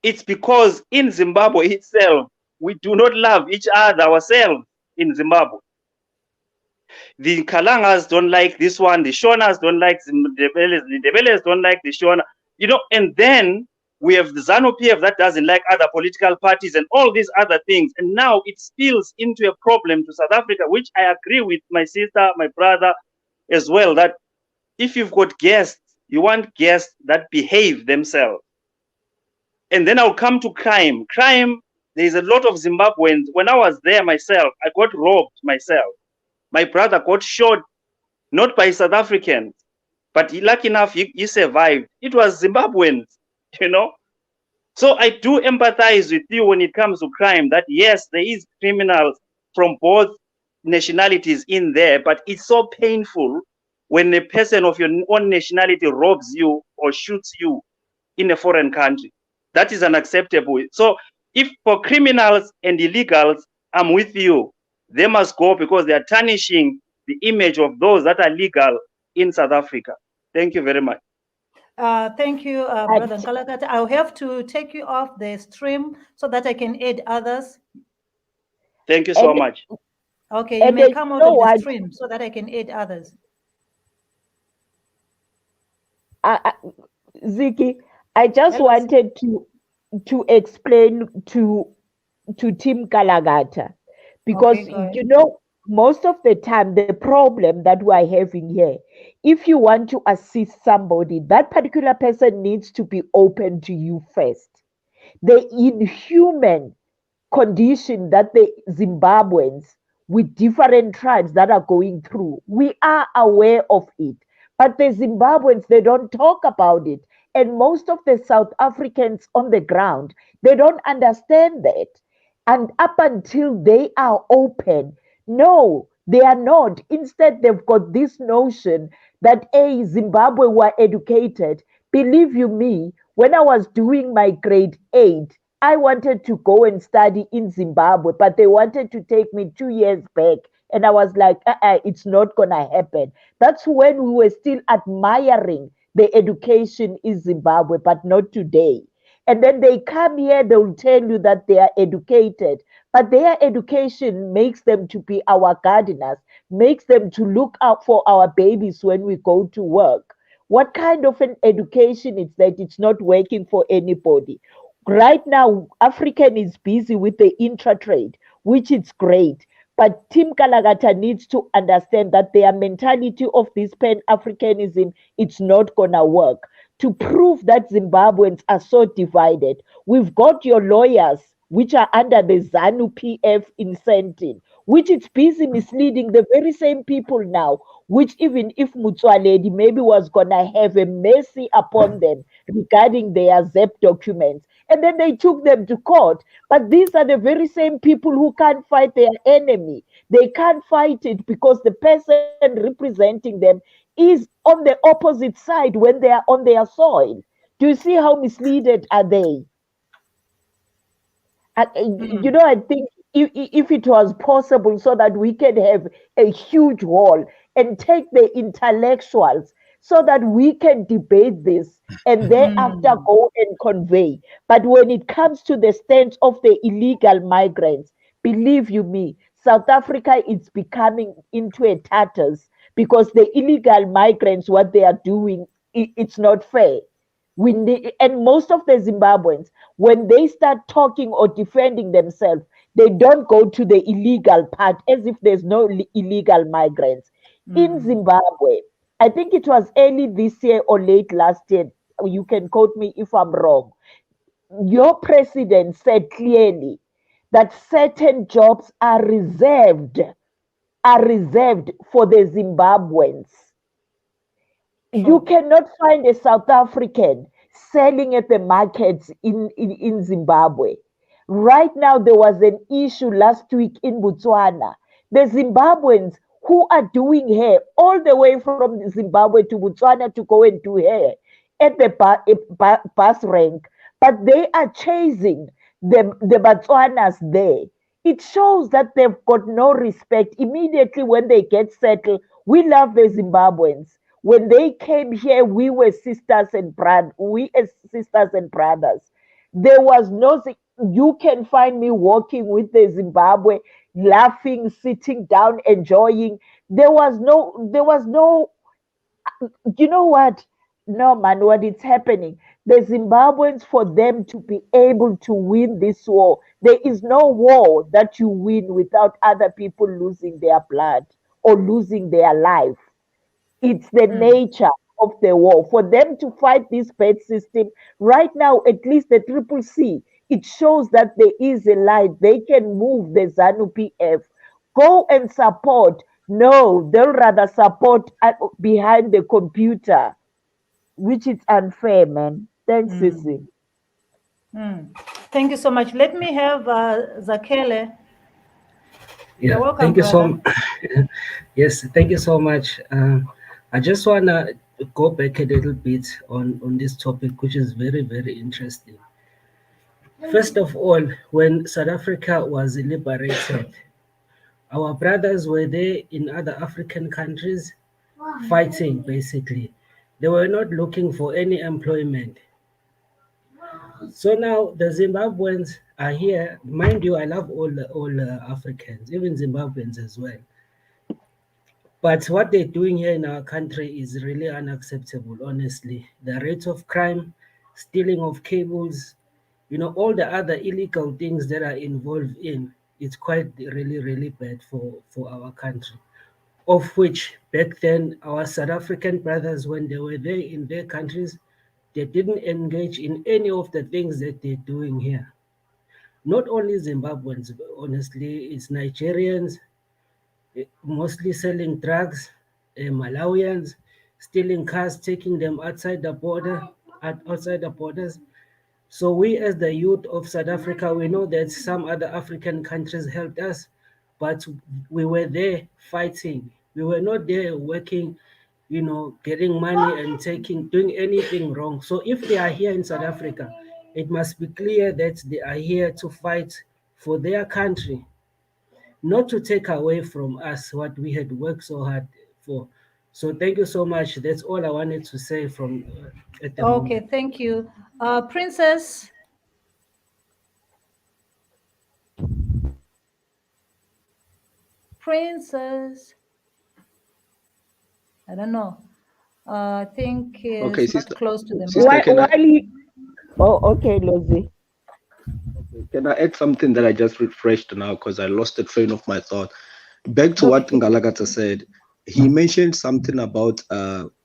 it's because in Zimbabwe itself, we do not love each other ourselves in Zimbabwe. The Kalangas don't like this one, the Shonas don't like the Debeles don't like the Shona, and then we have the ZANU-PF that doesn't like other political parties and all these other things. And now it spills into a problem to South Africa, which I agree with my sister, my brother as well, that if you've got guests, you want guests that behave themselves. And then I'll come to crime. Crime, there's a lot of Zimbabweans. When I was there myself, I got robbed myself. My brother got shot, not by South Africans, but lucky enough, he survived. It was Zimbabweans, So I do empathize with you when it comes to crime, that yes, there is criminals from both nationalities in there, but it's so painful when a person of your own nationality robs you or shoots you in a foreign country. That is unacceptable. So if for criminals and illegals, I'm with you. They must go because they are tarnishing the image of those that are legal in South Africa. Thank you very much. Thank you, Brother Nkalakata. I'll have to take you off the stream so that I can add others. Thank you so much. Okay, you may come out of the stream so that I can add others. Ziki, I just wanted to explain to Tim Kalagata, because most of the time the problem that we are having here, if you want to assist somebody, that particular person needs to be open to you first. The inhuman condition that the Zimbabweans with different tribes that are going through, we are aware of it, but the Zimbabweans, they don't talk about it. And most of the South Africans on the ground, they don't understand that. And up until they are open, no, they are not. Instead, they've got this notion that, Zimbabwe were educated. Believe you me, when I was doing my grade 8, I wanted to go and study in Zimbabwe, but they wanted to take me 2 years back. And I was like, it's not going to happen. That's when we were still admiring the education in Zimbabwe, but not today. And then they come here, they'll tell you that they are educated, but their education makes them to be our gardeners, makes them to look out for our babies when we go to work. What kind of an education is that? It's not working for anybody. Right now, African is busy with the intra-trade, which is great. But Tim Kalagata needs to understand that their mentality of this Pan-Africanism, it's not gonna work. To prove that Zimbabweans are so divided, we've got your lawyers, which are under the ZANU PF incentive, which is busy misleading the very same people now, which even if Mutsualedi maybe was gonna have a mercy upon them regarding their ZEP documents, and then they took them to court. But these are the very same people who can't fight their enemy. They can't fight it because the person representing them is on the opposite side when they are on their soil. Do you see how misleaded are they? I think if it was possible so that we can have a huge hall and take the intellectuals so that we can debate this and thereafter go and convey. But when it comes to the stance of the illegal migrants, believe you me, South Africa is becoming into a tatters because the illegal migrants, what they are doing, it's not fair. And most of the Zimbabweans, when they start talking or defending themselves, they don't go to the illegal part as if there's no illegal migrants. In Zimbabwe, I think it was early this year or late last year, you can quote me if I'm wrong. Your president said clearly that certain jobs are reserved for the Zimbabweans. You cannot find a South African selling at the markets in Zimbabwe. Right now, there was an issue last week in Botswana. The Zimbabweans who are doing hair all the way from Zimbabwe to Botswana to go and do hair at the bus rank, but they are chasing the Botswanas there. It shows that they've got no respect. Immediately when they get settled, we love the Zimbabweans. When they came here, we were sisters and brothers. We as sisters and brothers. There was no. You can find me walking with the Zimbabwe, laughing, sitting down, enjoying. There was no. There was no. You know what? No, man, what is happening? The Zimbabweans, for them to be able to win this war, there is no war that you win without other people losing their blood or losing their life. It's the nature of the war. For them to fight this bad system, right now, at least the Triple C, it shows that there is a light. They can move the ZANU PF. Go and support. No, they'll rather support behind the computer, which is unfair, man. Thanks, Sissy. Thank you so much. Let me have Zakele. Yeah, You're welcome, thank you so brother. yes, thank you so much. I just wanna go back a little bit on this topic, which is very, very interesting. First of all, when South Africa was liberated, our brothers were there in other African countries fighting basically. They were not looking for any employment. So now the Zimbabweans are here. Mind you, I love all Africans, even Zimbabweans as well. But what they're doing here in our country is really unacceptable, honestly. The rate of crime, stealing of cables, all the other illegal things that are involved in, it's quite really, really bad for our country. Of which back then our South African brothers, when they were there in their countries, they didn't engage in any of the things that they're doing here. Not only Zimbabweans, honestly, it's Nigerians, mostly selling drugs, Malawians, stealing cars, taking them outside the borders. So we as the youth of South Africa, we know that some other African countries helped us, but we were there fighting. We were not there working, getting money and doing anything wrong. So if they are here in South Africa, it must be clear that they are here to fight for their country, not to take away from us what we had worked so hard for. So thank you so much. That's all I wanted to say from at the Okay, moment. thank you. Princess, Princess. I don't know. I think Okay, it's not sister, close to the sister, mic. can I Okay, Lozi. can I add something that I just refreshed now because I lost the train of my thought? Back to what Okay. Ngalagata said, he mentioned something about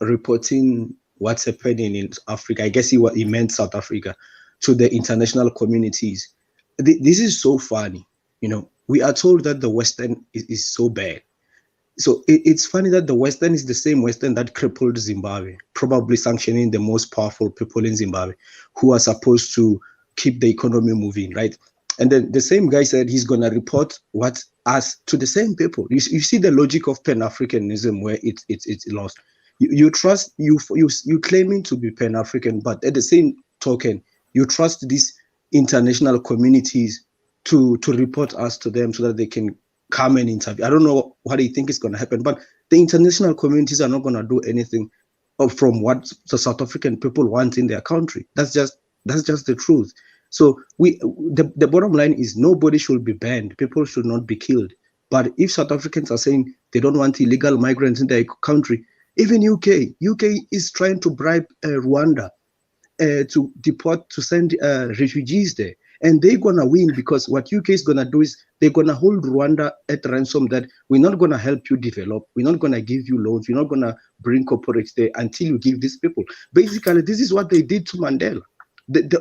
reporting what's happening in Africa. I guess he meant South Africa to the international communities. This is so funny. You know, we are told that the Western is so bad. So it's funny that the Western is the same Western that crippled Zimbabwe, probably sanctioning the most powerful people in Zimbabwe who are supposed to keep the economy moving, right? And then the same guy said he's going to report what us to the same people. You see the logic of Pan-Africanism where it's lost. You trust, you claiming to be Pan-African, but at the same token, you trust these international communities to report us to them so that they can come and interview. I don't know what they think is going to happen, but the international communities are not going to do anything from what the South African people want in their country. That's just the truth. So the bottom line is nobody should be banned. People should not be killed. But if South Africans are saying they don't want illegal migrants in their country, even UK is trying to bribe Rwanda to deport, to send refugees there. And they're going to win because what UK is going to do is they're going to hold Rwanda at ransom that we're not going to help you develop. We're not going to give you loans. We're not going to bring corporates there until you give these people. Basically, this is what they did to Mandela.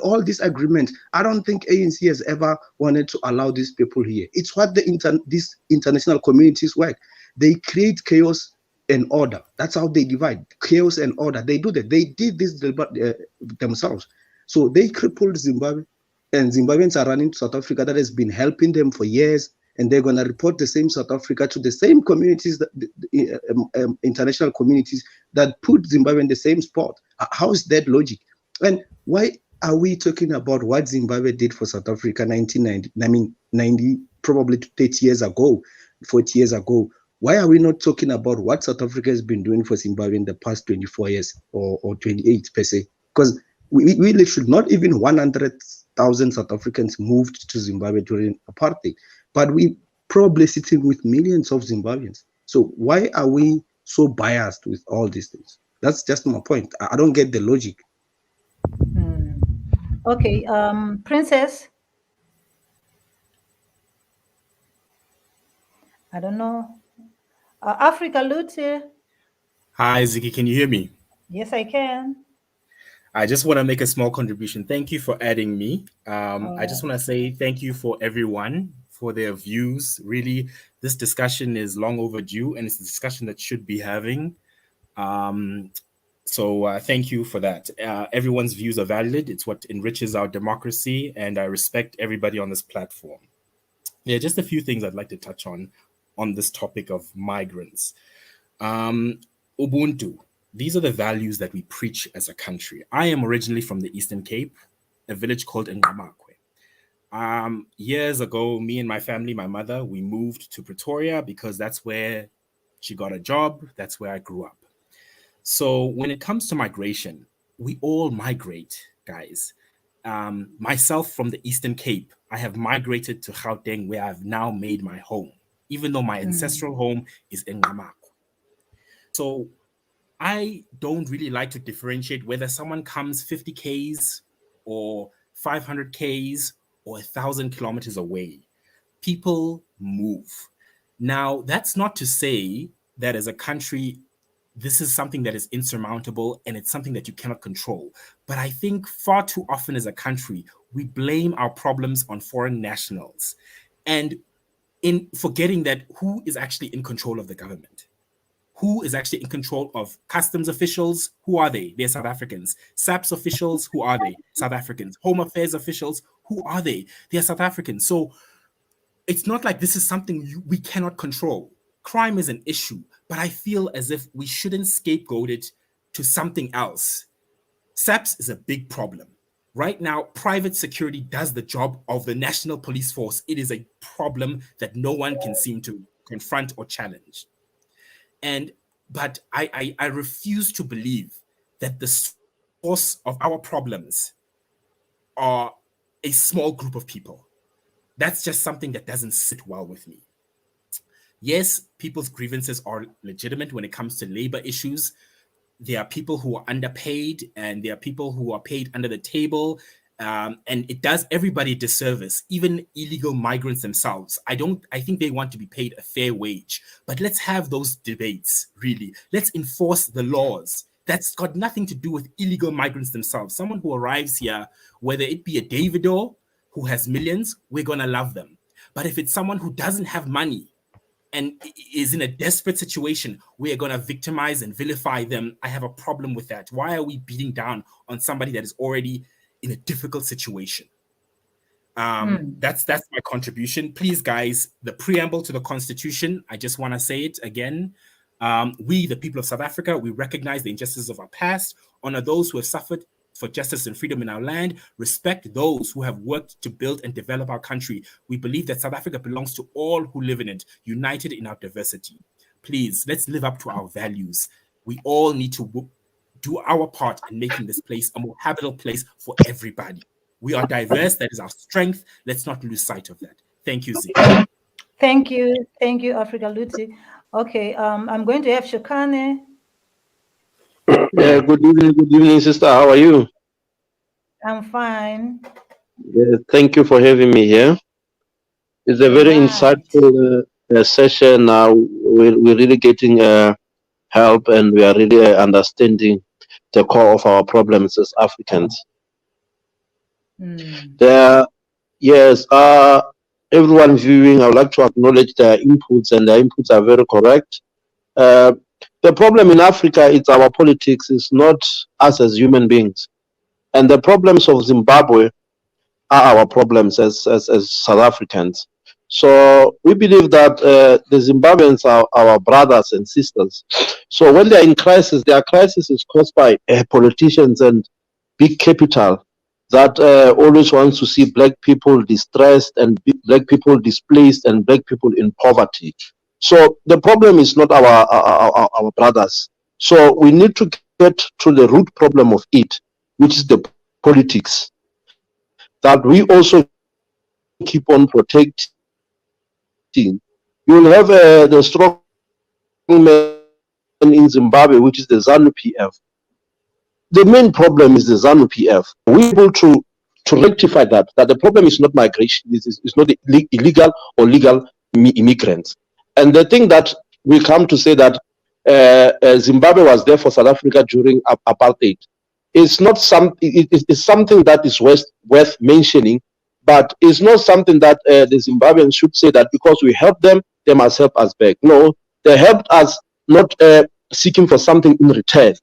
All these agreements, I don't think ANC has ever wanted to allow these people here. It's what these international communities work. They create chaos and order. That's how they divide chaos and order. They do that. They did this themselves. So they crippled Zimbabwe, and Zimbabweans are running to South Africa that has been helping them for years, and they're going to report the same South Africa to the same communities, international communities that put Zimbabwe in the same spot. How is that logic? And why are we talking about what Zimbabwe did for South Africa 1990? I mean, 90, probably 30 years ago, 40 years ago. Why are we not talking about what South Africa has been doing for Zimbabwe in the past 24 years or 28 per se? Because we should not even 100,000 South Africans moved to Zimbabwe during apartheid, but we probably sitting with millions of Zimbabweans. So why are we so biased with all these things? That's just my point. I don't get the logic. Okay, Princess. I don't know. Africa Lute. Hi, Ziggy. Can you hear me? Yes, I can. I just want to make a small contribution. Thank you for adding me. I just want to say thank you for everyone for their views. Really, this discussion is long overdue, and it's a discussion that should be having. So thank you for that. Everyone's views are valid. It's what enriches our democracy, and I respect everybody on this platform. Yeah, just a few things I'd like to touch on this topic of migrants. Ubuntu. These are the values that we preach as a country. I am originally from the Eastern Cape, a village called Ngamakwe. Years ago, me and my family, my mother, we moved to Pretoria because that's where she got a job. That's where I grew up. So when it comes to migration, we all migrate, guys. Myself from the Eastern Cape, I have migrated to Gauteng where I've now made my home, even though my ancestral home is in Ngamakwe. So I don't really like to differentiate whether someone comes 50 Ks or 500 Ks or 1,000 kilometers away. People move. Now, that's not to say that as a country, this is something that is insurmountable and it's something that you cannot control. But I think far too often as a country, we blame our problems on foreign nationals and in forgetting that who is actually in control of the government? Who is actually in control of customs officials? Who are they? They're South Africans. SAPS officials, who are they? South Africans. Home Affairs officials, who are they? They're South Africans. So it's not like this is something we cannot control. Crime is an issue, but I feel as if we shouldn't scapegoat it to something else. SAPS is a big problem. Right now, private security does the job of the National Police Force. It is a problem that no one can seem to confront or challenge. But I refuse to believe that the source of our problems are a small group of people. That's just something that doesn't sit well with me. Yes, people's grievances are legitimate when it comes to labor issues. There are people who are underpaid, and there are people who are paid under the table. And it does everybody a disservice, even illegal migrants themselves. I think they want to be paid a fair wage. But let's have those debates, really. Let's enforce the laws. That's got nothing to do with illegal migrants themselves. Someone who arrives here, whether it be a Davido who has millions, we're going to love them. But if it's someone who doesn't have money and is in a desperate situation, we are going to victimize and vilify them. I have a problem with that. Why are we beating down on somebody that is already in a difficult situation? That's my contribution. Please, guys, the preamble to the Constitution, I just want to say it again. We, the people of South Africa, we recognize the injustices of our past, honor those who have suffered for justice and freedom in our land, respect those who have worked to build and develop our country. We believe that South Africa belongs to all who live in it, united in our diversity. Please, let's live up to our values. We all need to do our part in making this place a more habitable place for everybody. We are diverse. That is our strength. Let's not lose sight of that. Thank you, Zeke. Thank you, Africa Luti. Okay, I'm going to have Shakane. Yeah, good evening, sister. How are you? I'm fine. Yeah, thank you for having me here. It's a very insightful session. Now we're really getting help, and we are really understanding the core of our problems as Africans. Yes, everyone viewing, I would like to acknowledge their inputs, and their inputs are very correct. The problem in Africa is our politics, is not us as human beings. And the problems of Zimbabwe are our problems as South Africans. So we believe that the Zimbabweans are our brothers and sisters. So when they're in crisis, their crisis is caused by politicians and big capital that always wants to see black people distressed and black people displaced and black people in poverty. So the problem is not our brothers. So we need to get to the root problem of it, which is the politics, that we also keep on protecting. You will have the strong man in Zimbabwe, which is the ZANU-PF. The main problem is the ZANU-PF. We're able to rectify that the problem is not migration, it's not illegal or legal immigrants. And the thing that we come to say that Zimbabwe was there for South Africa during apartheid, it's not it's something that is worth mentioning, but it's not something that the Zimbabweans should say that because we help them, they must help us back. No, they helped us not seeking for something in return.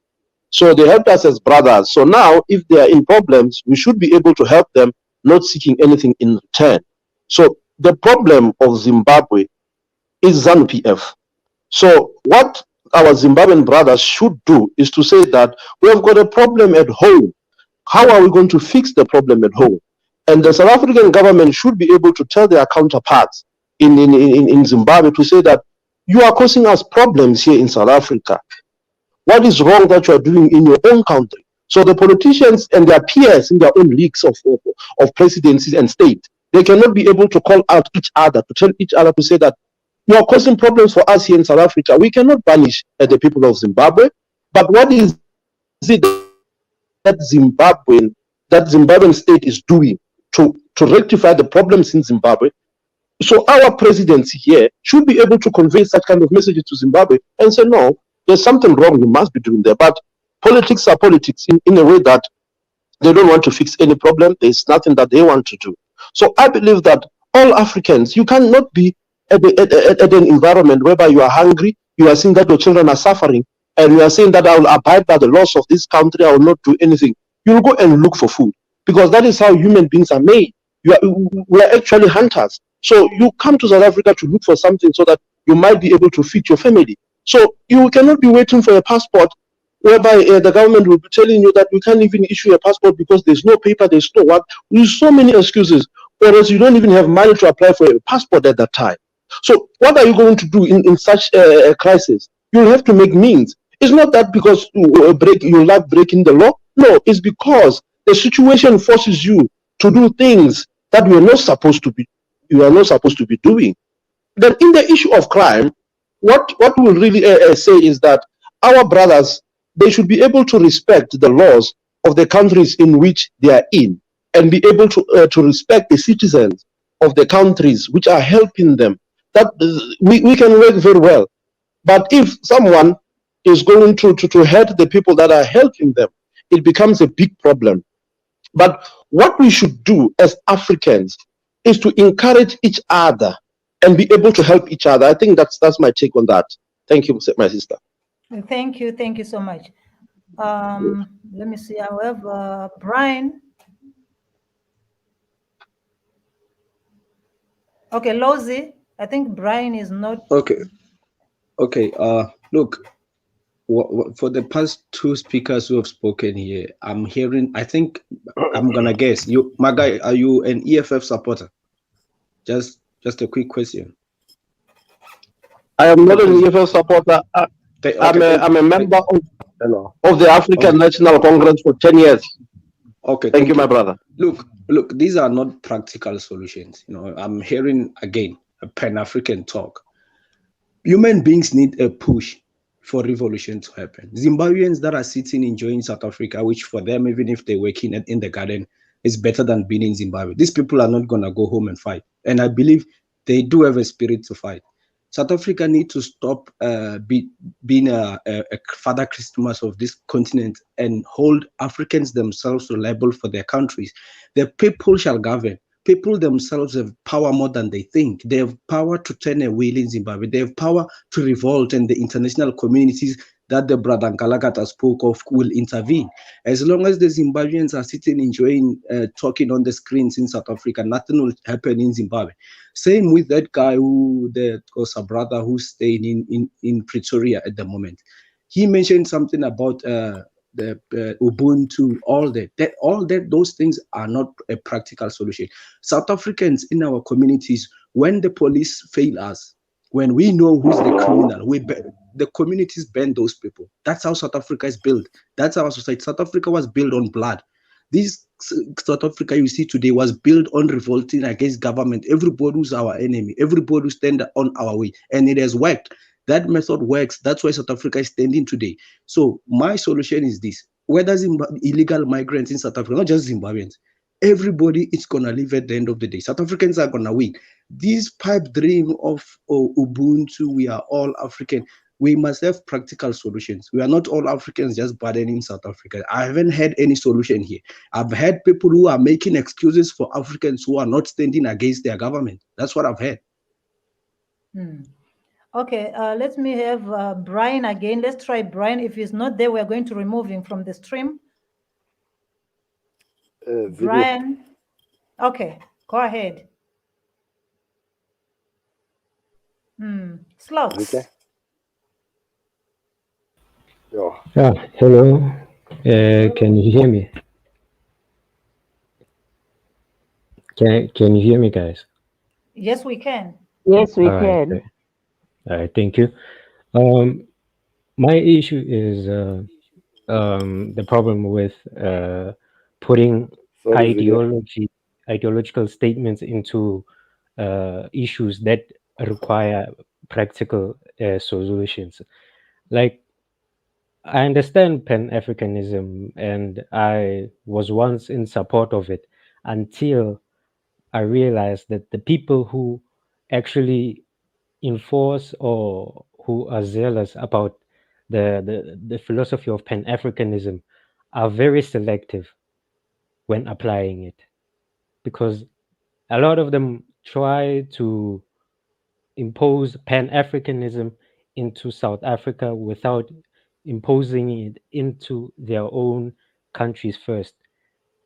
So they helped us as brothers. So now, if they are in problems, we should be able to help them, not seeking anything in return. So the problem of Zimbabwe is ZANU-PF. So what our Zimbabwean brothers should do is to say that we have got a problem at home. How are we going to fix the problem at home? And the South African government should be able to tell their counterparts in Zimbabwe to say that you are causing us problems here in South Africa. What is wrong that you are doing in your own country? So the politicians and their peers in their own leagues of presidencies and state, they cannot be able to call out each other, to tell each other to say that you are causing problems for us here in South Africa. We cannot punish the people of Zimbabwe. But what is it that Zimbabwean state is doing to rectify the problems in Zimbabwe? So our presidency here should be able to convey such kind of messages to Zimbabwe and say, no, there's something wrong you must be doing there. But politics are politics in a way that they don't want to fix any problem. There's nothing that they want to do. So I believe that all Africans, you cannot be at an environment whereby you are hungry, you are seeing that your children are suffering, and you are saying that I will abide by the laws of this country, I will not do anything. You will go and look for food, because that is how human beings are made. We are actually hunters. So you come to South Africa to look for something so that you might be able to feed your family. So you cannot be waiting for a passport whereby the government will be telling you that we can't even issue a passport because there's no paper, there's no what. There's so many excuses, or else you don't even have money to apply for a passport at that time. So what are you going to do in such a crisis? You'll have to make means. It's not that because you like breaking the law. No, it's because the situation forces you to do things that you are not supposed to be doing. Then in the issue of crime, what we will really say is that our brothers, they should be able to respect the laws of the countries in which they are in, and be able to respect the citizens of the countries which are helping them. That we can work very well. But if someone is going to hurt the people that are helping them, it becomes a big problem. But what we should do as Africans is to encourage each other and be able to help each other. I think that's my take on that. Thank you, my sister. Thank you so much. Let me see. However, Brian. Okay, Lozi. I think Brian is not. Okay. Look, for the past two speakers who have spoken here, I'm hearing. I think I'm gonna guess. You, my guy, are you an EFF supporter? Just a quick question. I am not an EFF supporter. I'm a member of the African National Congress for 10 years. Okay, thank you, my brother. Look, these are not practical solutions. You know, I'm hearing again a Pan-African talk. Human beings need a push for revolution to happen. Zimbabweans that are sitting enjoying South Africa, which for them, even if they're working in the garden, is better than being in Zimbabwe. These people are not gonna go home and fight, and I believe they do have a spirit to fight. South Africa need to stop being a Father Christmas of this continent and hold Africans themselves reliable for their countries. The people shall govern. People themselves have power more than they think. They have power to turn a wheel in Zimbabwe. They have power to revolt, and the international communities that the brother Nkalakata spoke of will intervene. As long as the Zimbabweans are sitting enjoying talking on the screens in South Africa, nothing will happen in Zimbabwe. Same with that guy the Kosa brother who's staying in Pretoria at the moment. He mentioned something about the Ubuntu, all that, those things are not a practical solution. South Africans in our communities, when the police fail us, when we know who's the criminal, the communities ban those people. That's how South Africa is built. That's our society. South Africa was built on blood. This South Africa you see today was built on revolting against government. Everybody who's our enemy, everybody who stand on our way, and it has worked. That method works. That's why South Africa is standing today. So my solution is this: whether illegal migrants in South Africa, not just Zimbabweans, everybody is gonna live at the end of the day. South Africans are gonna win. This pipe dream of Ubuntu, we are all African. We must have practical solutions. We are not all Africans just burdening South Africa. I haven't had any solution here. I've had people who are making excuses for Africans who are not standing against their government. That's what I've had. Okay, let me have Brian again. Let's try Brian. If he's not there, we're going to remove him from the stream. Brian. Okay, go ahead. Slots. Okay. Hello. Can you hear me? Can you hear me, guys? Yes, we can. Yes, we All right. can. All right. Thank you. My issue is the problem with putting Sorry, Ziggy. ideological statements into issues that require practical solutions. Like, I understand Pan-Africanism, and I was once in support of it until I realized that the people who actually enforce or who are zealous about the philosophy of Pan-Africanism are very selective when applying it, because a lot of them try to impose Pan-Africanism into South Africa without imposing it into their own countries first.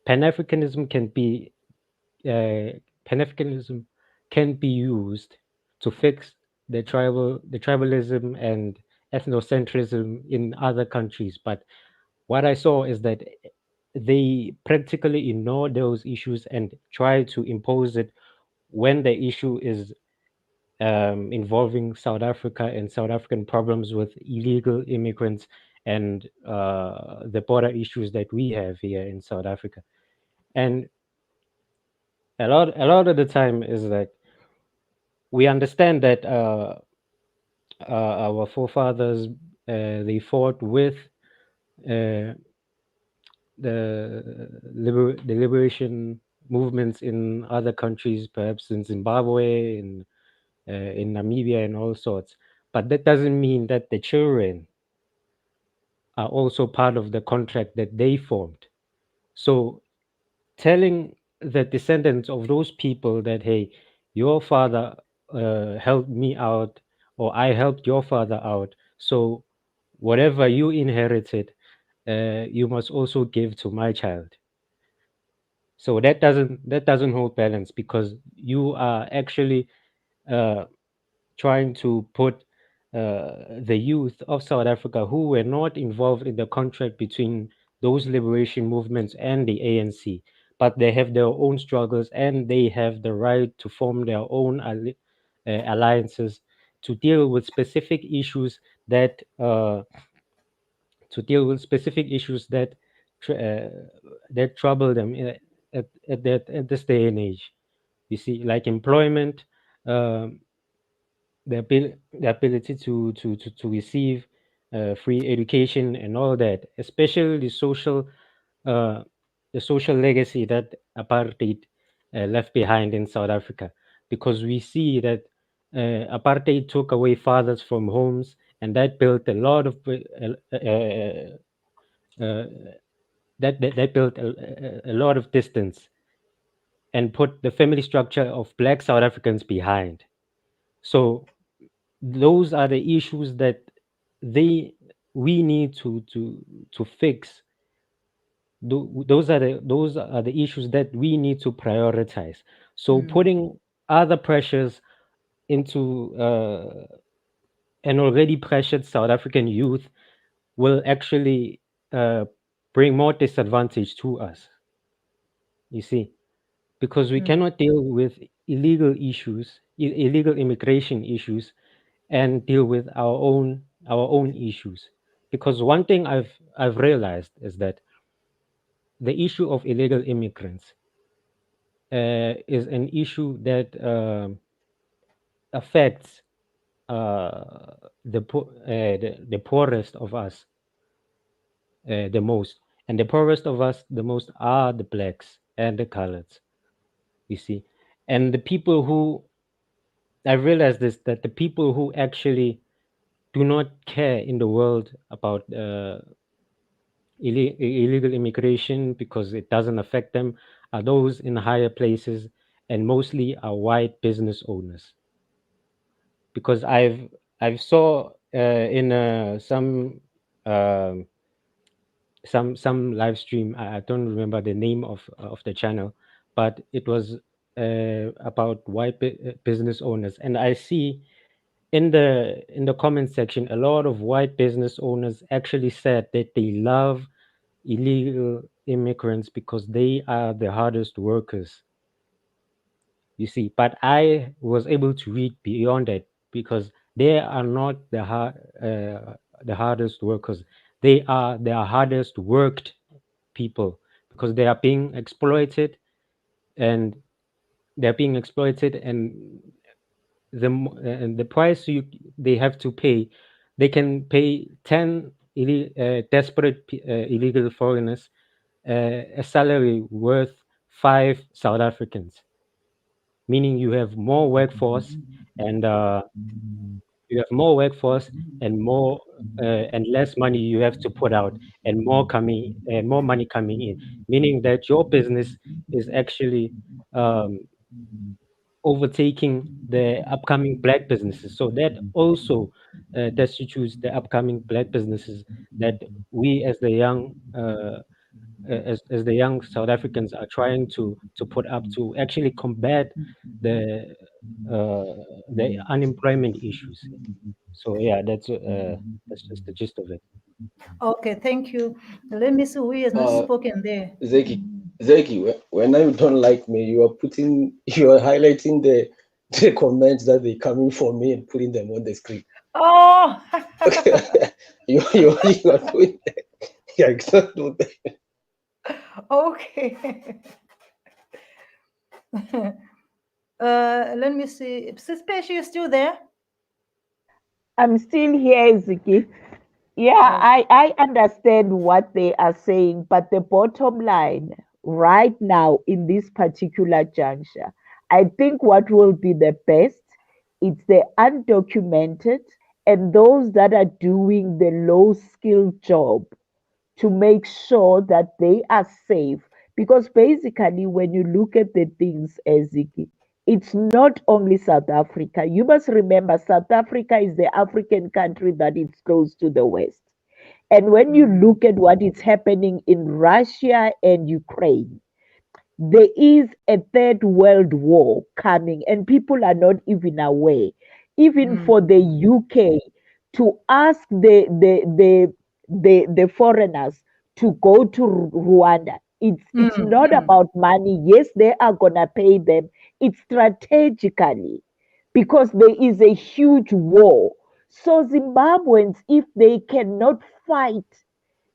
Pan-Africanism can be Pan-Africanism can be used to fix the tribalism and ethnocentrism in other countries, but what I saw is that they practically ignore those issues and try to impose it when the issue is involving South Africa and South African problems with illegal immigrants and the border issues that we have here in South Africa. And a lot of the time is that we understand that our forefathers they fought with the liberation movements in other countries, perhaps in Zimbabwe, in Namibia, and all sorts. But that doesn't mean that the children are also part of the contract that they formed. So telling the descendants of those people that, hey, your father helped me out, or I helped your father out, so whatever you inherited, you must also give to my child. So that doesn't hold balance, because you are actually uh, trying to put the youth of South Africa who were not involved in the contract between those liberation movements and the ANC, but they have their own struggles and they have the right to form their own alliances to deal with specific issues that tr- uh, that trouble them at this day and age. You see, like employment, um, the ability to receive free education and all that, especially uh, the social legacy that apartheid left behind in South Africa, because we see that apartheid took away fathers from homes, and that built a lot of uh, that built a lot of distance and put the family structure of Black South Africans behind. So those are the issues that they we need to fix. Those are the issues that we need to prioritize. So putting other pressures into an already pressured South African youth will actually uh, bring more disadvantage to us. You see, because we cannot deal with illegal immigration issues, and deal with our own issues. Because one thing I've realized is that the issue of illegal immigrants is an issue that affects the poorest of us the most, and the poorest of us the most are the blacks and the coloreds. You see, and the people who I realized this, that the people who actually do not care in the world about illegal immigration because it doesn't affect them are those in higher places, and mostly are white business owners. Because I've saw in um some live stream. I don't remember the name of the channel, but it was about white business owners, and I see in the comment section a lot of white business owners actually said that they love illegal immigrants because they are the hardest workers. You see, but I was able to read beyond that, because they are not the hardest workers. They are the hardest worked people, because they are being exploited, and and the price they have to pay, they can pay 10 desperate illegal foreigners a salary worth 5 South Africans, meaning you have more workforce, and more and less money you have to put out, and more money coming in, meaning that your business is actually um, overtaking the upcoming black businesses. So that also destitutes the upcoming black businesses that we as the young South Africans are trying to put up to actually combat the uh, the unemployment issues. So yeah, that's just the gist of it. Okay, thank you. Let me see who has not Uh, spoken there. Zeki, when you don't like me, you are highlighting the comments that they coming for me and putting them on the screen. Oh, You are doing that. Yeah, I cannot do that. okay. Let me see. Sister, you still there? I'm still here, Ziki. Yeah, Oh. I understand what they are saying, but the bottom line right now in this particular juncture, I think what will be the best, it's the undocumented and those that are doing the low skill job to make sure that they are safe. Because basically, when you look at the things, Ezeki, it's not only South Africa. You must remember, South Africa is the African country that is close to the West. And when you look at what is happening in Russia and Ukraine, there is a third world war coming, and people are not even aware. Even for the UK to ask the foreigners to go to Rwanda, it's not about money. Yes, they are gonna pay them. It's strategically because there is a huge war. So Zimbabweans, if they cannot fight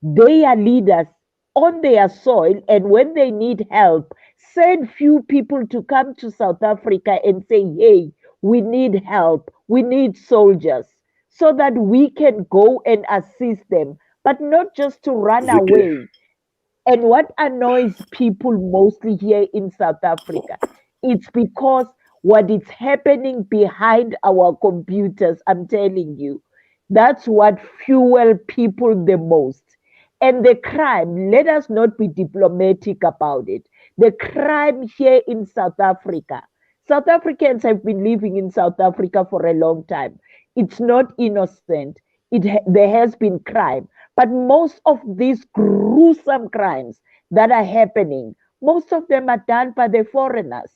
their leaders on their soil, and when they need help, send few people to come to South Africa and say, hey, we need help, we need soldiers, so that we can go and assist them, but not just to run Vicky. away. And what annoys people mostly here in South Africa, it's because what is happening behind our computers, I'm telling you, that's what fuel people the most. And the crime, let us not be diplomatic about it. The crime here in South Africa, South Africans have been living in South Africa for a long time. It's not innocent. There has been crime. But most of these gruesome crimes that are happening, most of them are done by the foreigners.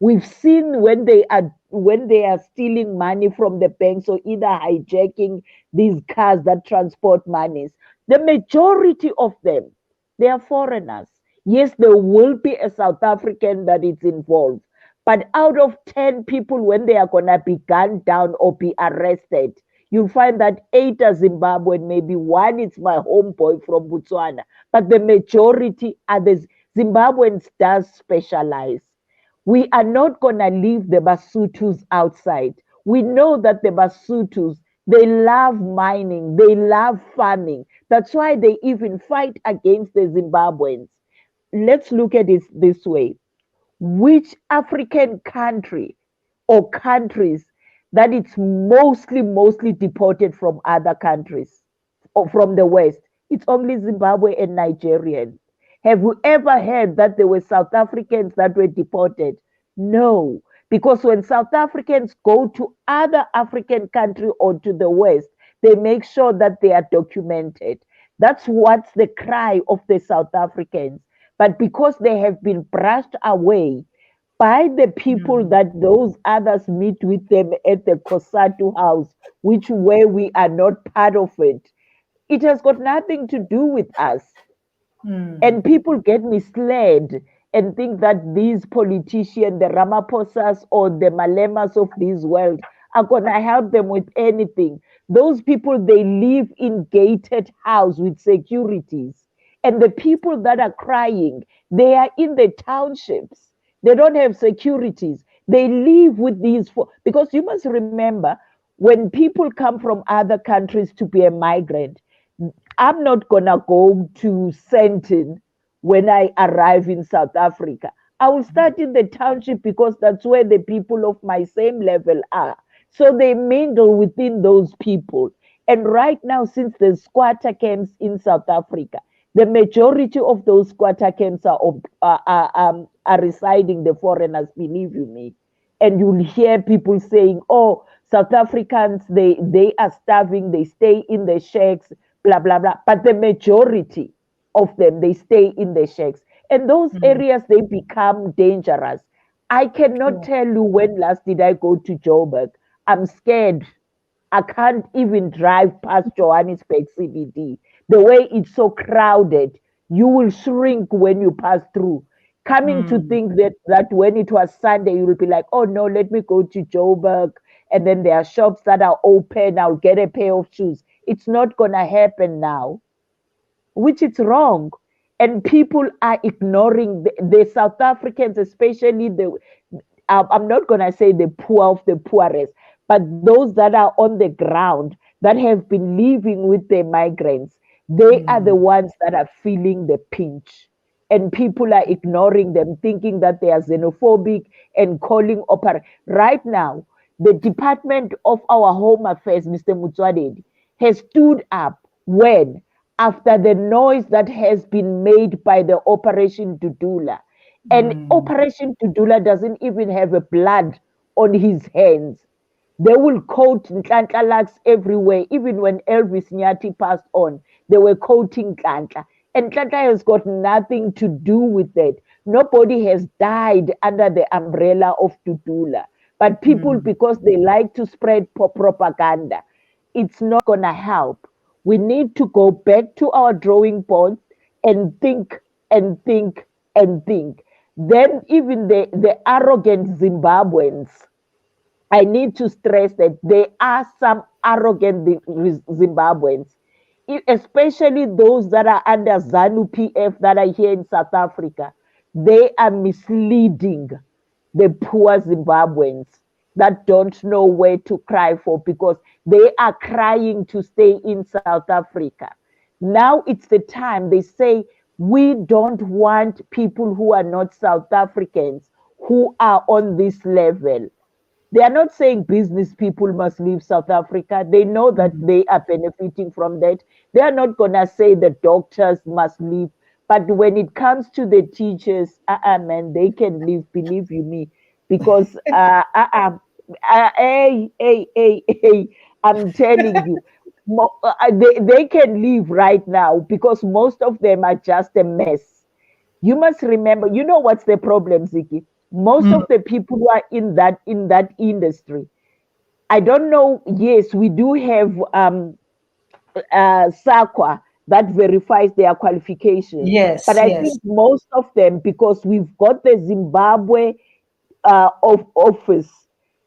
We've seen when they are stealing money from the banks or either hijacking these cars that transport monies. The majority of them, they are foreigners. Yes, there will be a South African that is involved, but out of 10 people, when they are gonna be gunned down or be arrested, you'll find that 8 are Zimbabwean, maybe one is my homeboy from Botswana, but the majority are the Zimbabweans does specialize. We are not going to leave the Basutus outside. We know that the Basutus, they love mining, they love farming. That's why they even fight against the Zimbabweans. Let's look at it this way. Which African country or countries that it's mostly deported from other countries or from the West? It's only Zimbabwe and Nigerian. Have you ever heard that there were South Africans that were deported? No, because when South Africans go to other African country or to the West, they make sure that they are documented. That's what's the cry of the South Africans. But because they have been brushed away by the people that those others meet with them at the Kosatu house, which where we are not part of it, it has got nothing to do with us. And people get misled and think that these politicians, the Ramaphosas or the Malemas of this world, are going to help them with anything. Those people, they live in gated house with securities. And the people that are crying, they are in the townships. They don't have securities. They live with these, because you must remember, when people come from other countries to be a migrant, I'm not gonna go to Sentin when I arrive in South Africa. I will start in the township because that's where the people of my same level are. So they mingle within those people. And right now, since the squatter camps in South Africa, the majority of those squatter camps are residing the foreigners, believe you me. And you'll hear people saying, oh, South Africans, they are starving, they stay in the shacks, blah, blah, blah. But the majority of them, they stay in the shacks. And those areas, they become dangerous. I cannot tell you when last did I go to Joburg. I'm scared. I can't even drive past Johannesburg CBD. The way it's so crowded, you will shrink when you pass through. Coming to think that when it was Sunday, you will be like, oh no, let me go to Joburg. And then there are shops that are open. I'll get a pair of shoes. It's not going to happen now, which is wrong. And people are ignoring the South Africans, especially I'm not going to say the poor of the poorest, but those that are on the ground that have been living with the migrants, they are the ones that are feeling the pinch. And people are ignoring them, thinking that they are xenophobic and calling right now. The Department of our Home Affairs, Mr. Mutswadedi, has stood up when, after the noise that has been made by the Operation Dudula, and Operation Dudula doesn't even have a blood on his hands. They will quote Nhlanhla everywhere. Even when Elvis Nyati passed on, they were quoting Nhlanhla. And Nhlanhla has got nothing to do with it. Nobody has died under the umbrella of Dudula. But people, because they like to spread propaganda, it's not going to help. We need to go back to our drawing board and think and think and think. Then even the arrogant Zimbabweans, I need to stress that there are some arrogant Zimbabweans, especially those that are under ZANU PF that are here in South Africa. They are misleading the poor Zimbabweans that don't know where to cry for, because they are crying to stay in South Africa. Now it's the time they say, we don't want people who are not South Africans who are on this level. They are not saying business people must leave South Africa. They know that they are benefiting from that. They are not going to say the doctors must leave. But when it comes to the teachers, man, they can leave, believe you me. Because, hey, I'm telling you, they can leave right now because most of them are just a mess. You must remember, you know what's the problem, Ziki? Most of the people who are in that industry, I don't know. Yes, we do have SAQA that verifies their qualifications. Yes, But I yes. think most of them, because we've got the Zimbabwe office,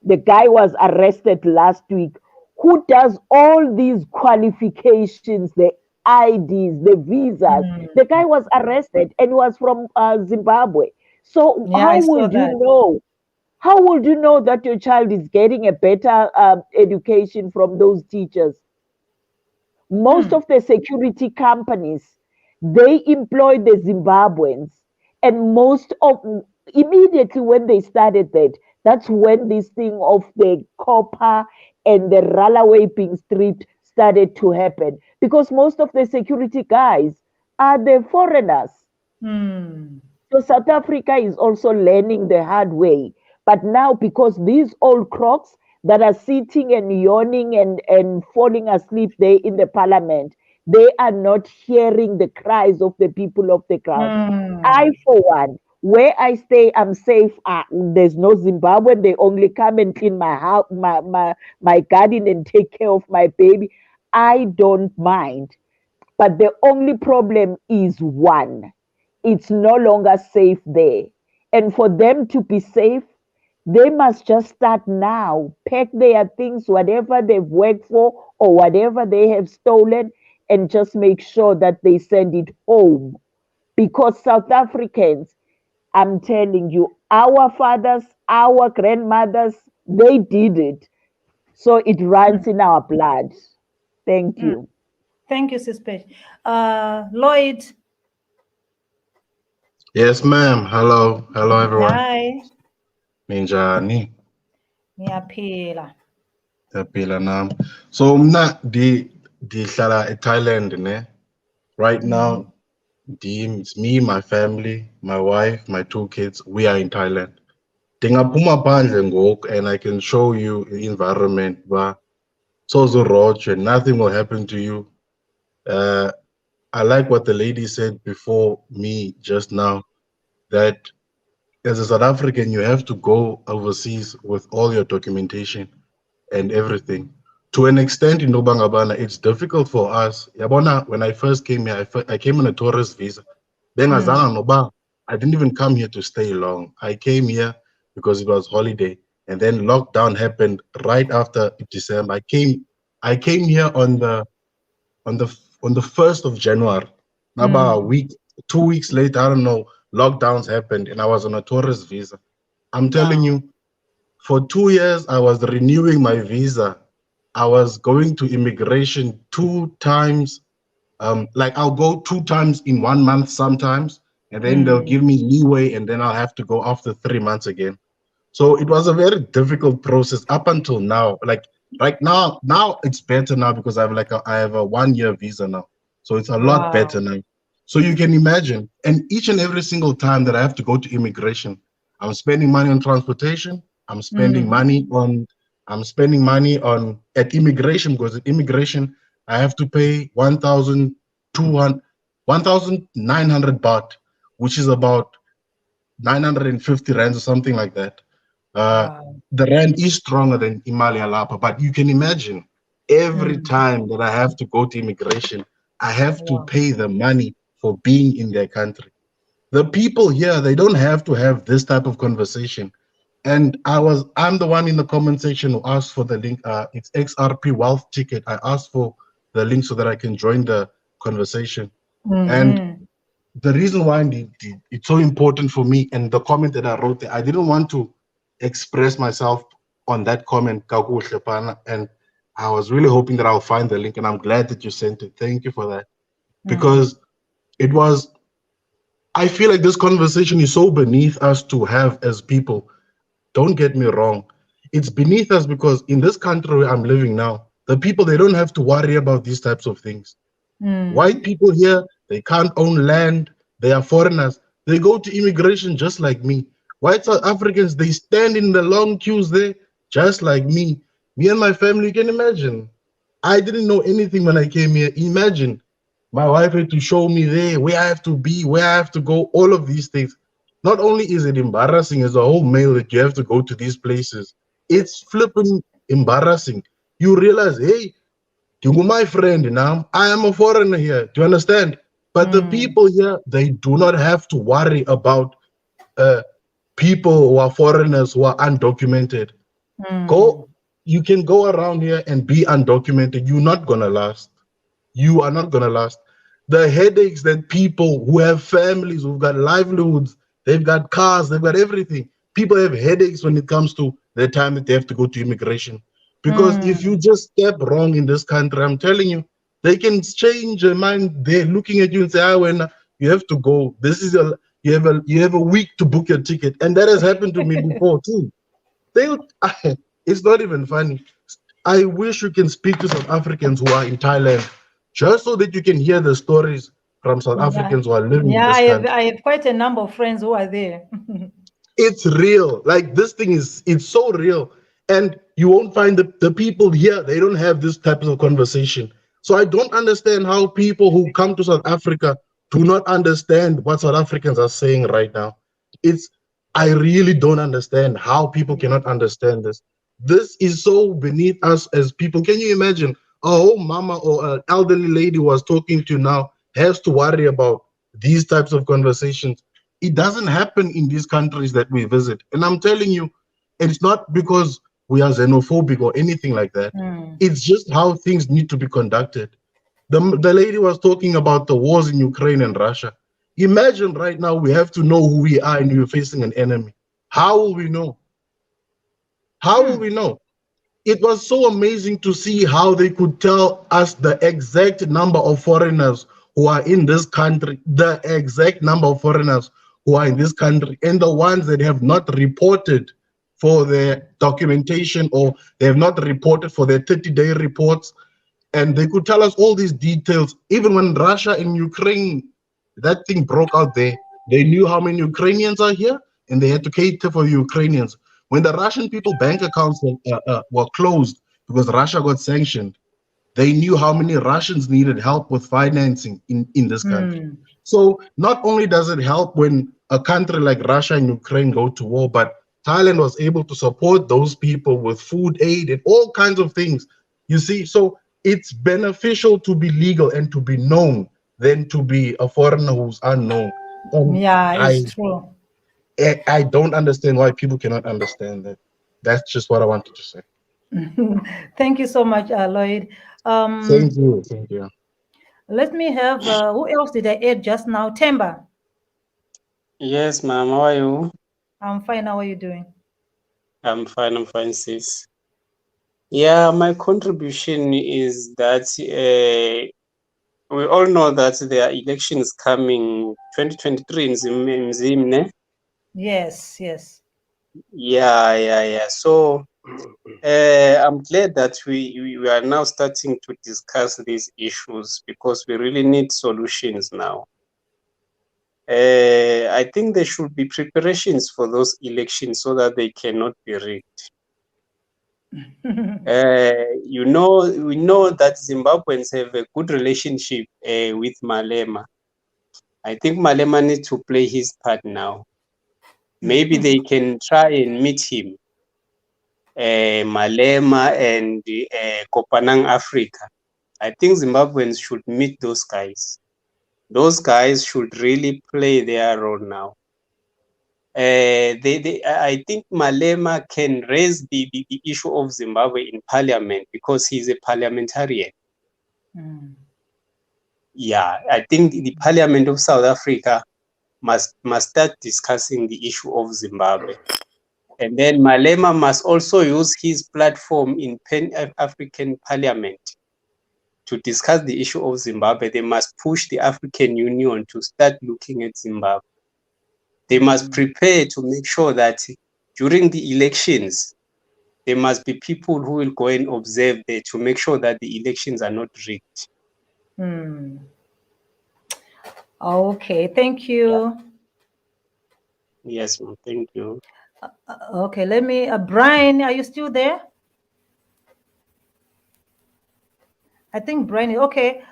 the guy was arrested last week, who does all these qualifications, the IDs, the visas. The guy was arrested and was from Zimbabwe. So Yeah, I saw that. how would you know that your child is getting a better education from those teachers? Most of the security companies, they employ the Zimbabweans, and most of immediately when they started that, that's when this thing of the copper and the railway being stripped started to happen, because most of the security guys are the foreigners. So South Africa is also learning the hard way. But now, because these old crocs that are sitting and yawning and falling asleep there in the parliament, they are not hearing the cries of the people of the ground. I, for one, where I stay, I'm safe. There's no Zimbabwean. They only come and clean my house, my garden, and take care of my baby. I don't mind. But the only problem is one, it's no longer safe there. And for them to be safe, they must just start now, pack their things, whatever they've worked for or whatever they have stolen, and just make sure that they send it home. Because South Africans, I'm telling you, our fathers, our grandmothers, they did it. So it runs in our blood. Thank you. Thank you, Sis Page. Lloyd. Yes, ma'am. Hello. Hello, everyone. Hi. Minjani. Ngiyaphila. Yaphila nam. So mna dihlala eThailand ne. Right now, it's me, my family, my wife, my 2 kids. We are in Thailand. Ndingaphuma phandle ngoku and I can show you the environment but soze nothing will happen to you. I like what the lady said before me just now, that as a South African, you have to go overseas with all your documentation and everything. To an extent in Nobangabana, it's difficult for us. Yabona, when I first came here, I came on a tourist visa. Then I didn't even come here to stay long. I came here because it was holiday, and then lockdown happened right after December. I came here on the 1st of January. About a week, 2 weeks later, I don't know, lockdowns happened, and I was on a tourist visa. I'm telling you, for 2 years, I was renewing my visa. I was going to immigration 2 times. Like I'll go 2 times in 1 month sometimes, and then they'll give me leeway, and then I'll have to go after 3 months again. So it was a very difficult process up until now. Like right now it's better now because I have a 1 year visa now. So it's a lot better now. So you can imagine, and each and every single time that I have to go to immigration, I'm spending money on transportation. I'm spending money on at immigration, because at immigration I have to pay 1,900 baht, which is about 950 rands or something like that. The rand is stronger than Imali Alapa, but you can imagine every time that I have to go to immigration, I have to pay the money for being in their country. The people here, they don't have to have this type of conversation. And I'm the one in the comment section who asked for the link. It's XRP Wealth Ticket. I asked for the link so that I can join the conversation. And the reason why it's so important for me, and the comment that I wrote there, I didn't want to express myself on that comment, and I was really hoping that I'll find the link, and I'm glad that you sent it. Thank you for that. Because I feel like this conversation is so beneath us to have as people. Don't get me wrong. It's beneath us because in this country where I'm living now, the people, they don't have to worry about these types of things. White people here, they can't own land. They are foreigners. They go to immigration just like me. White South Africans, they stand in the long queues there just like me. Me and my family, you can imagine. I didn't know anything when I came here. Imagine, my wife had to show me there where I have to be, where I have to go, all of these things. Not only is it embarrassing as a whole male that you have to go to these places, it's flipping embarrassing. You realize, hey, you're my friend now. I am a foreigner here. Do you understand? But the people here, they do not have to worry about people who are foreigners who are undocumented. You can go around here and be undocumented. You're not gonna last. You are not gonna last. The headaches that people who have families, who've got livelihoods, they've got cars, they've got everything. People have headaches when it comes to the time that they have to go to immigration. Because if you just step wrong in this country, I'm telling you, they can change their mind. They're looking at you and say, when you have to go, this is you have a week to book your ticket. And that has happened to me before too. It's not even funny. I wish you can speak to South Africans who are in Thailand, just so that you can hear the stories from South Africans who are living in this country. I have quite a number of friends who are there. It's real. Like this thing it's so real. And you won't find the people here, they don't have this type of conversation. So I don't understand how people who come to South Africa do not understand what South Africans are saying right now. I really don't understand how people cannot understand this. This is so beneath us as people. Can you imagine a whole mama or an elderly lady who was talking to now has to worry about these types of conversations? It doesn't happen in these countries that we visit. And I'm telling you, it's not because we are xenophobic or anything like that. It's just how things need to be conducted. The lady was talking about the wars in Ukraine and Russia. Imagine right now we have to know who we are and we're facing an enemy. How will we know? How will we know? It was so amazing to see how they could tell us the exact number of foreigners who are in this country, the exact number of foreigners who are in this country, and the ones that have not reported for their documentation, or they have not reported for their 30-day reports. And they could tell us all these details. Even when Russia and Ukraine, that thing broke out there, they knew how many Ukrainians are here, and they had to cater for the Ukrainians. When the Russian people bank accounts were closed because Russia got sanctioned, they knew how many Russians needed help with financing in this country. So not only does it help when a country like Russia and Ukraine go to war, but Thailand was able to support those people with food aid and all kinds of things. You see, so it's beneficial to be legal and to be known than to be a foreigner who's unknown. It's true. I don't understand why people cannot understand that. That's just what I wanted to say. Thank you so much, Lloyd. Thank you. Thank you. Let me have, who else did I add just now? Temba. Yes, ma'am. How are you? I'm fine. How are you doing? I'm fine, sis. Yeah, my contribution is that we all know that there are elections coming 2023 in Zimne. Yes, yes. Yeah. So I'm glad that we are now starting to discuss these issues because we really need solutions now. I think there should be preparations for those elections so that they cannot be rigged. We know that Zimbabweans have a good relationship with Malema. I think Malema needs to play his part now. Maybe they can try and meet him, Malema and Kopanang Africa. I think Zimbabweans should meet those guys. Those guys should really play their role now. I think Malema can raise the issue of Zimbabwe in parliament because he's a parliamentarian. Yeah, I think the Parliament of South Africa must start discussing the issue of Zimbabwe. And then Malema must also use his platform in Pan-African Parliament to discuss the issue of Zimbabwe. They must push the African Union to start looking at Zimbabwe. They must prepare to make sure that during the elections, there must be people who will go and observe there to make sure that the elections are not rigged. Okay, thank you. Yes, ma'am. Thank you. Okay, let me. Brian, are you still there? I think Brian. Okay.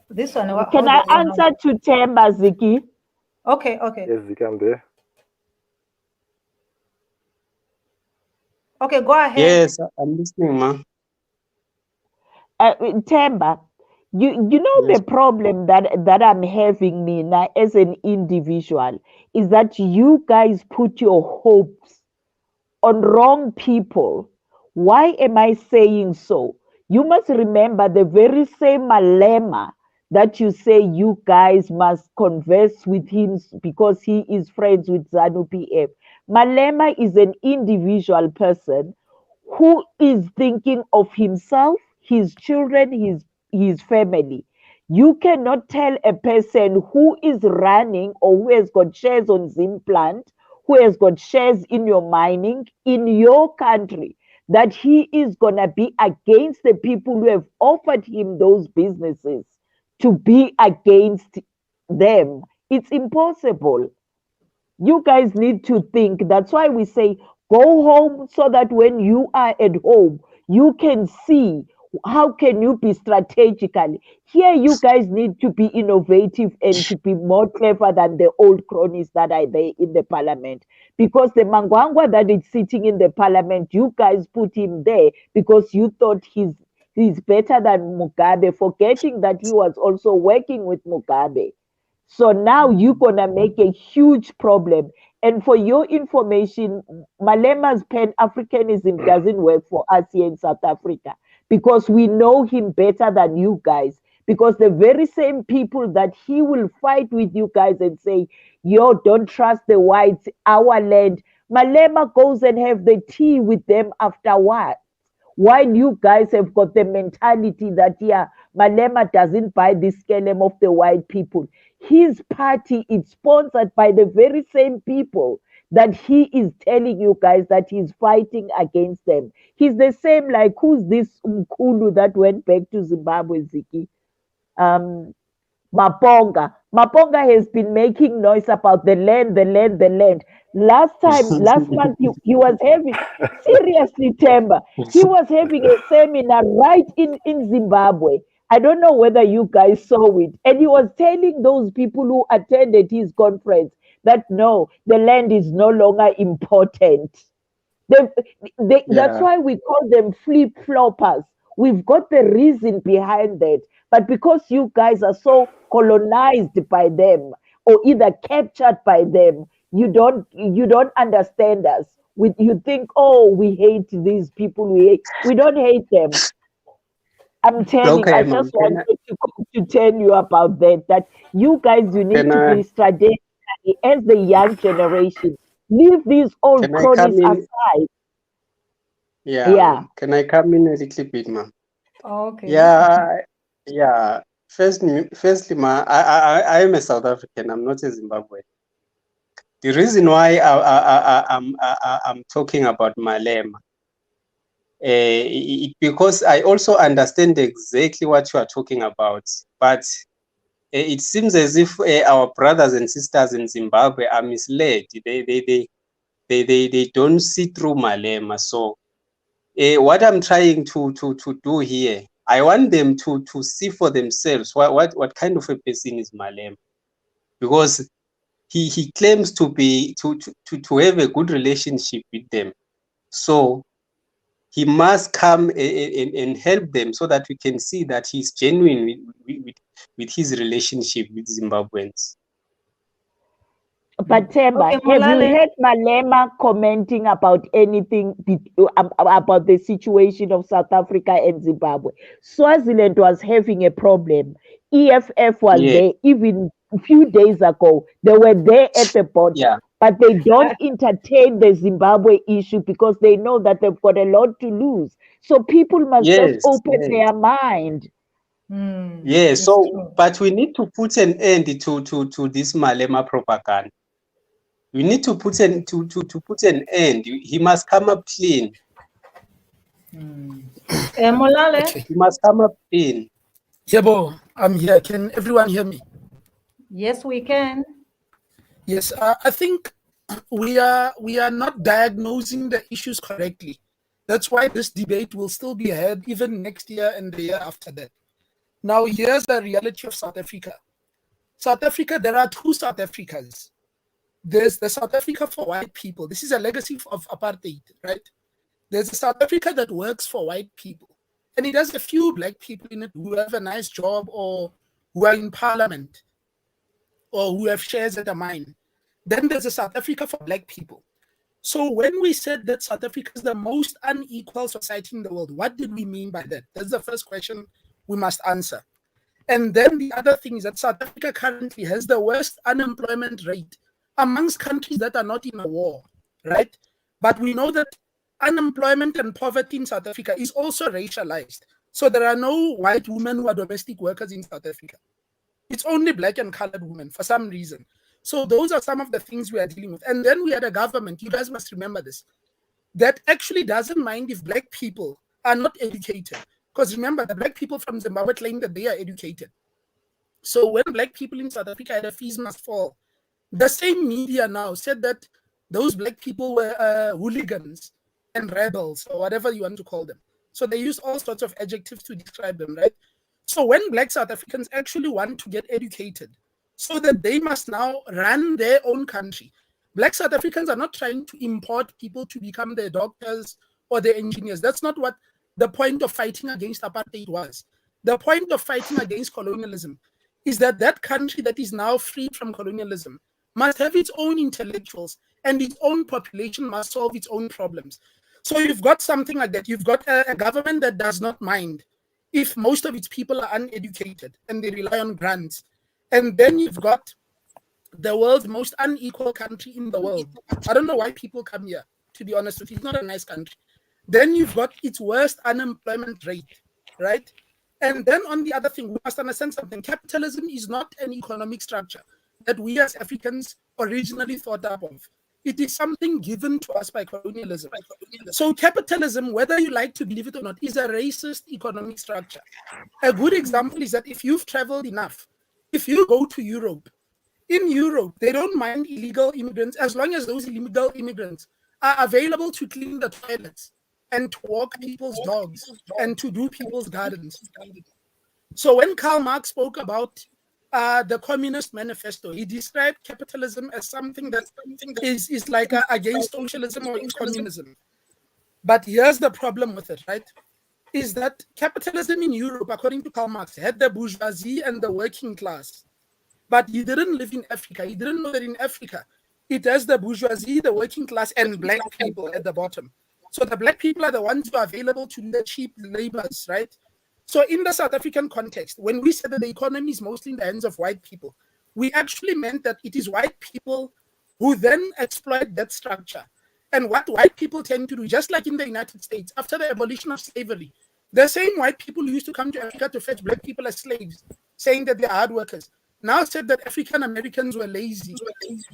This one. Can I answer to Temba, Ziki? Okay. Yes, Ziki, I'm there. Okay, go ahead. Yes, I'm listening, ma. Temba, you know the problem that I'm having me now as an individual is that you guys put your hopes on wrong people. Why am I saying so? You must remember the very same Malema that you say you guys must converse with him because he is friends with ZANU PF. Malema is an individual person who is thinking of himself, his children, his family. You cannot tell a person who is running or who has got shares on Zimplant, who has got shares in your mining in your country, that he is going to be against the people who have offered him those businesses to be against them. It's impossible. You guys need to think. That's why we say go home so that when you are at home, you can see how can you be strategically. Here, you guys need to be innovative and to be more clever than the old cronies that are there in the parliament. Because the Mangwangwa that is sitting in the parliament, you guys put him there because you thought he's better than Mugabe, forgetting that he was also working with Mugabe. So now you're going to make a huge problem. And for your information, Malema's Pan-Africanism doesn't work for us here in South Africa because we know him better than you guys. Because the very same people that he will fight with you guys and say, yo, don't trust the whites, our land. Malema goes and have the tea with them after what? While you guys have got the mentality that, yeah, Malema doesn't buy this scalem of the white people. His party is sponsored by the very same people that he is telling you guys that he's fighting against them. He's the same like, who's this Mkulu that went back to Zimbabwe, Ziki? Maponga. Maponga has been making noise about the land. Last month, he was having, seriously, Temba, he was having a seminar right in Zimbabwe. I don't know whether you guys saw it. And he was telling those people who attended his conference that no, the land is no longer important. That's why we call them flip-floppers. We've got the reason behind that. But because you guys are so colonized by them or either captured by them, you don't understand us. You think, oh, we hate these people. We don't hate them. I'm telling you, Okay, I ma'am. just wanted to tell you about that you guys, you need to be strategic as the young generation, leave these old Can I cronies come in? aside. Yeah. Yeah. Can I come in a little bit, ma'am? Okay. Yeah. Yeah. Firstly, ma, I am a South African. I'm not a Zimbabwean. The reason why I'm talking about Malema, because I also understand exactly what you are talking about, but it seems as if our brothers and sisters in Zimbabwe are misled. They don't see through Malema. So what I'm trying to do here, I want them to see for themselves what kind of a person is Malema, because he claims to be to have a good relationship with them. So he must come and help them so that we can see that he's genuine with his relationship with Zimbabweans. But Temba, Okay, have you Molale. heard Malema commenting about anything about the situation of South Africa and Zimbabwe? Swaziland was having a problem. EFF was Yeah, there even a few days ago. They were there at the border, yeah, but they don't entertain the Zimbabwe issue because they know that they've got a lot to lose. So people must just yes, open yes. their mind. Yeah, It's so true. but we need to put an end to this Malema propaganda. We need to put an end. He must come up clean. Molale. Okay. He must come up clean. Yebo, I'm here. Can everyone hear me? Yes, we can. Yes, I think we are not diagnosing the issues correctly. That's why this debate will still be had even next year and the year after that. Now, here's the reality of South Africa. South Africa, there are two South Africas. There's the South Africa for white people. This is a legacy of apartheid, right? There's a South Africa that works for white people. And it has a few black people in it who have a nice job or who are in parliament or who have shares at a mine. Then there's a South Africa for black people. So when we said that South Africa is the most unequal society in the world, what did we mean by that? That's the first question we must answer. And then the other thing is that South Africa currently has the worst unemployment rate amongst countries that are not in a war, right? But we know that unemployment and poverty in South Africa is also racialized. So there are no white women who are domestic workers in South Africa. It's only black and colored women for some reason. So those are some of the things we are dealing with. And then we had a government, you guys must remember this, that actually doesn't mind if black people are not educated. Because remember, the black people from Zimbabwe claim that they are educated. So when black people in South Africa had a fees must fall, the same media now said that those black people were hooligans and rebels or whatever you want to call them. So they use all sorts of adjectives to describe them, right? So when black South Africans actually want to get educated so that they must now run their own country, black South Africans are not trying to import people to become their doctors or their engineers. That's not what the point of fighting against apartheid was. The point of fighting against colonialism is that that country that is now freed from colonialism must have its own intellectuals and its own population must solve its own problems. So you've got something like that. You've got a government that does not mind if most of its people are uneducated and they rely on grants. And then you've got the world's most unequal country in the world. I don't know why people come here, to be honest with you. It's not a nice country. Then you've got its worst unemployment rate, right? And then on the other thing, we must understand something. Capitalism is not an economic structure that we as Africans originally thought up of. It is something given to us by colonialism. So capitalism, whether you like to believe it or not, is a racist economic structure. A good example is that if you've traveled enough, if you go to Europe, in Europe, they don't mind illegal immigrants as long as those illegal immigrants are available to clean the toilets and to walk people's dogs and to do people's gardens. So when Karl Marx spoke about the Communist Manifesto, he described capitalism as something that is like against socialism or communism. But here's the problem with it, right? Is that capitalism in Europe, according to Karl Marx, had the bourgeoisie and the working class. But he didn't live in Africa. He didn't know that in Africa, it has the bourgeoisie, the working class, and black people at the bottom. So the black people are the ones who are available to do the cheap labors, right? So in the South African context, when we say that the economy is mostly in the hands of white people, we actually meant that it is white people who then exploit that structure. And what white people tend to do, just like in the United States, after the abolition of slavery, the same white people who used to come to Africa to fetch black people as slaves, saying that they're hard workers, now said that African Americans were lazy.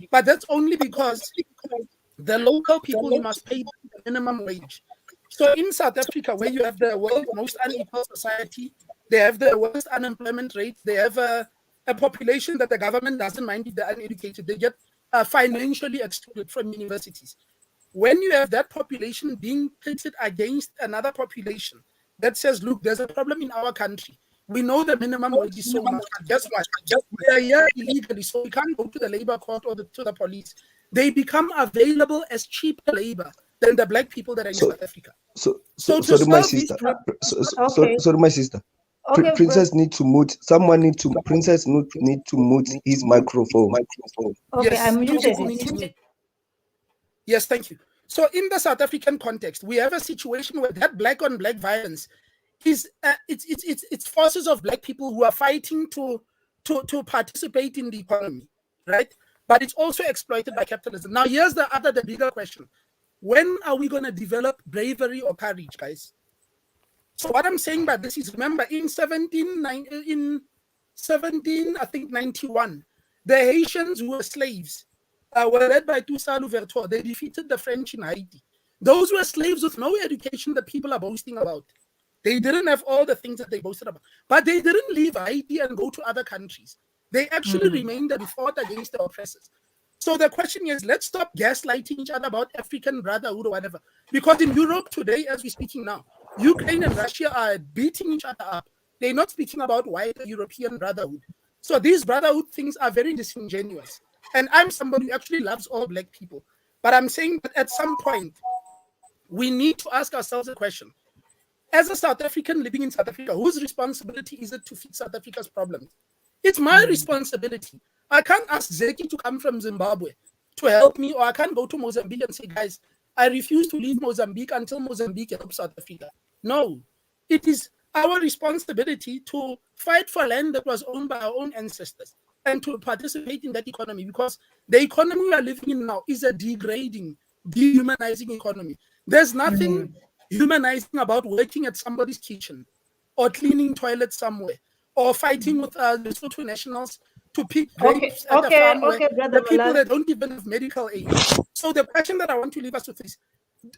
But that's only because the local people, you must pay the minimum wage. So in South Africa, where you have the world's most unequal society, they have the worst unemployment rate, they have a population that the government doesn't mind if they're uneducated, they get financially excluded from universities. When you have that population being pitted against another population that says, look, there's a problem in our country. We know the minimum wage is so much, but guess what? We are here illegally, so we can't go to the labor court or to the police. They become available as cheaper labor than the black people that are in South Africa. So to sorry, my solve these sister. problems, Sorry, my sister. Okay, Princess need to mute. Someone need to. Princess need to mute his microphone. Okay, yes, I muted muted it. Yes, thank you. So in the South African context, we have a situation where that black on black violence is it's forces of black people who are fighting to participate in the economy, right? But it's also exploited by capitalism. Now, here's the bigger question: when are we going to develop bravery or courage, guys? So what I'm saying by this is, remember, in 1791, the Haitians who were slaves were led by Toussaint Louverture. They defeated the French in Haiti. Those were slaves with no education that people are boasting about. They didn't have all the things that they boasted about. But they didn't leave Haiti and go to other countries. They actually remained and fought against the oppressors. So the question is, let's stop gaslighting each other about African brotherhood or whatever. Because in Europe today, as we're speaking now, Ukraine and Russia are beating each other up. They're not speaking about wider European brotherhood. So these brotherhood things are very disingenuous. And I'm somebody who actually loves all black people. But I'm saying that at some point, we need to ask ourselves a question. As a South African living in South Africa, whose responsibility is it to fix South Africa's problems? It's my responsibility. I can't ask Zeki to come from Zimbabwe to help me, or I can't go to Mozambique and say, guys, I refuse to leave Mozambique until Mozambique helps South Africa. No, it is our responsibility to fight for land that was owned by our own ancestors and to participate in that economy, because the economy we are living in now is a degrading, dehumanizing economy. There's nothing humanizing about working at somebody's kitchen or cleaning toilets somewhere or fighting with the Lesotho nationals to pick grapes at a farm where the people that don't even have medical aid. So the question that I want to leave us with is,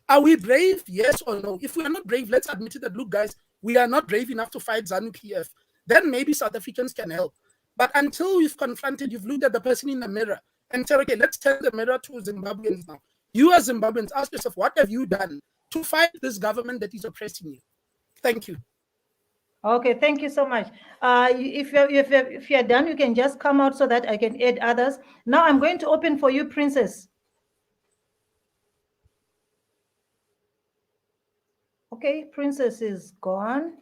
are we brave? Yes or no? If we are not brave, let's admit it that, look, guys, we are not brave enough to fight ZANU-PF. Then maybe South Africans can help. But until you've confronted, you've looked at the person in the mirror and said, okay, let's turn the mirror to Zimbabweans now. You as Zimbabweans, ask yourself, what have you done to fight this government that is oppressing you? Thank you. Okay, thank you so much. If you're done, you can just come out so that I can add others. Now I'm going to open for you, Princess. Okay, Princess is gone.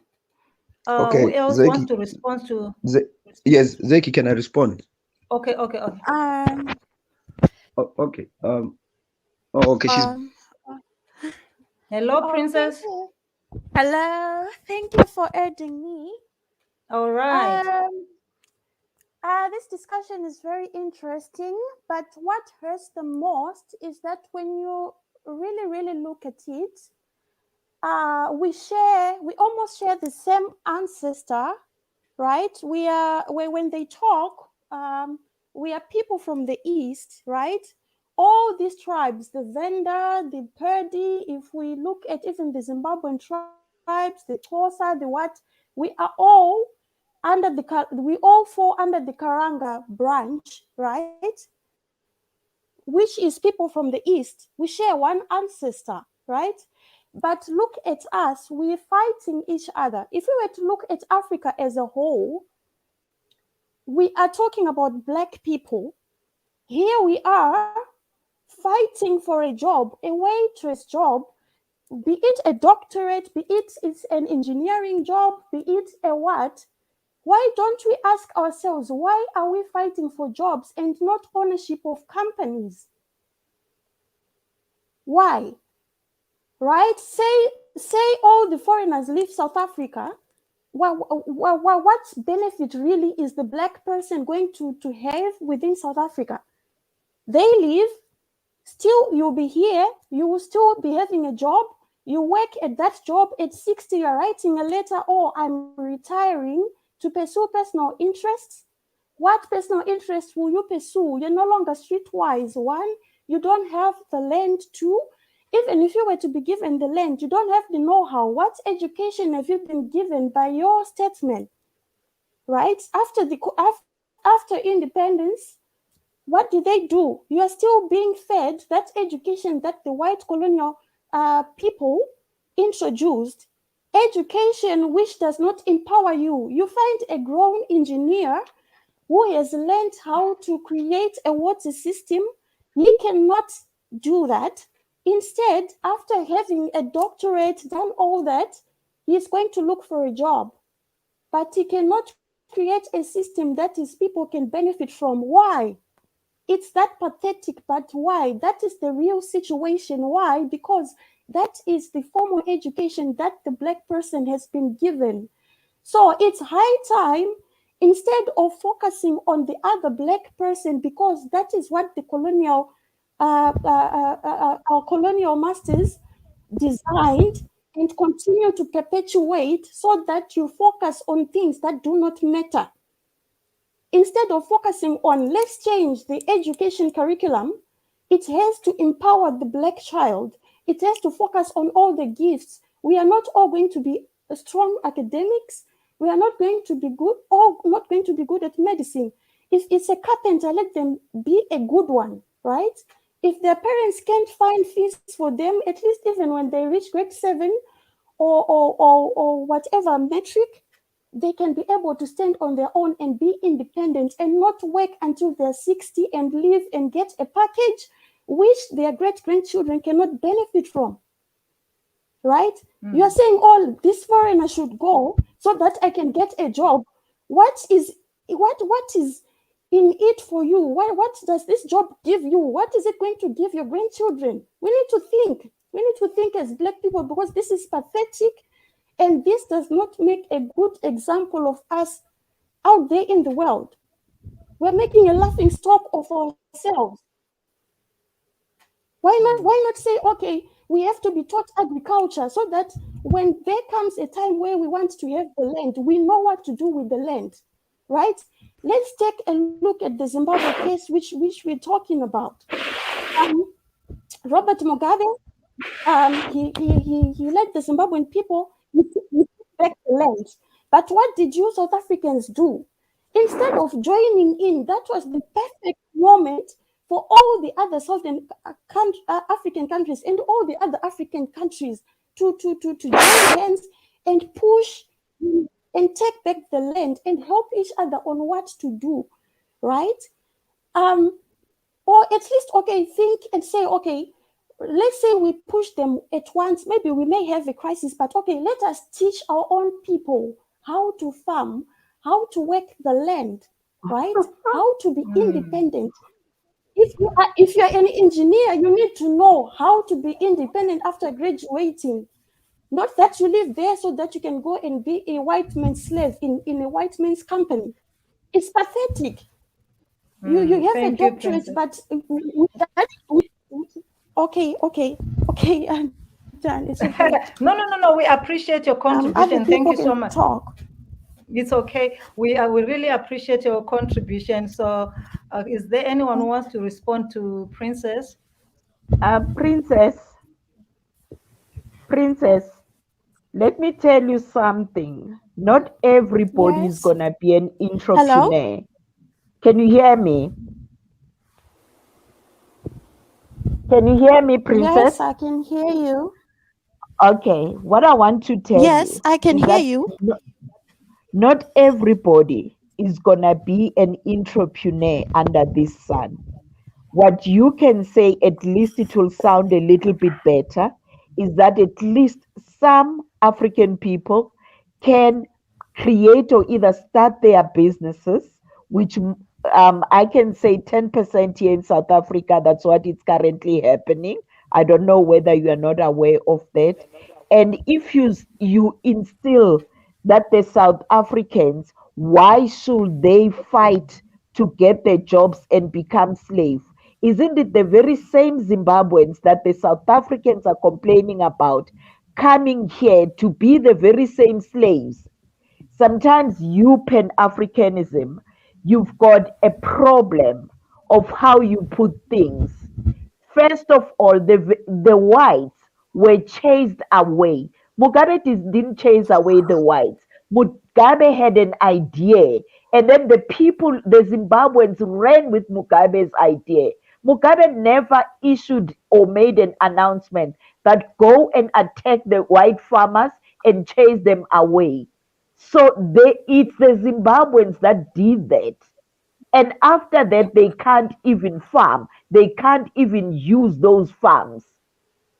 Okay, who else Zeki, wants to respond to? Yes, Zeki, can I respond? Okay. Okay. Okay. She's. Hello, Princess. Hello. Thank you for adding me. All right. This discussion is very interesting, but what hurts the most is that when you really look at it, we almost share the same ancestor, right? When they talk, we are people from the East, right? All these tribes, the Venda, the Purdy, if we look at even the Zimbabwean tribes, the Xhosa, the what, we all fall under the Karanga branch, right? Which is people from the East. We share one ancestor, right? But look at us, we're fighting each other. If we were to look at Africa as a whole, we are talking about Black people. Here we are fighting for a job, a waitress job, be it a doctorate, be it it's an engineering job, be it a what. Why don't we ask ourselves, why are we fighting for jobs and not ownership of companies? Why? Right? Say all the foreigners leave South Africa, what benefit really is the black person going to have within South Africa? They live, still you'll be here, you will still be having a job, you work at that job, at 60 you're writing a letter, oh, I'm retiring, to pursue personal interests. What personal interest will you pursue? You're no longer streetwise. One, you don't have the land. Two, even if you were to be given the land, you don't have the know-how. What education have you been given by your statesmen? Right? After independence, what did they do? You are still being fed that education that the white colonial people introduced. Education which does not empower you. You find a grown engineer who has learned how to create a water system. He cannot do that. Instead, after having a doctorate, done all that, he is going to look for a job. But he cannot create a system that his people can benefit from. Why? It's that pathetic, but why? That is the real situation. Why? Because that is the formal education that the black person has been given. So it's high time, instead of focusing on the other black person, because that is what the our colonial masters designed and continue to perpetuate, so that you focus on things that do not matter. Instead of focusing on, let's change the education curriculum, it has to empower the black child. It has to focus on all the gifts. We are not all going to be strong academics. We are not going to be good, or not going to be good at medicine. If it's a carpenter, let them be a good one, right? If their parents can't find fees for them, at least even when they reach grade 7 or whatever metric, they can be able to stand on their own and be independent and not work until they're 60 and live and get a package which their great-grandchildren cannot benefit from. Right? You are saying, oh, this foreigner should go so that I can get a job. What is in it for you? What does this job give you? What is it going to give your grandchildren? We need to think. We need to think as black people, because this is pathetic. And this does not make a good example of us out there in the world. We're making a laughing stock of ourselves. Why not say, okay, we have to be taught agriculture, so that when there comes a time where we want to have the land, we know what to do with the land, right? Let's take a look at the Zimbabwe case, which we're talking about. Robert Mugabe, he led the Zimbabwean people. He took back the land. But what did you South Africans do? Instead of joining in, that was the perfect moment for all the other Southern African countries and all the other African countries to join hands and push and take back the land and help each other on what to do, right? Or at least, okay, think and say, okay, let's say we push them at once, maybe we may have a crisis, but okay, let us teach our own people how to farm, how to work the land, right? How to be independent. If you are an engineer, you need to know how to be independent after graduating. Not that you live there so that you can go and be a white man's slave in a white man's company. It's pathetic. You have a doctorate, but with that, okay, I'm done. It's okay. No. We appreciate your contribution. Thank you so much. Talk. It's okay. We really appreciate your contribution. So, is there anyone who wants to respond to Princess? Princess, let me tell you something. Not everybody is gonna be an entrepreneur. Hello? Can you hear me? Can you hear me, Princess? Yes, I can hear you. Okay, what I want to tell you. Yes, I can hear you. Not everybody is gonna be an entrepreneur under this sun. What you can say, at least it will sound a little bit better, is that at least some African people can create or either start their businesses, which I can say 10% here in South Africa, that's what is currently happening. I don't know whether you are not aware of that. And if you instill that the South Africans, why should they fight to get their jobs and become slaves? Isn't it the very same Zimbabweans that the South Africans are complaining about coming here to be the very same slaves? Sometimes you Pan-Africanism, you've got a problem of how you put things. First of all, the whites were chased away. Mugabe didn't chase away the whites. Mugabe had an idea, and then the people, the Zimbabweans, ran with Mugabe's idea. Mugabe never issued or made an announcement that go and attack the white farmers and chase them away. So it's the Zimbabweans that did that. And after that, they can't even farm. They can't even use those farms.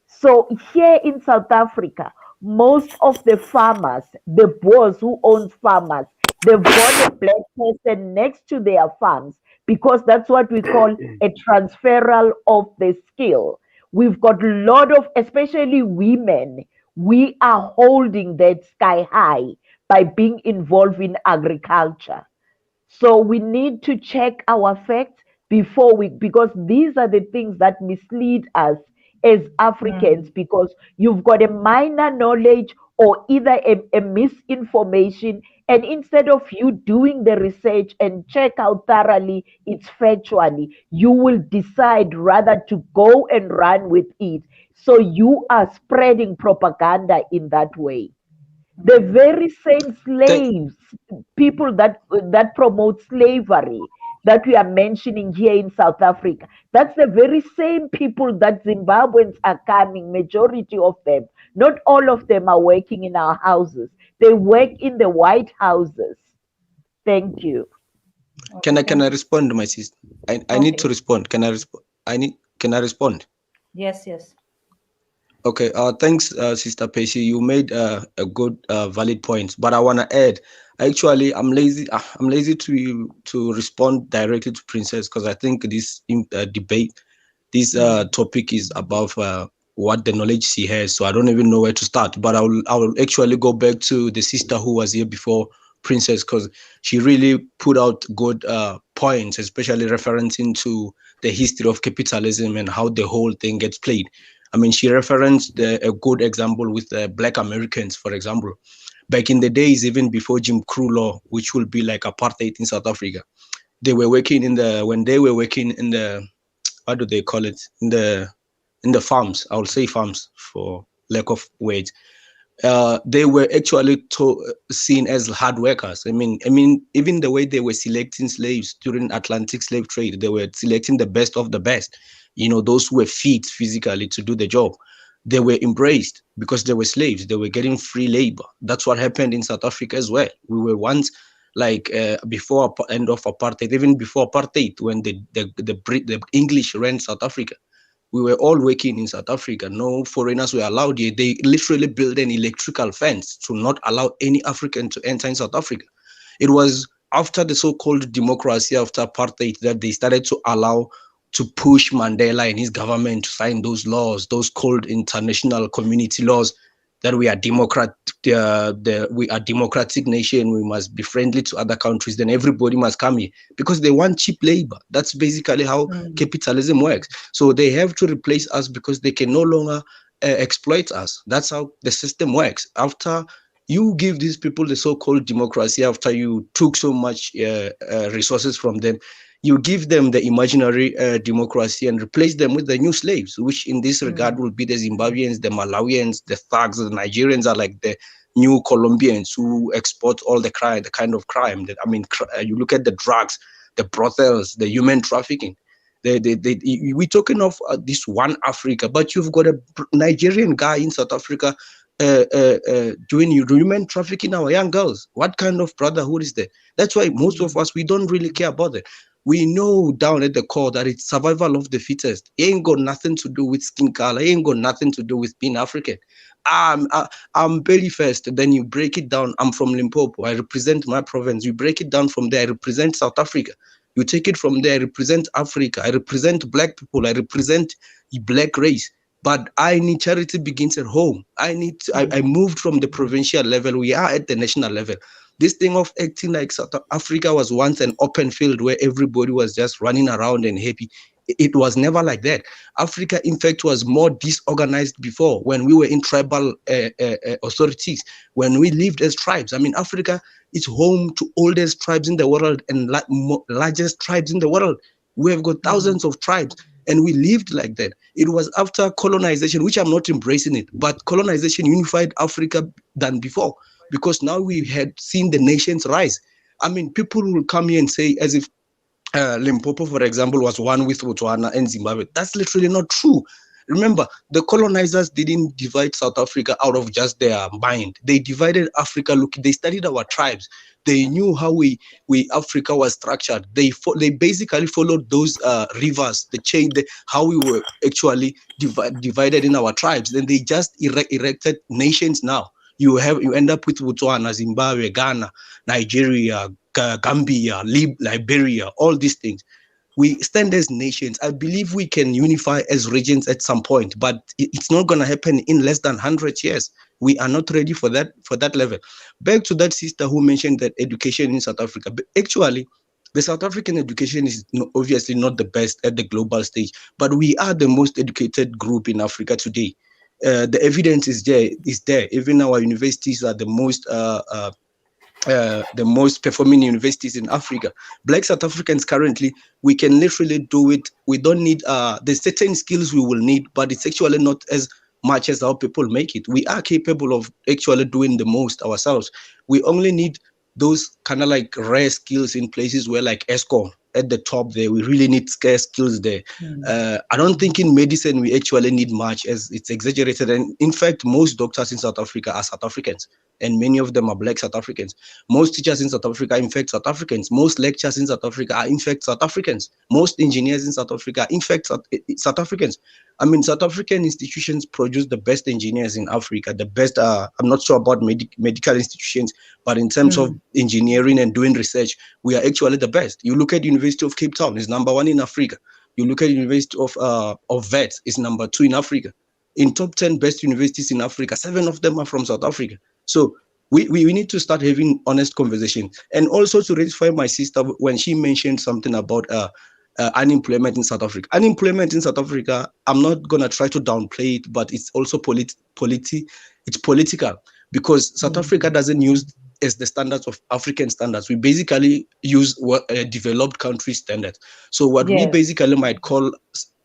So here in South Africa, most of the farmers, the boss who owns farmers, they've got a black person next to their farms because that's what we call a transferal of the skill. We've got a lot of, especially women, we are holding that sky high by being involved in agriculture. So we need to check our facts before because these are the things that mislead us as Africans because you've got a minor knowledge or either a misinformation. And instead of you doing the research and check out thoroughly it's factually, you will decide rather to go and run with it. So you are spreading propaganda in that way. The very same slaves, people that promote slavery that we are mentioning here in South Africa, that's the very same people that Zimbabweans are coming, majority of them. Not all of them are working in our houses. They work in the White Houses. Thank you. Can I respond, my sister? I need to respond. Can I respond? Can I respond? Yes, yes. Okay, thanks, Sister Pacey. You made a good, valid point. But I want to add, actually, I'm lazy. I'm lazy to respond directly to Princess because I think this debate, this topic is above what the knowledge she has. So I don't even know where to start. But I will actually go back to the sister who was here before Princess because she really put out good points, especially referencing to the history of capitalism and how the whole thing gets played. I mean, she referenced a good example with the Black Americans, for example. Back in the days, even before Jim Crow law, which will be like apartheid in South Africa, they were working when they were working in the, what do they call it? In the farms, I will say farms for lack of words. They were actually seen as hard workers. I mean, even the way they were selecting slaves during Atlantic slave trade, they were selecting the best of the best. You know, those who were fit physically to do the job. They were embraced because they were slaves. They were getting free labor. That's what happened in South Africa as well. We were once like before end of apartheid, even before apartheid, when the English ran South Africa. We were all working in South Africa. No foreigners were allowed here. They literally built an electrical fence to not allow any African to enter in South Africa. It was after the so-called democracy, after apartheid, that they started to allow to push Mandela and his government to sign those laws, those called international community laws, that we are we are democratic nation. We must be friendly to other countries. Then everybody must come here because they want cheap labor. That's basically how capitalism works. So they have to replace us because they can no longer exploit us. That's how the system works. After you give these people the so-called democracy, after you took so much resources from them, you give them the imaginary democracy and replace them with the new slaves, which in this regard will be the Zimbabweans, the Malawians, the thugs. The Nigerians are like the new Colombians who export all the crime, the kind of crime that, I mean, you look at the drugs, the brothels, the human trafficking. We're talking of this one Africa, but you've got a Nigerian guy in South Africa doing human trafficking our young girls. What kind of brotherhood is that? That's why most of us, we don't really care about it. We know down at the core that it's survival of the fittest. It ain't got nothing to do with skin color. It ain't got nothing to do with being African. I'm very first. Then you break it down. I'm from Limpopo. I represent my province. You break it down from there. I represent South Africa. You take it from there. I represent Africa. I represent black people. I represent the black race. But I need charity begins at home. I moved from the provincial level. We are at the national level. This thing of acting like South Africa was once an open field where everybody was just running around and happy. It was never like that. Africa, in fact, was more disorganized before when we were in tribal authorities, when we lived as tribes. I mean, Africa is home to oldest tribes in the world and largest tribes in the world. We have got thousands of tribes, and we lived like that. It was after colonization, which I'm not embracing it, but colonization unified Africa than before, because now we had seen the nations rise. I mean, people will come here and say, as if Limpopo, for example, was one with Botswana and Zimbabwe. That's literally not true. Remember, the colonizers didn't divide South Africa out of just their mind. They divided Africa. Look, they studied our tribes. They knew how we Africa was structured. They basically followed those rivers, the chain, how we were actually divided in our tribes. Then they just erected nations. Now you end up with Botswana, Zimbabwe, Ghana, Nigeria, Gambia, Liberia, all these things. We stand as nations. I believe we can unify as regions at some point, but it's not going to happen in less than 100 years. We are not ready for that level. Back to that sister who mentioned that education in South Africa. But actually, the South African education is obviously not the best at the global stage, but we are the most educated group in Africa today. The evidence is there. Even our universities are the most performing universities in Africa. Black South Africans currently, we can literally do it. We don't need there's certain skills we will need, but it's actually not as much as how people make it. We are capable of actually doing the most ourselves. We only need those kind of like rare skills in places where like ESCOM at the top there. We really need scarce skills there. I don't think in medicine we actually need much, as it's exaggerated. And in fact, most doctors in South Africa are South Africans, and many of them are Black South Africans. Most teachers in South Africa are in fact South Africans. Most lecturers in South Africa are in fact South Africans. Most engineers in South Africa are in fact South Africans. I mean, South African institutions produce the best engineers in Africa, the best, I'm not sure about medical institutions, but in terms of engineering and doing research, we are actually the best. You look at University of Cape Town, is number 1 in Africa. You look at University of Wits, is number 2 in Africa. In top 10 best universities in Africa, 7 of them are from South Africa. So we need to start having honest conversations. And also to ratify my sister when she mentioned something about unemployment in South Africa. Unemployment in South Africa, I'm not going to try to downplay it, but it's also it's political, because South Africa doesn't use as the standards of African standards. We basically use what developed country standards. So what we basically might call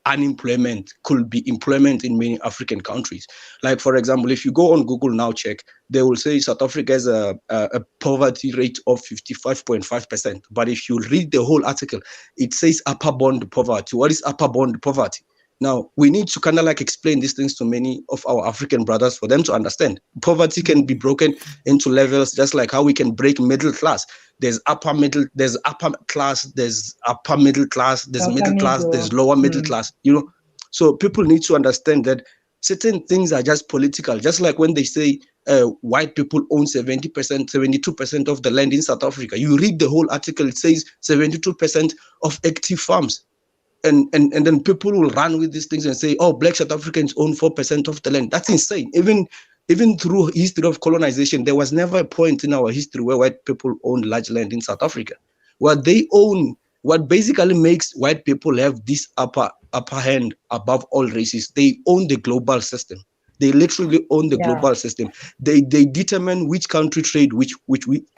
unemployment could be employment in many African countries. Like, for example, if you go on Google now, check, they will say South Africa has a poverty rate of 55.5%. But if you read the whole article, it says upper bound poverty. What is upper bound poverty? Now, we need to kind of like explain these things to many of our African brothers for them to understand. Poverty can be broken into levels, just like how we can break middle class. There's upper class, there's upper middle class, there's middle class, there's lower middle class, So people need to understand that certain things are just political. Just like when they say white people own 70%, 72% of the land in South Africa. You read the whole article, it says 72% of active farms. And then people will run with these things and say, oh, Black South Africans own 4% of the land. That's insane. Even through history of colonization, there was never a point in our history where white people owned large land in South Africa. What they own, what basically makes white people have this upper hand above all races, they own the global system. They literally own the global system. They determine which country trade which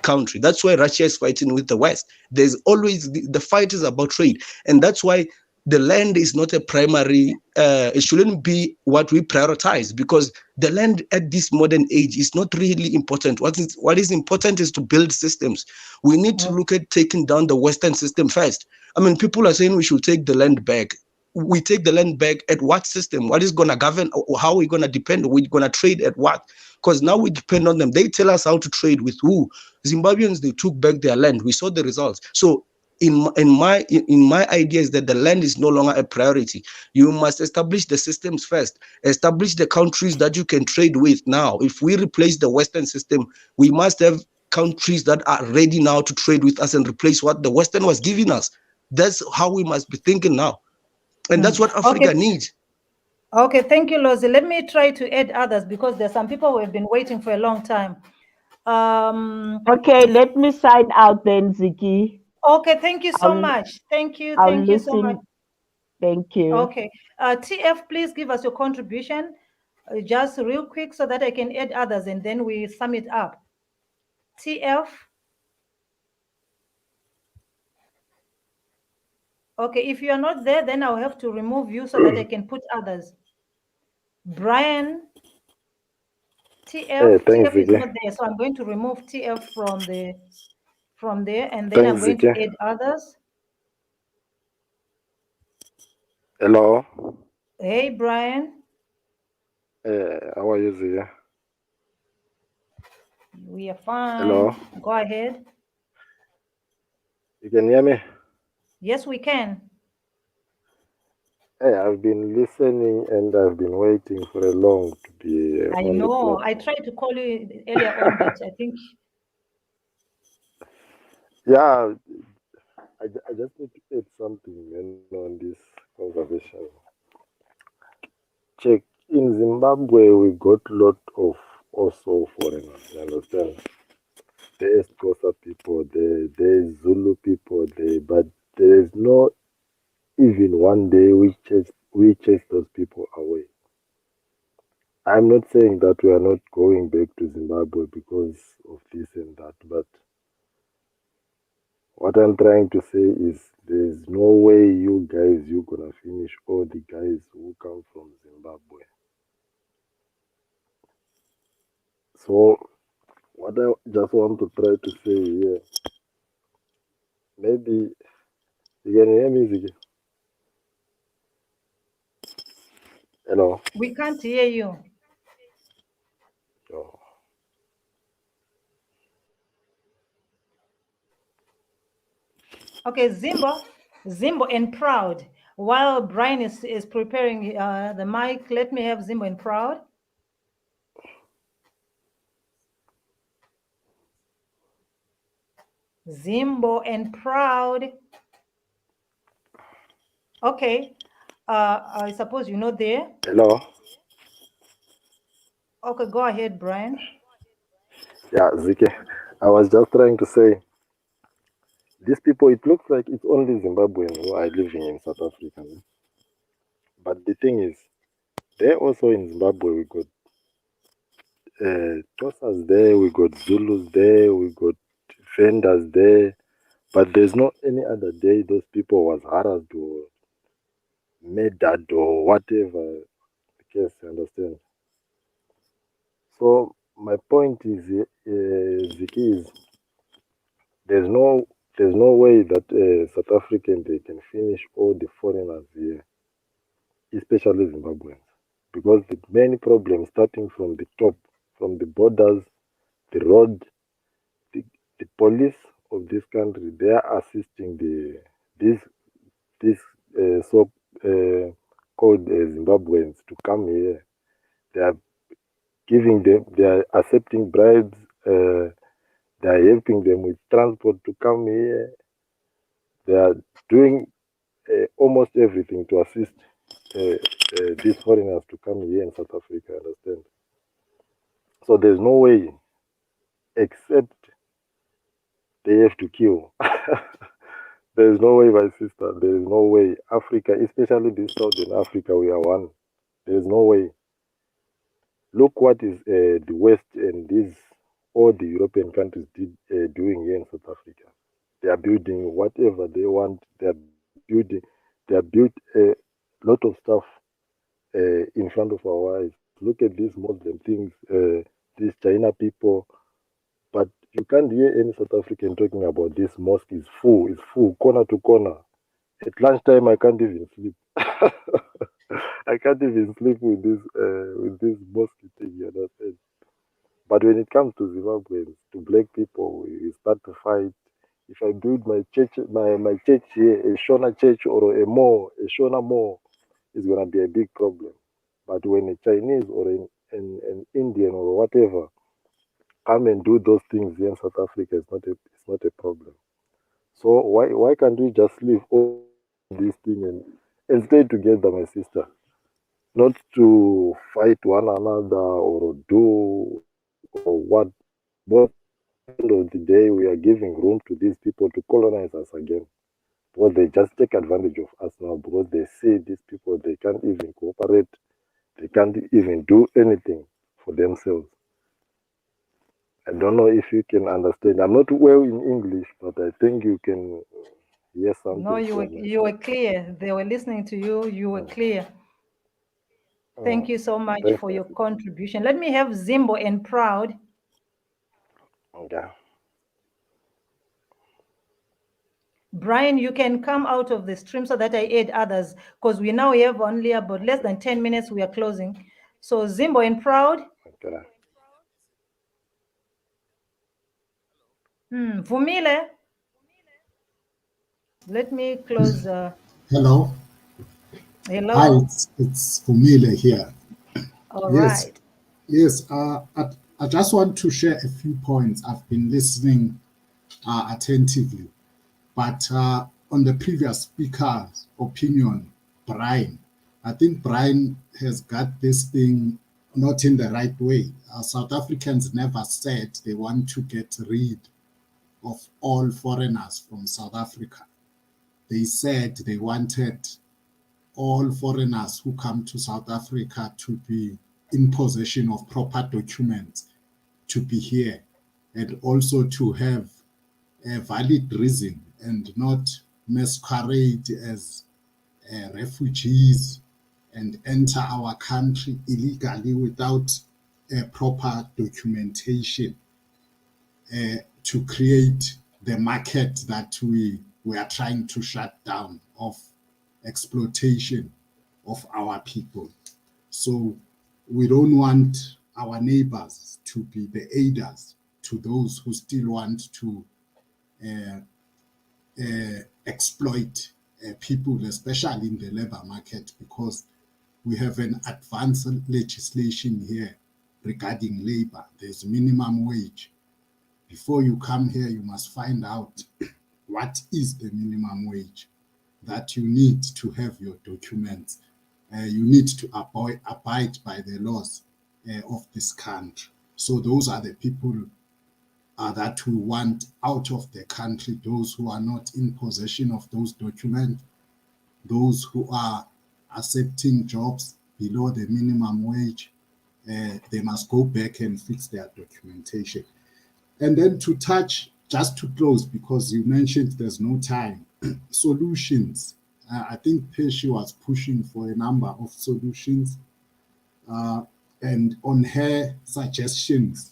country. That's why Russia is fighting with the West. There's always the fight is about trade, and that's why the land is not a primary. It shouldn't be what we prioritize, because the land at this modern age is not really important. What is important is to build systems. We need to look at taking down the Western system first. I mean, people are saying we should take the land back. We take the land back at what system? What is going to govern? How are we going to depend? We're going to trade at what? Because now we depend on them. They tell us how to trade with who? Zimbabweans, they took back their land. We saw the results. So in my idea is that the land is no longer a priority. You must establish the systems first. Establish the countries that you can trade with now. If we replace the Western system, we must have countries that are ready now to trade with us and replace what the Western was giving us. That's how we must be thinking now. And that's what Africa needs. Okay, thank you, Lozi. Let me try to add others because there's some people who have been waiting for a long time. Okay, let me sign out then, Ziki. Okay, thank you so I'll much. I'll Thank you so much. listen. Thank you. Okay, TF, please give us your contribution, just real quick, so that I can add others and then we sum it up. TF. Okay, if you are not there, then I'll have to remove you so that I can put others. Brian, Hey, thanks, TF is Ziggy. not there, so I'm going to remove TF from there, and then I'm Thanks, going to Ziggy. add others. Hello. Hey, Brian, How are you, Ziggy? we are Hello. fine. Go ahead. You can hear me? Yes, we can. Hey, I've been listening and I've been waiting for a long to be I on the know. I platform. tried to call you earlier on, but I think Yeah, I just need to add something on this conversation. Check in Zimbabwe, we got lot of also foreigners. You understand? There's Xhosa people there, there's Zulu people there, but there is no even one day we chase those people away. I'm not saying that we are not going back to Zimbabwe because of this and that, but what I'm trying to say is there's no way you guys you're gonna finish all the guys who come from Zimbabwe. So what I just want to try to say here, maybe you can hear me, Ziggy? Hello. we can't hear you. Oh. Okay, Zimbo and Proud. While Brian is preparing the mic, let me have Zimbo and Proud. Zimbo and Proud. Okay. I suppose you're not there. Hello. Okay, go ahead, Brian. Yeah, Ziggy. I was just trying to say these people. It looks like it's only Zimbabweans who are living in South Africa, but the thing is, they're also in Zimbabwe. We got Xhosas there, we got Zulus there, we got vendors there, but there's not any other day those people was harassed or murdered or whatever the case, you understand? So my point is, Ziki, is there's no way that South African they can finish all the foreigners here, especially Zimbabweans, because the many problems starting from the top, from the borders, the road, the, the police of this country, they are assisting this so called Zimbabweans to come here. They are giving them, they are accepting bribes. They are helping them with transport to come here. They are doing almost everything to assist these foreigners to come here in South Africa. Understand? So there's no way except they have to kill. There is no way, my sister. There is no way. Africa, especially this Southern Africa, we are one. There is no way. Look what is the West and these all the European countries doing here in South Africa. They are building whatever they want. They are building. They have built a lot of stuff in front of our eyes. Look at these Muslim things, these China people. But you can't hear any South African talking about this mosque is full, corner to corner. At lunchtime, I can't even sleep. I can't even sleep with this mosque thing. You understand? But when it comes to Zimbabweans, to black people, we start to fight. If I build my church here, a Shona church or a Shona mall, it's gonna be a big problem. But when a Chinese or an Indian or whatever come and do those things here in South Africa, it's not a problem. So why can't we just leave all these things and stay together, my sister? not to fight one another or do or what. But at the end of the day, we are giving room to these people to colonize us again. Because they just take advantage of us now because they see these people, they can't even cooperate, they can't even do anything for themselves. I don't know if you can understand. I'm not well in English, but I think you can hear something. No, you were clear. They were listening to you. You were clear. Thank you so much Thanks, for your contribution. Let me have Zimbo and Proud. Okay. Brian, you can come out of the stream so that I add others because we now have only about less than 10 minutes. We are closing. So Zimbo and Proud. Okay. Vumile. Let me close. Hello. Hello. Hi, it's Fumile here. All Yes. right. Yes. I just want to share a few points. I've been listening attentively, but on the previous speaker's opinion, Brian, I think Brian has got this thing not in the right way. South Africans never said they want to get rid of all foreigners from South Africa. They said they wanted all foreigners who come to South Africa to be in possession of proper documents to be here and also to have a valid reason and not masquerade as refugees and enter our country illegally without proper documentation to create the market that we are trying to shut down of exploitation of our people. So we don't want our neighbors to be the aiders to those who still want to exploit people, especially in the labor market, because we have an advanced legislation here regarding labor. There's minimum wage. Before you come here, you must find out what is the minimum wage that you need to have your documents. You need to abide by the laws of this country. So those are the people that we want out of the country, those who are not in possession of those documents, those who are accepting jobs below the minimum wage. They must go back and fix their documentation. And then to touch, just to close, because you mentioned there's no time, solutions. I think Pesci was pushing for a number of solutions. And on her suggestions,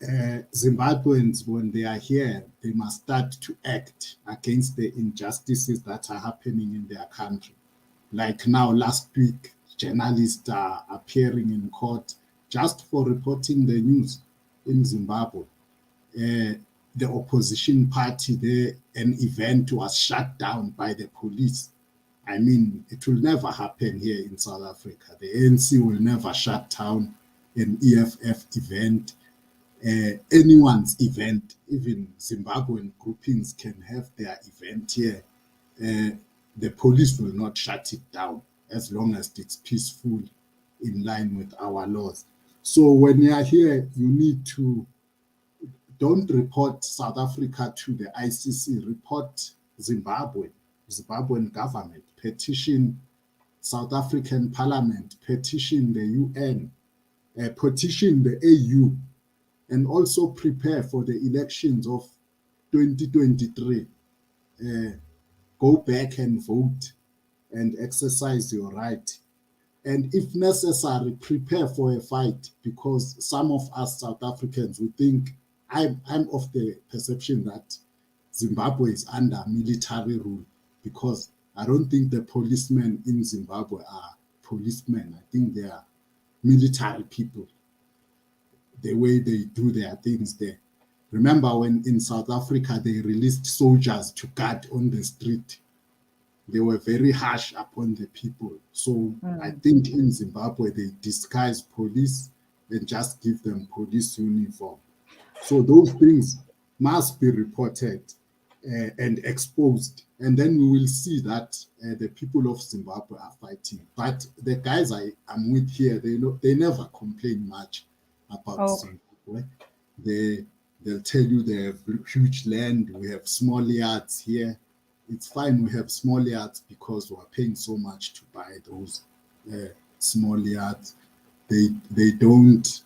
Zimbabweans, when they are here, they must start to act against the injustices that are happening in their country. Like now, last week, journalists are appearing in court just for reporting the news in Zimbabwe. The opposition party there, an event was shut down by the police. I mean, it will never happen here in South Africa. The ANC will never shut down an EFF event, anyone's event. Even Zimbabwean groupings can have their event here. The police will not shut it down as long as it's peaceful in line with our laws. So when you are here, you need to don't report South Africa to the ICC, report Zimbabwean government, petition South African Parliament, petition the UN, petition the AU, and also prepare for the elections of 2023. Go back and vote and exercise your right. And if necessary, prepare for a fight, because some of us South Africans, we think, I'm of the perception that Zimbabwe is under military rule, because I don't think the policemen in Zimbabwe are policemen. I think they are military people, the way they do their things there. Remember when in South Africa they released soldiers to guard on the street? They were very harsh upon the people. So I think in Zimbabwe they disguise police and just give them police uniform. So those things must be reported and exposed. And then we will see that the people of Zimbabwe are fighting. But the guys I'm with here, they never complain much about Zimbabwe. They'll tell you they have huge land, we have small yards here. It's fine we have small yards because we're paying so much to buy those small yards. They don't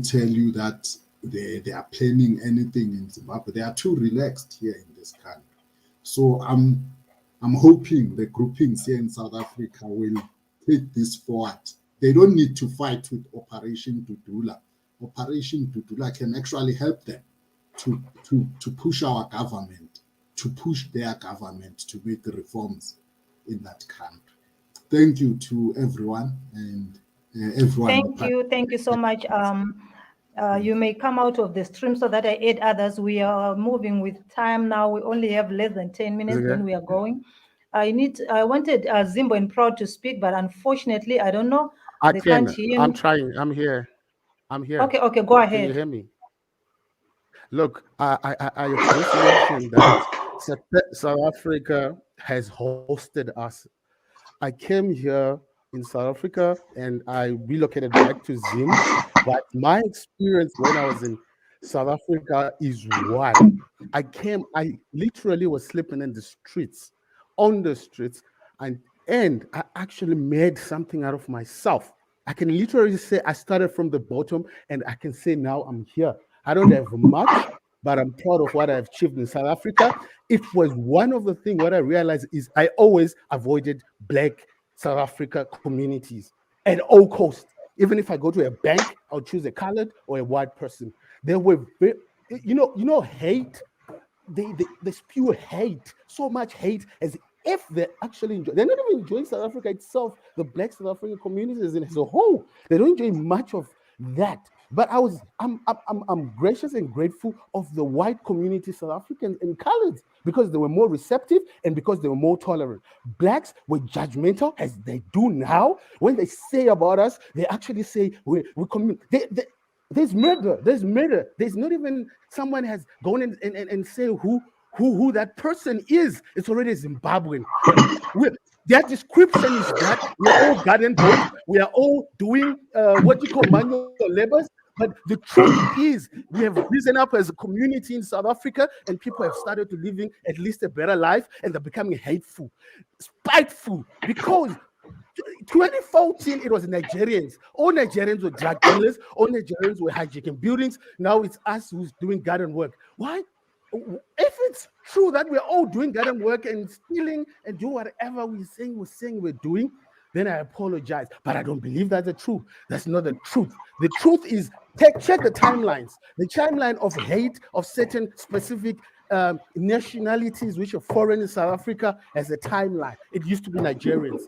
tell you that they are planning anything in Zimbabwe. They are too relaxed here in this country. So I'm hoping the groupings here in South Africa will take this forward. They don't need to fight with Operation Dudula. Operation Dudula can actually help them to push our government, to push their government to make reforms in that country. Thank you to everyone and everyone. Thank you so much. You may come out of the stream so that I aid others. We are moving with time now. We only have less than 10 minutes, then we are going. I wanted Zimbo and Proud to speak, but unfortunately, I don't know. I They can. can't hear I'm me. trying. I'm here. Okay, go Can you ahead. hear me? Look, I appreciation that South Africa has hosted us. I came here in South Africa and I relocated back to Zim. But my experience when I was in South Africa is wild. I literally was sleeping in the streets, on the streets, and I actually made something out of myself. I can literally say I started from the bottom and I can say now I'm here. I don't have much, but I'm proud of what I've achieved in South Africa. It was one of the things what I realized is I always avoided Black South Africa communities at all costs. Even if I go to a bank, I'll choose a colored or a white person. There were, hate. They spew hate, so much hate, as if they actually enjoy. They're not even enjoying South Africa itself. The Black South African communities as a whole, they don't enjoy much of that. But I'm gracious and grateful of the white community, South Africans and coloreds, because they were more receptive and because they were more tolerant. Blacks were judgmental, as they do now. When they say about us, they actually say we there's murder. There's murder. There's not even someone has gone and say who that person is. It's already Zimbabwean. Their description is that we're all garden boys. We are all doing what you call manual labors. But the truth is, we have risen up as a community in South Africa, and people have started to living at least a better life, and they're becoming hateful, spiteful, because 2014, it was Nigerians. All Nigerians were drug dealers. All Nigerians were hijacking buildings. Now it's us who's doing garden work. Why? If it's true that we're all doing garden work and stealing and do whatever we're saying we're doing, then I apologize. But I don't believe that's the truth. That's not the truth. The truth is, check the timelines. The timeline of hate of certain specific nationalities which are foreign in South Africa as a timeline. It used to be Nigerians.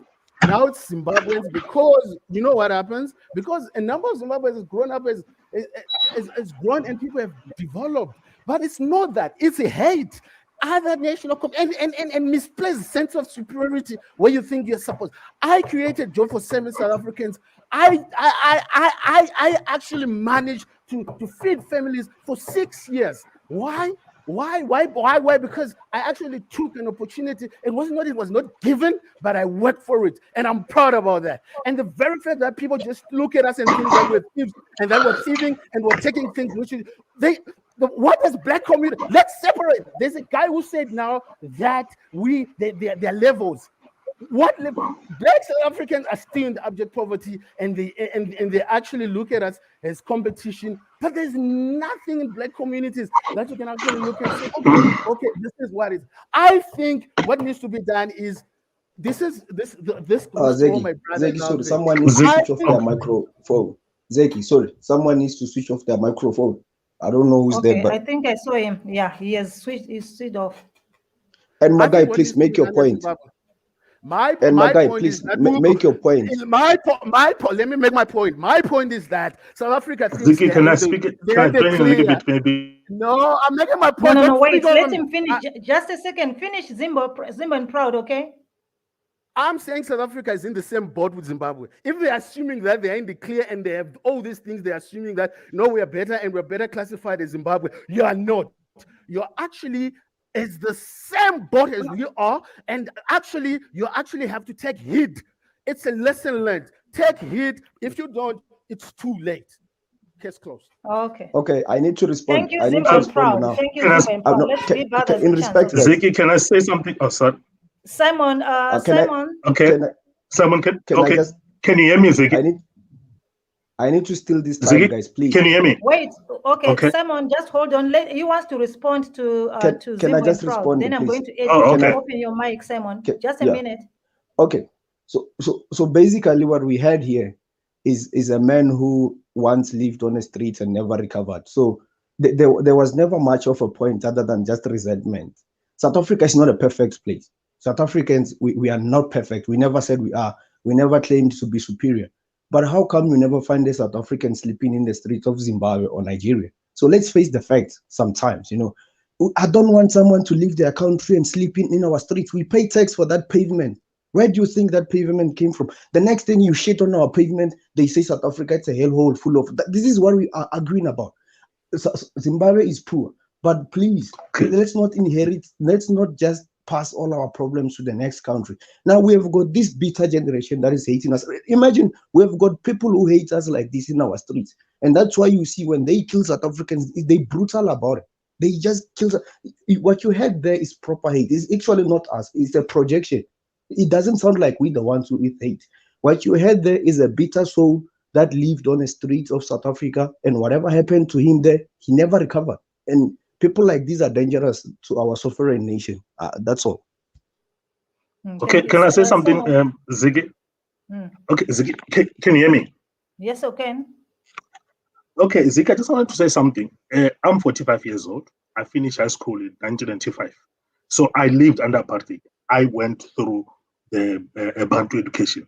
Now it's Zimbabweans, because you know what happens? Because a number of Zimbabweans has grown up as grown and people have developed. But it's not that. It's a hate. Other national and misplaced sense of superiority where you think you're supposed. I created job for 7 South Africans. I actually managed to feed families for 6 years. Why? Why? Because I actually took an opportunity. It was not given, but I worked for it, and I'm proud about that. And the very fact that people just look at us and think that we're thieves and that we're thieving and we're taking things which is what is Black community? Let's separate. There's a guy who said now that there are levels. What Black South Africans are still in abject poverty, and they actually look at us as competition. But there's nothing in Black communities that you can actually look and say, okay, this is what it is. I think what needs to be done is this goes for my brother. Zeki, sorry, someone needs to switch off their microphone. Zeki, sorry, someone needs to switch off their microphone. I don't know who's there, but I think I saw him. Yeah, he has switched off. And Magai, please make your point. My Magai, point please is that make your point. Let me make my point. My point is that South Africa thinks Ziki, can I speak it? Can I join in a little bit, maybe? No, I'm making my point. No, wait. Let him finish. Just a second. Finish Zimbo and Proud, okay? I'm saying South Africa is in the same boat with Zimbabwe. If they're assuming that they're in the clear and they have all these things, they're assuming that, no, we are better and we're better classified as Zimbabwe. You are not. You're actually is the same boat as we are, and actually, you actually have to take heed. It's a lesson learned. Take heed. If you don't, it's too late. Case closed. Okay. Okay, I need to respond. Thank you, I need to Zimba and respond Proud. now. Thank you, Can I, Zimba and Proud. No, Let's give others in a chance. respect, Okay. Ziggy, can I say something? Oh, sorry. Simon, can I Simon. Okay. can I Simon, can I okay. just Can you hear me, Ziggy? I need to steal this time, Ziggy, guys, please. can you hear me? Wait. Okay, Okay. Simon, just hold on. He wants to respond to Can I Zimbo and just Proud. respond, Then I'm please? going to Oh, can you okay. open your mic, Simon? Just a Yeah. minute. Okay. So basically what we had here is a man who once lived on the streets and never recovered. So there was never much of a point other than just resentment. South Africa is not a perfect place. South Africans, we are not perfect. We never said we are. We never claimed to be superior. But how come you never find a South African sleeping in the streets of Zimbabwe or Nigeria? So let's face the facts sometimes, I don't want someone to leave their country and sleep in our streets. We pay tax for that pavement. Where do you think that pavement came from? The next thing you shit on our pavement, they say South Africa is a hellhole full of. This is what we are agreeing about. Zimbabwe is poor, but please, let's not inherit. Let's not just pass all our problems to the next country. Now we have got this bitter generation that is hating us. Imagine we have got people who hate us like this in our streets, and that's why you see when they kill South Africans, they brutal about it. They just kill. What you had there is proper hate. It's actually not us. It's a projection. It doesn't sound like we the ones who hate. What you had there is a bitter soul that lived on the streets of South Africa, and whatever happened to him there, he never recovered. And people like these are dangerous to our sovereign nation. That's all. Okay, can I say something, Ziggy? Okay, Ziggy, can you hear me? Yes, I can. Okay, Ziggy, I just wanted to say something. I'm 45 years old. I finished high school in 1995. So I lived under apartheid. I went through the Bantu education.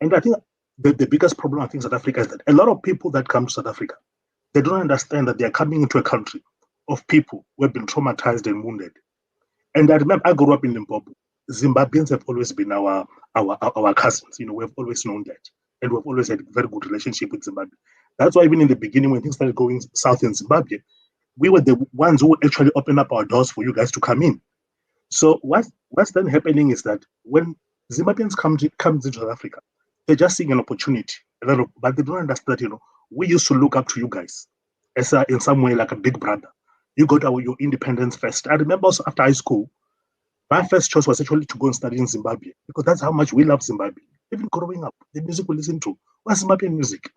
And I think the biggest problem I think South Africa is that a lot of people that come to South Africa, they don't understand that they are coming into a country of people who have been traumatized and wounded. And I remember I grew up in Limpopo. Zimbabweans have always been our cousins. We've always known that. And we've always had a very good relationship with Zimbabwe. That's why even in the beginning, when things started going south in Zimbabwe, we were the ones who actually opened up our doors for you guys to come in. So what's then happening is that when Zimbabweans comes into South Africa, they're just seeing an opportunity. But they don't understand that, we used to look up to you guys as in some way like a big brother. You got your independence first. I remember also after high school, my first choice was actually to go and study in Zimbabwe because that's how much we love Zimbabwe. Even growing up, the music we listen to was Zimbabwean music.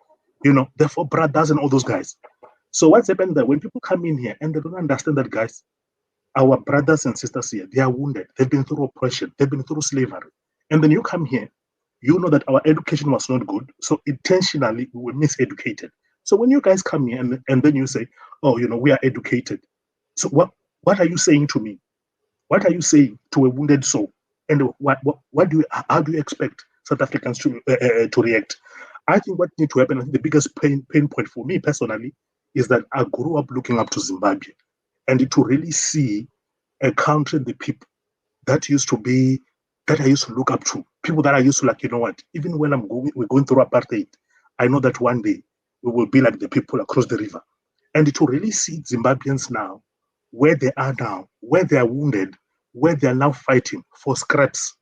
The Four Brothers and all those guys. So what's happened that when people come in here and they don't understand that, guys, our brothers and sisters here, they are wounded. They've been through oppression. They've been through slavery. And then you come here, you know that our education was not good. So intentionally, we were miseducated. So when you guys come here and then you say, oh, we are educated. So what are you saying to me? What are you saying to a wounded soul? And how do you expect South Africans to react? I think what needs to happen, I think the biggest pain point for me personally, is that I grew up looking up to Zimbabwe. And to really see a country, the people that I used to look up to, people that I used to like, even when we're going through apartheid, I know that one day we will be like the people across the river. And to really see Zimbabweans now, where they are now, where they are wounded, where they are now fighting for scraps,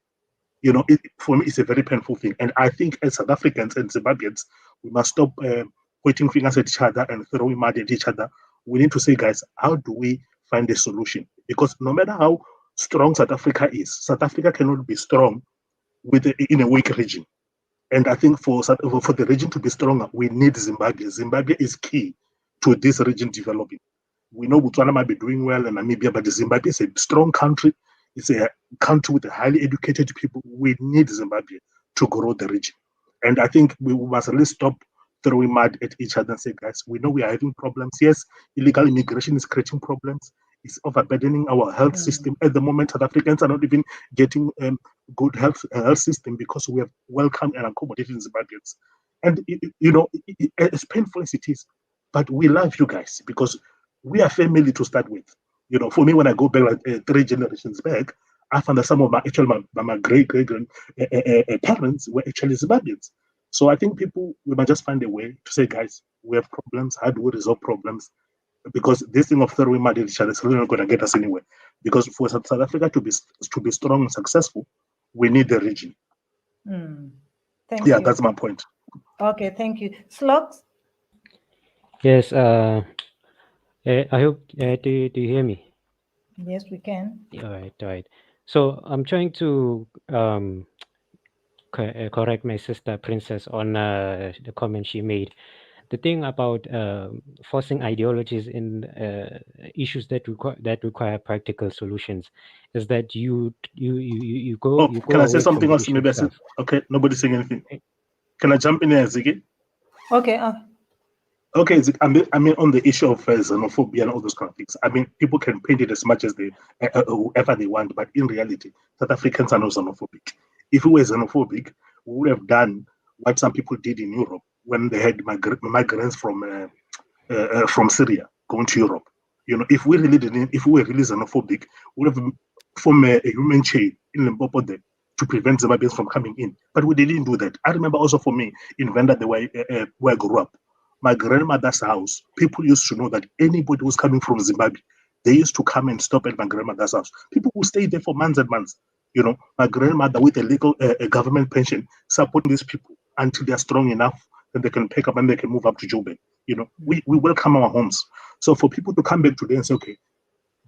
for me, it's a very painful thing. And I think as South Africans and Zimbabweans, we must stop pointing fingers at each other and throwing mud at each other. We need to say, guys, how do we find a solution? Because no matter how strong South Africa is, South Africa cannot be strong in a weak region. And I think for the region to be stronger, we need Zimbabwe. Zimbabwe is key to this region developing. We know Botswana might be doing well and Namibia, but Zimbabwe is a strong country. It's a country with highly educated people. We need Zimbabwe to grow the region. And I think we must really stop throwing mud at each other and say, guys, we know we are having problems. Yes, illegal immigration is creating problems. It's overburdening our health system. At the moment, South Africans are not even getting good health system because we have welcomed and accommodated Zimbabweans. And, as painful as it is, but we love you guys because we are family to start with. For me, when I go back like 3 generations back, I found that some of my great parents were actually Zimbabweans. So I think we must just find a way to say, guys, we have problems. How do we resolve problems? because this thing of throwing mud at each other is really not going to get us anywhere. Because for South Africa to be strong and successful, we need the region. Thank Yeah, you. that's my point. Okay, thank you. Slots? Yes. I hope. Do you hear me? Yes, we can. All right. All right. So I'm trying to correct my sister Princess on the comment she made. The thing about forcing ideologies in issues that require practical solutions is that you Oh, go can I say away from something the else? issue Maybe I said, itself. okay, nobody's saying anything. Can I jump in here, Ziggy? Okay. Okay, I mean, on the issue of xenophobia and all those kind of things. I mean, people can paint it as much as they, whoever they want, but in reality, South Africans are not xenophobic. If we were xenophobic, we would have done what some people did in Europe when they had migrants from Syria going to Europe. You know, if we really didn't, if we were really xenophobic, we would have formed a human chain in Limpopo there to prevent Zimbabweans from coming in. But we didn't do that. I remember also for me in Venda, the way where I grew up, my grandmother's house, people used to know that anybody who's coming from Zimbabwe, they used to come and stop at my grandmother's house. People who stay there for months and months. You know, my grandmother with a legal a government pension supporting these people until they're strong enough that they can pick up and they can move up to Joburg. You know, we welcome our homes. So for people to come back today and say, okay,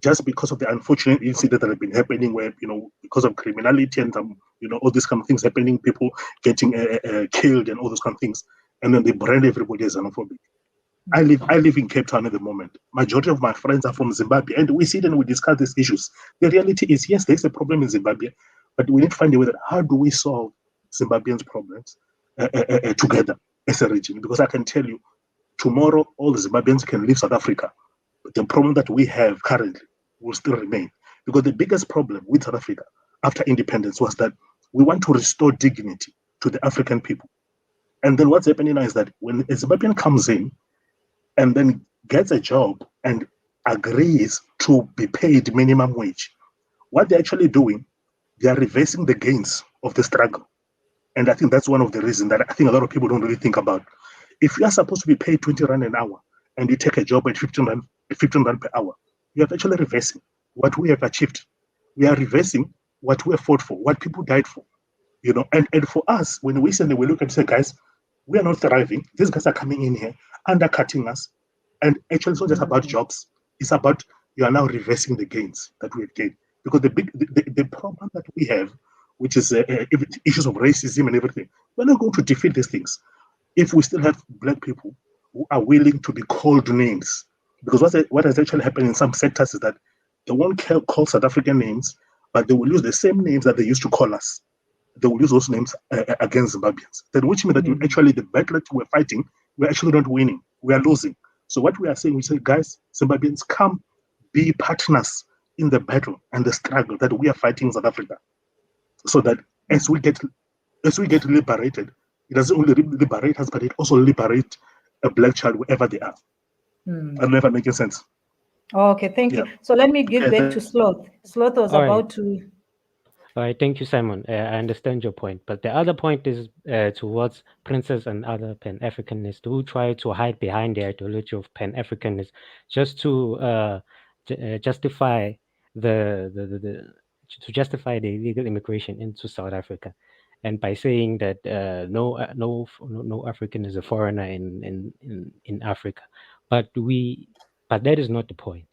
just because of the unfortunate incident that have been happening, where because of criminality and all these kind of things happening, people getting killed and all those kind of things, and then they brand everybody as xenophobic. I live in Cape Town at the moment. Majority of my friends are from Zimbabwe, and we sit and we discuss these issues. The reality is, yes, there's a problem in Zimbabwe, but we need to find a way that how do we solve Zimbabweans' problems together as a region? Because I can tell you, tomorrow all the Zimbabweans can leave South Africa, but the problem that we have currently will still remain. Because the biggest problem with South Africa after independence was that we want to restore dignity to the African people. And then what's happening now is that when a Zimbabwean comes in and then gets a job and agrees to be paid minimum wage, what they're actually doing, they are reversing the gains of the struggle. And I think that's one of the reasons that I think a lot of people don't really think about. If you are supposed to be paid 20 rand an hour and you take a job at 15 rand per hour, you are actually reversing what we have achieved. We are reversing what we have fought for, what people died for. And for us, when we suddenly we look and say, guys, we are not thriving. These guys are coming in here, undercutting us. And actually, it's not just about jobs. It's about you are now reversing the gains that we have gained. Because the problem that we have, which is issues of racism and everything, we're not going to defeat these things if we still have black people who are willing to be called names. Because what has actually happened in some sectors is that they won't call South African names, but they will use the same names that they used to call us. They will use those names against Zimbabweans. Then, which means that we actually, the battle that we're fighting, we're actually not winning. We are losing. So what we are saying, we say, guys, Zimbabweans, come be partners in the battle and the struggle that we are fighting in South Africa. So that as we get liberated, it doesn't only liberate us, but it also liberate a black child wherever they are. I don't know if I'm making sense. Okay, thank you. Yeah. So let me give Okay, back to Sloth. Sloth was All right. about to. All right, thank you, Simon. I understand your point, but the other point is towards Princess and other Pan-Africanists who try to hide behind the ideology of Pan-Africanism just to justify to justify the illegal immigration into South Africa, and by saying that no African is a foreigner in Africa, but that is not the point.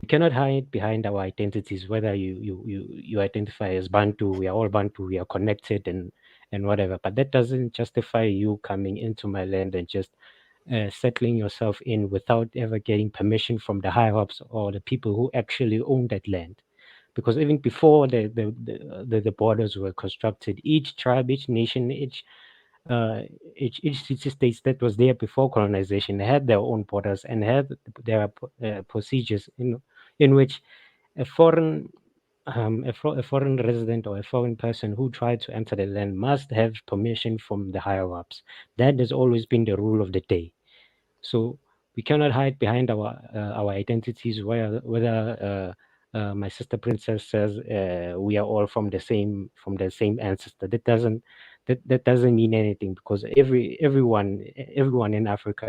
We cannot hide behind our identities, whether you identify as Bantu, we are all Bantu, we are connected and whatever. But that doesn't justify you coming into my land and just settling yourself in without ever getting permission from the higher ups or the people who actually own that land. Because even before the borders were constructed, each tribe, each nation, each city states that was there before colonization had their own borders and had their procedures in which a foreign a foreign resident or a foreign person who tried to enter the land must have permission from the higher ups. That has always been the rule of the day. So we cannot hide behind our identities. Whether my sister Princess says we are all from the same ancestor, that doesn't mean anything, because everyone in Africa,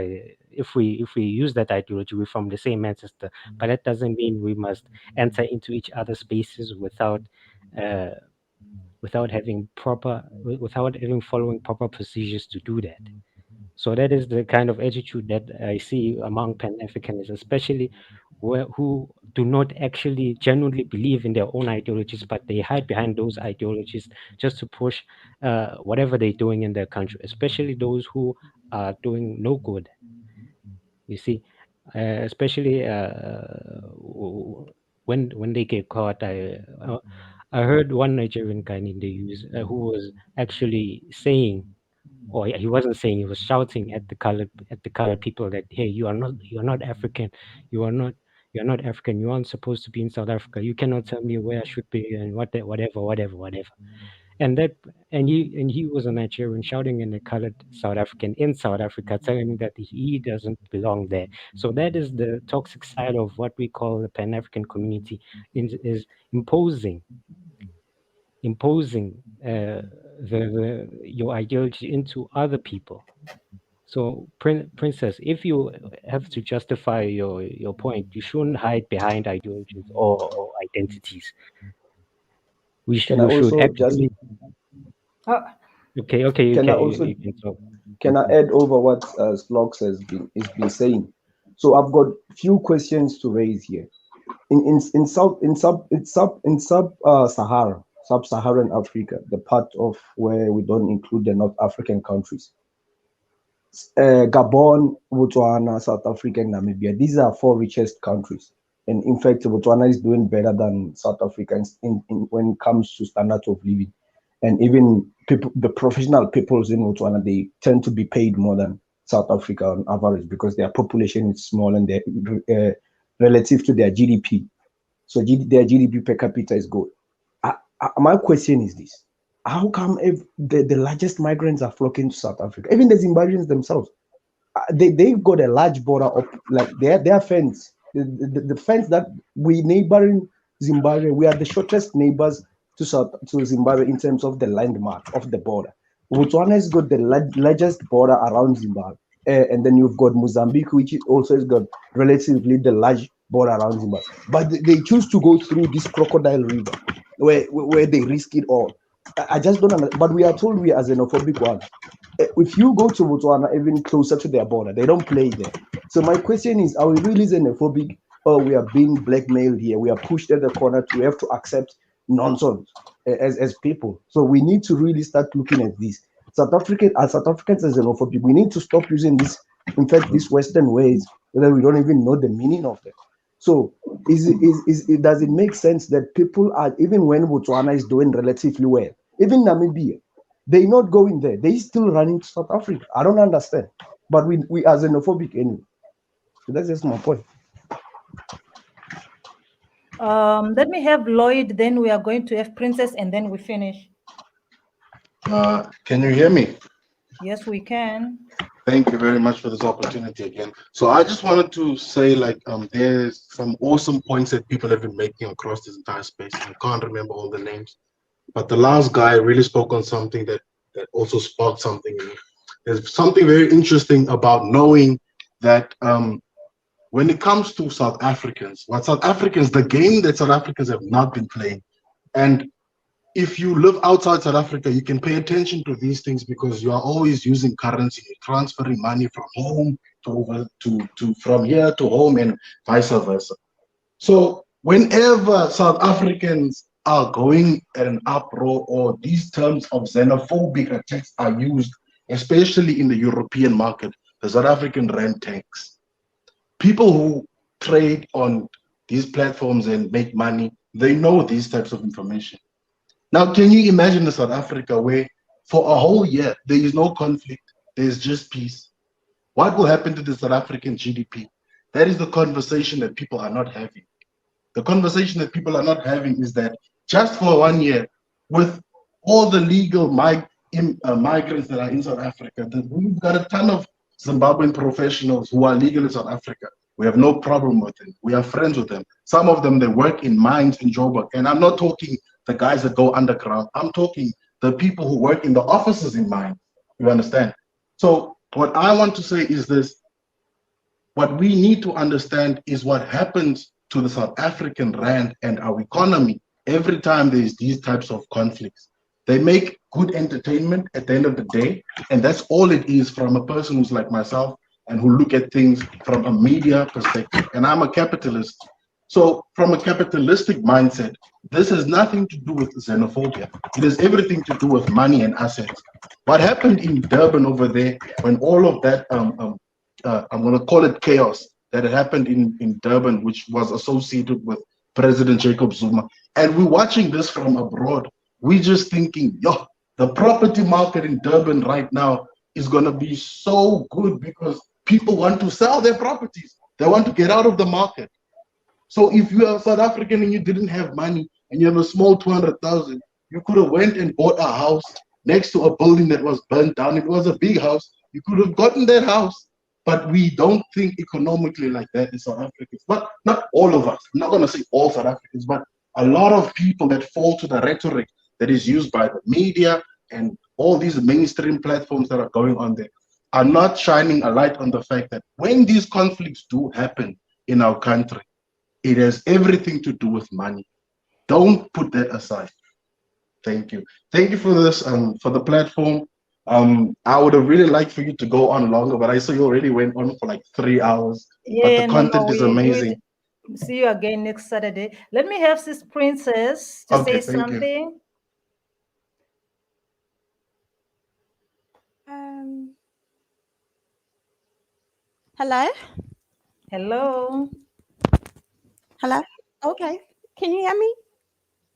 if we use that ideology, we're from the same ancestor. But that doesn't mean we must enter into each other's spaces without having following proper procedures to do that. So that is the kind of attitude that I see among Pan-Africanists, especially who do not actually genuinely believe in their own ideologies, but they hide behind those ideologies just to push whatever they're doing in their country, especially those who are doing no good. You see, especially when they get caught. I heard one Nigerian guy in the news who was actually saying, or he wasn't saying, he was shouting at the colored people that, hey, you're not African, you're not African, you aren't supposed to be in South Africa, you cannot tell me where I should be and whatever. And he was a Nigerian shouting in a colored South African in South Africa, telling him that he doesn't belong there. So that is the toxic side of what we call the Pan-African community, is imposing your ideology into other people. So, Princess, if you have to justify your point, you shouldn't hide behind ideologies or identities. Can I You should also just actually. Okay, can I also you can talk. can I add over what Slox has been saying? So I've got few questions to raise here. In sub-Saharan Africa, the part of where we don't include the North African countries, Gabon, Botswana, South Africa, and Namibia. These are 4 richest countries, and in fact, Botswana is doing better than South Africa in when it comes to standard of living, and even the professional peoples in Botswana, they tend to be paid more than South Africa on average because their population is small and they're relative to their GDP. So their GDP per capita is good. My question is this: how come if the largest migrants are flocking to South Africa? Even the Zimbabweans themselves, they've got a large border up, like their fence, the fence that we neighboring Zimbabwe. We are the shortest neighbors to Zimbabwe in terms of the landmark of the border. Botswana has got the largest border around Zimbabwe, and then you've got Mozambique, which also has got relatively the large border around Zimbabwe. But they choose to go through this crocodile river, where they risk it all. I just don't understand. But we are told we are xenophobic ones. If you go to Botswana, even closer to their border, they don't play there. So my question is, are we really xenophobic, or we are being blackmailed here? We are pushed at the corner to have to accept nonsense as people. So we need to really start looking at this. South Africans are xenophobic. We need to stop using this, in fact, these Western ways that we don't even know the meaning of them. So does it make sense that people are, even when Botswana is doing relatively well, even Namibia, they're not going there, they still running to South Africa? I don't understand. But we are xenophobic anyway. So that's just my point. Let me have Lloyd, then we are going to have Princess, and then we finish. Can you hear me? Yes, we can. Thank you very much for this opportunity again. So I just wanted to say, there's some awesome points that people have been making across this entire space. I can't remember all the names, but the last guy really spoke on something that also sparked something in me. There's something very interesting about knowing that when it comes to South Africans, the game that South Africans have not been playing, and if you live outside South Africa, you can pay attention to these things because you are always using currency, transferring money from home from here to home and vice versa. So whenever South Africans are going at an uproar or these terms of xenophobic attacks are used, especially in the European market, the South African rand tanks. People who trade on these platforms and make money, they know these types of information. Now, can you imagine a South Africa where for a whole year there is no conflict, there's just peace? What will happen to the South African GDP? That is the conversation that people are not having. The conversation that people are not having is that just for 1 year, with all the legal migrants that are in South Africa, we've got a ton of Zimbabwean professionals who are legal in South Africa. We have no problem with them. We are friends with them. Some of them, they work in mines in Joburg. And I'm not talking the guys that go underground. I'm talking the people who work in the offices in mind. You understand? So what I want to say is this: what we need to understand is what happens to the South African rand and our economy every time there's these types of conflicts. They make good entertainment at the end of the day, and that's all it is from a person who's like myself and who look at things from a media perspective. And I'm a capitalist. So from a capitalistic mindset, this has nothing to do with xenophobia. It has everything to do with money and assets. What happened in Durban over there when all of that I'm going to call it chaos that had happened in Durban, which was associated with President Jacob Zuma. And we're watching this from abroad. We're just thinking, yo, the property market in Durban right now is going to be so good because people want to sell their properties. They want to get out of the market. So if you are South African and you didn't have money and you have a small 200,000, you could have went and bought a house next to a building that was burnt down. It was a big house. You could have gotten that house. But we don't think economically like that in South Africans. But not all of us. I'm not going to say all South Africans, but a lot of people that fall to the rhetoric that is used by the media and all these mainstream platforms that are going on there are not shining a light on the fact that when these conflicts do happen in our country, it has everything to do with money. Don't put that aside. Thank you. Thank you for this, for the platform. I would have really liked for you to go on longer, but I saw you already went on for like 3 hours. But the Yeah, no, content is we amazing. see you again next Saturday. Let me have this princess to Okay, say thank you. something. Hello? Hello. Hello? Okay. Can you hear me?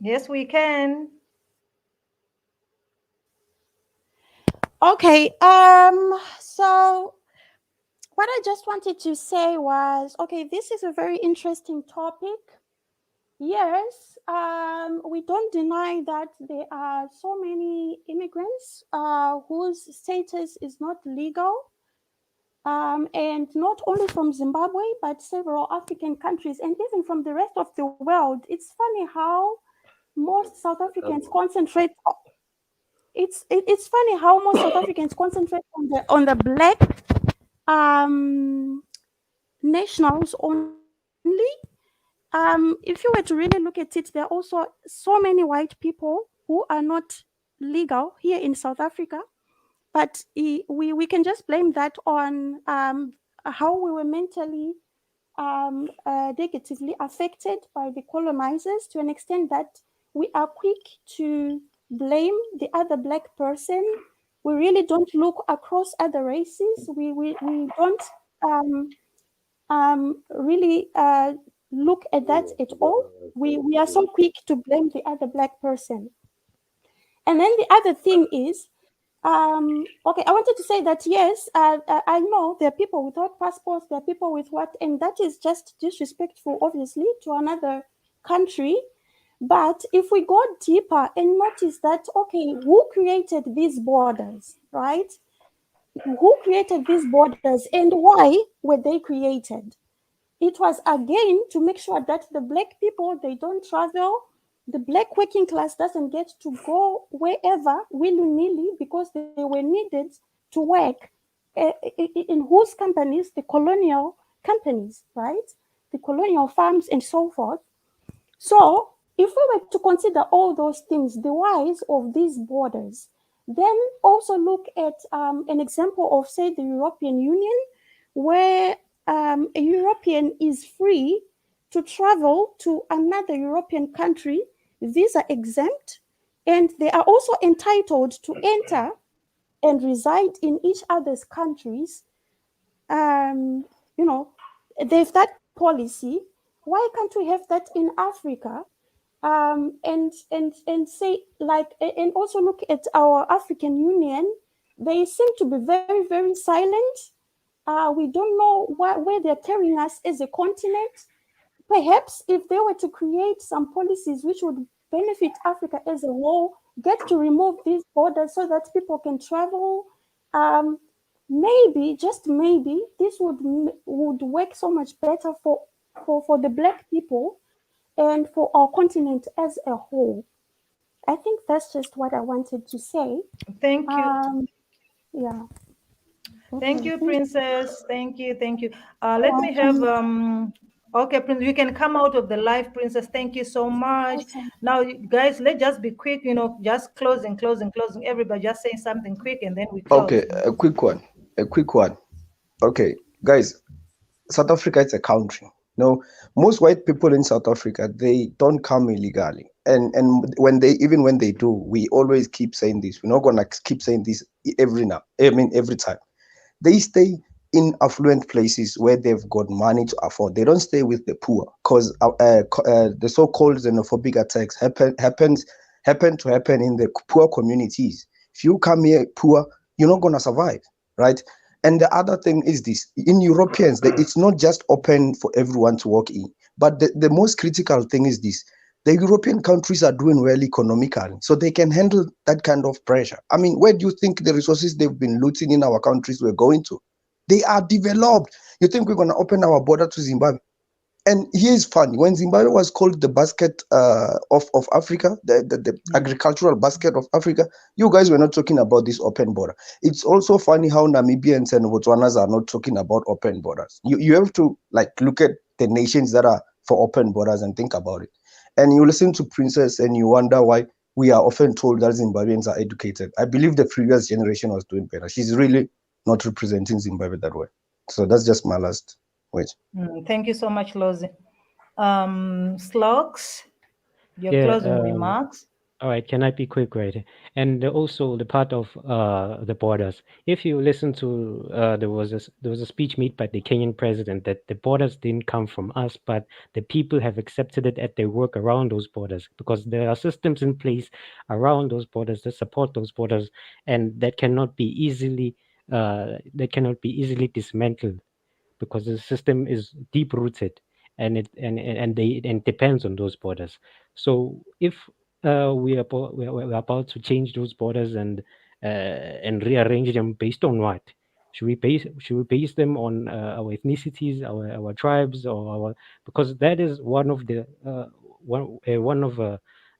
Yes, we can. Okay. So what I just wanted to say was, okay, this is a very interesting topic. Yes, we don't deny that there are so many immigrants whose status is not legal. And not only from Zimbabwe, but several African countries, and even from the rest of the world. It's funny how most South Africans concentrate. It's funny how most South Africans concentrate on the black nationals only. If you were to really look at it, there are also so many white people who are not legal here in South Africa. But we can just blame that on how we were mentally negatively affected by the colonizers to an extent that we are quick to blame the other black person. We really don't look across other races. We don't really look at that at all. We are so quick to blame the other black person. And then the other thing is, okay, I wanted to say that yes, I know there are people without passports, there are people with what, and that is just disrespectful, obviously, to another country. But if we go deeper and notice that, okay, who created these borders, right? Who created these borders and why were they created? It was again to make sure that the black people, they don't travel, the black working class doesn't get to go wherever willy-nilly because they were needed to work in whose companies? The colonial companies, right? The colonial farms and so forth. So if we were to consider all those things, the whys of these borders, then also look at an example of, say, the European Union, where a European is free to travel to another European country, visa exempt, and they are also entitled to enter and reside in each other's countries. You know, they've that policy. Why can't we have that in Africa? And say like, and also look at our African Union. They seem to be very, very silent. We don't know where they're carrying us as a continent. Perhaps if they were to create some policies which would benefit Africa as a whole, get to remove these borders so that people can travel, maybe, just maybe, this would work so much better for the black people and for our continent as a whole. I think that's just what I wanted to say. Thank you. Yeah. Thank Okay. you, Thank Princess. Thank you. Thank you. Let me have welcome. okay, Prince, you can come out of the live, Princess. Thank you so much. Awesome. Now, guys, let's just be quick, just closing. Everybody just saying something quick and then we close. Okay, a quick one. A quick one. Okay, guys, South Africa is a country. No, most white people in South Africa, they don't come illegally. And when they do, we always keep saying this. We're not gonna keep saying this every time. They stay in affluent places where they've got money to afford. They don't stay with the poor because the so-called xenophobic attacks happen to happen in the poor communities. If you come here poor, you're not gonna survive, right? And the other thing is this: in Europeans, it's not just open for everyone to walk in. But the most critical thing is this: the European countries are doing well economically, so they can handle that kind of pressure. I mean, where do you think the resources they've been looting in our countries were going to? They are developed. You think we're going to open our border to Zimbabwe? And here's funny: when Zimbabwe was called the basket of Africa, the agricultural basket of Africa, you guys were not talking about this open border. It's also funny how Namibians and Botswanas are not talking about open borders. You have to look at the nations that are for open borders and think about it. And you listen to Princess and you wonder why we are often told that Zimbabweans are educated. I believe the previous generation was doing better. She's really not representing Zimbabwe that way. So that's just my last word. Thank you so much, Lozi. Slogs, your Yeah. closing remarks. All right, can I be quick, right? And also the part of the borders. If you listen to there was a speech made by the Kenyan president that the borders didn't come from us, but the people have accepted it at their work around those borders because there are systems in place around those borders that support those borders, and that cannot be easily dismantled because the system is deep rooted and it depends on those borders. So if we're about to change those borders and rearrange them based on what? Should we base them on our ethnicities, our tribes, or our, because that is one of the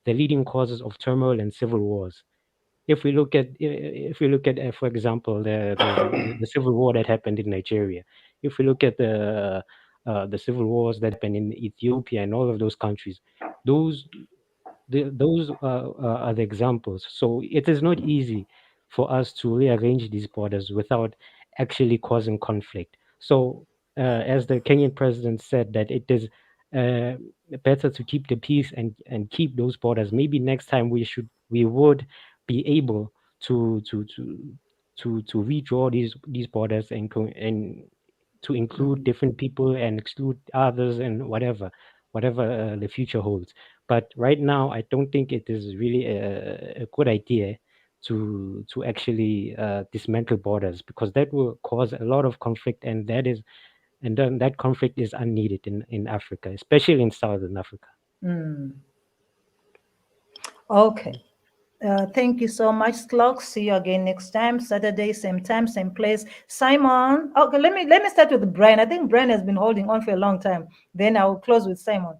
the leading causes of turmoil and civil wars. If we look at for example the civil war that happened in Nigeria, if we look at the civil wars that happened in Ethiopia and all of those countries, those are the examples. So it is not easy for us to rearrange these borders without actually causing conflict. So as the Kenyan president said, that it is uh, better to keep the peace and keep those borders. Maybe next time we would be able to redraw these borders and to include different people and exclude others and whatever the future holds. But right now, I don't think it is really a good idea to actually dismantle borders, because that will cause a lot of conflict, and then that conflict is unneeded in Africa, especially in Southern Africa. Okay. Thank you so much, Slog. See you again next time, Saturday, same time, same place. Simon. Okay, let me start with Brian. I think Brian has been holding on for a long time. Then I will close with Simon.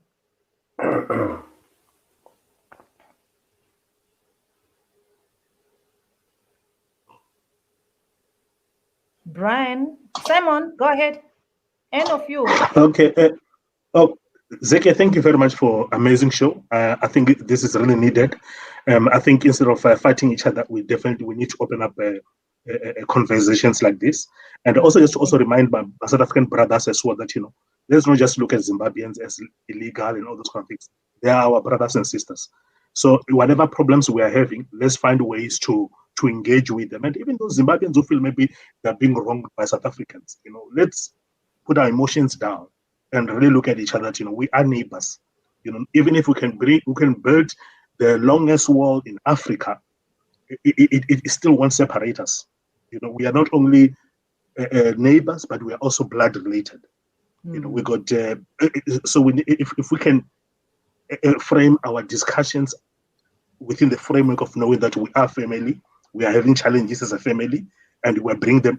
Brian, Simon, go ahead. End of you. Okay. Zeke, thank you very much for amazing show. I think this is really needed. I think instead of fighting each other, we need to open up conversations like this, and also just to also remind my South African brothers as well that let's not just look at Zimbabweans as illegal and all those kind of things. They are our brothers and sisters. So whatever problems we are having, let's find ways to engage with them. And even those Zimbabweans who feel maybe they're being wronged by South Africans, let's put our emotions down and really look at each other. We are neighbors. Even if we can build the longest wall in Africa, it still won't separate us. We are not only neighbors, but we are also blood related. We got so if we can frame our discussions within the framework of knowing that we are family, we are having challenges as a family, and we're bringing them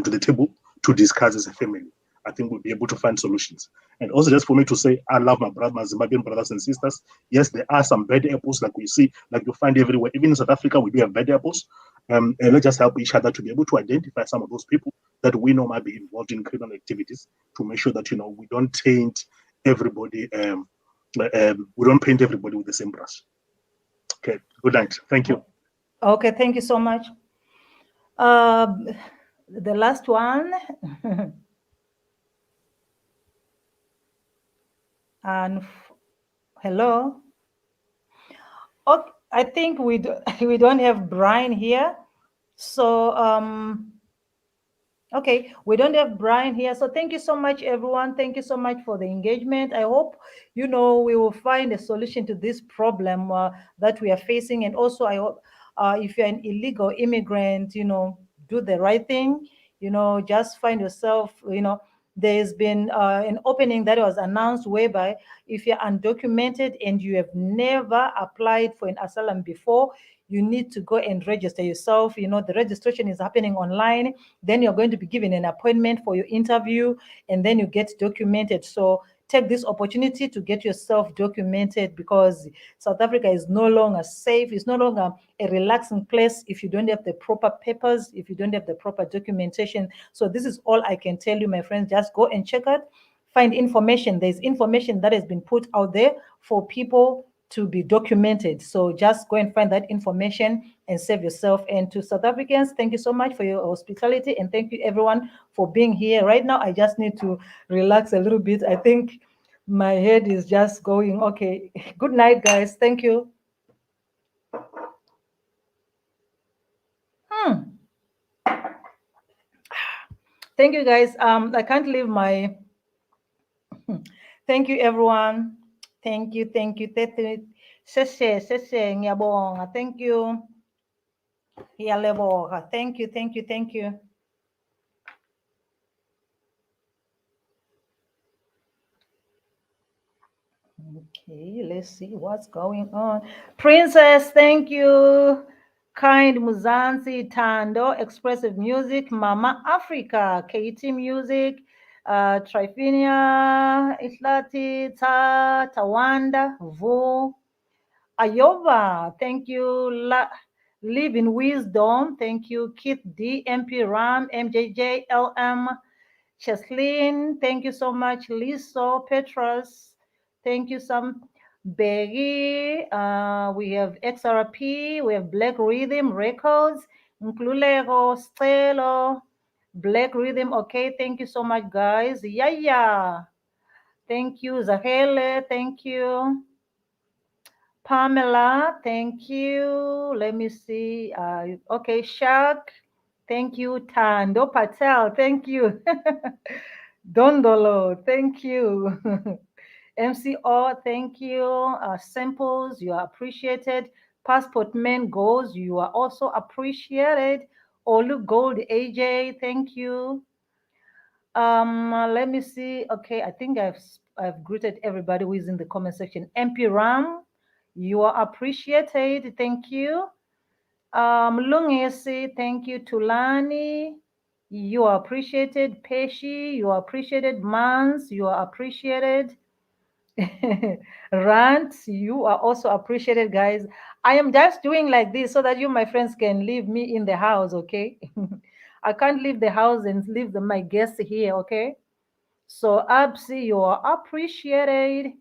to the table to discuss as a family. I think we'll be able to find solutions. And also, just for me to say, I love my Zimbabwean brothers and sisters. Yes, there are some bad apples like we see, like you find everywhere. Even in South Africa, we do have bad apples. And let's just help each other to be able to identify some of those people that we know might be involved in criminal activities, to make sure that we don't taint everybody. We don't paint everybody with the same brush. Okay. Good night. Thank you. Okay, thank you so much. The last one. And hello. Okay, I think we don't have Brian here. So okay, we don't have Brian here. So thank you so much, everyone. Thank you so much for the engagement. I hope we will find a solution to this problem that we are facing. And also, I hope if you're an illegal immigrant, do the right thing. Just find yourself. There's been an opening that was announced whereby if you're undocumented and you have never applied for an asylum before, you need to go and register yourself. The registration is happening online. Then you're going to be given an appointment for your interview, and then you get documented. So take this opportunity to get yourself documented, because South Africa is no longer safe. It's no longer a relaxing place if you don't have the proper papers, if you don't have the proper documentation. So this is all I can tell you, my friends. Just go and check it, find information. There's information that has been put out there for people to be documented. So just go and find that information and save yourself. And to South Africans, thank you so much for your hospitality, and thank you everyone for being here. Right now, I just need to relax a little bit. I think my head is just going. Okay. Good night, guys. Thank you. Thank you, guys. I can't leave my thank you, everyone. Thank you. Sese, ngiyabonga. Thank you. Ngiyaleboga. Thank you. Okay, let's see what's going on. Princess, thank you. Kind Muzansi, Tando, Expressive Music, Mama Africa, KT Music, Trifinia, Islati, Tawanda, Vu, Ayova, thank you. Live in Wisdom, thank you. Keith D, MP Ram, MJJ, LM, Cheslin, thank you so much. Liso, Petros, thank you some. Beggy, we have XRP, we have Black Rhythm Records, Nklulego, Stelo, Black Rhythm, okay, thank you so much, guys. Yeah. Thank you, Zahele, thank you. Pamela, thank you. Let me see. Okay, Shak, thank you. Tando Patel, thank you. Dondolo, thank you. MCO, thank you. Samples, you are appreciated. Passport Man Goes, you are also appreciated. Olu Gold AJ, thank you. Let me see. Okay, I think I've greeted everybody who is in the comment section. MP Ram, you are appreciated. Thank you. Lungesi, thank you. Tulani, you are appreciated. Peshi, you are appreciated. Mans, you are appreciated. Rant, you are also appreciated, guys. I am just doing like this so that you, my friends, can leave me in the house, okay? I can't leave the house and leave my guests here, okay? So, Absi, you are appreciated.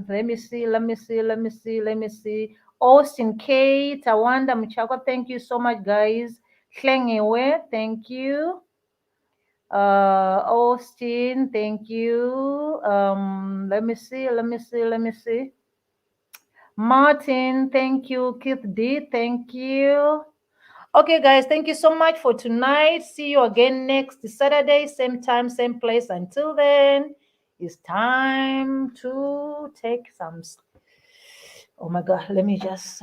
Let me see. Austin K, Tawanda Mchako, thank you so much, guys. Hlengewe, thank you. Austin, thank you. Let me see. Martin, thank you. Keith D, thank you. Okay, guys, thank you so much for tonight. See you again next Saturday, same time, same place. Until then, it's time to take some. Oh my God, let me just.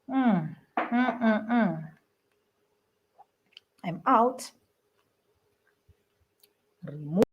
I'm out. Remove.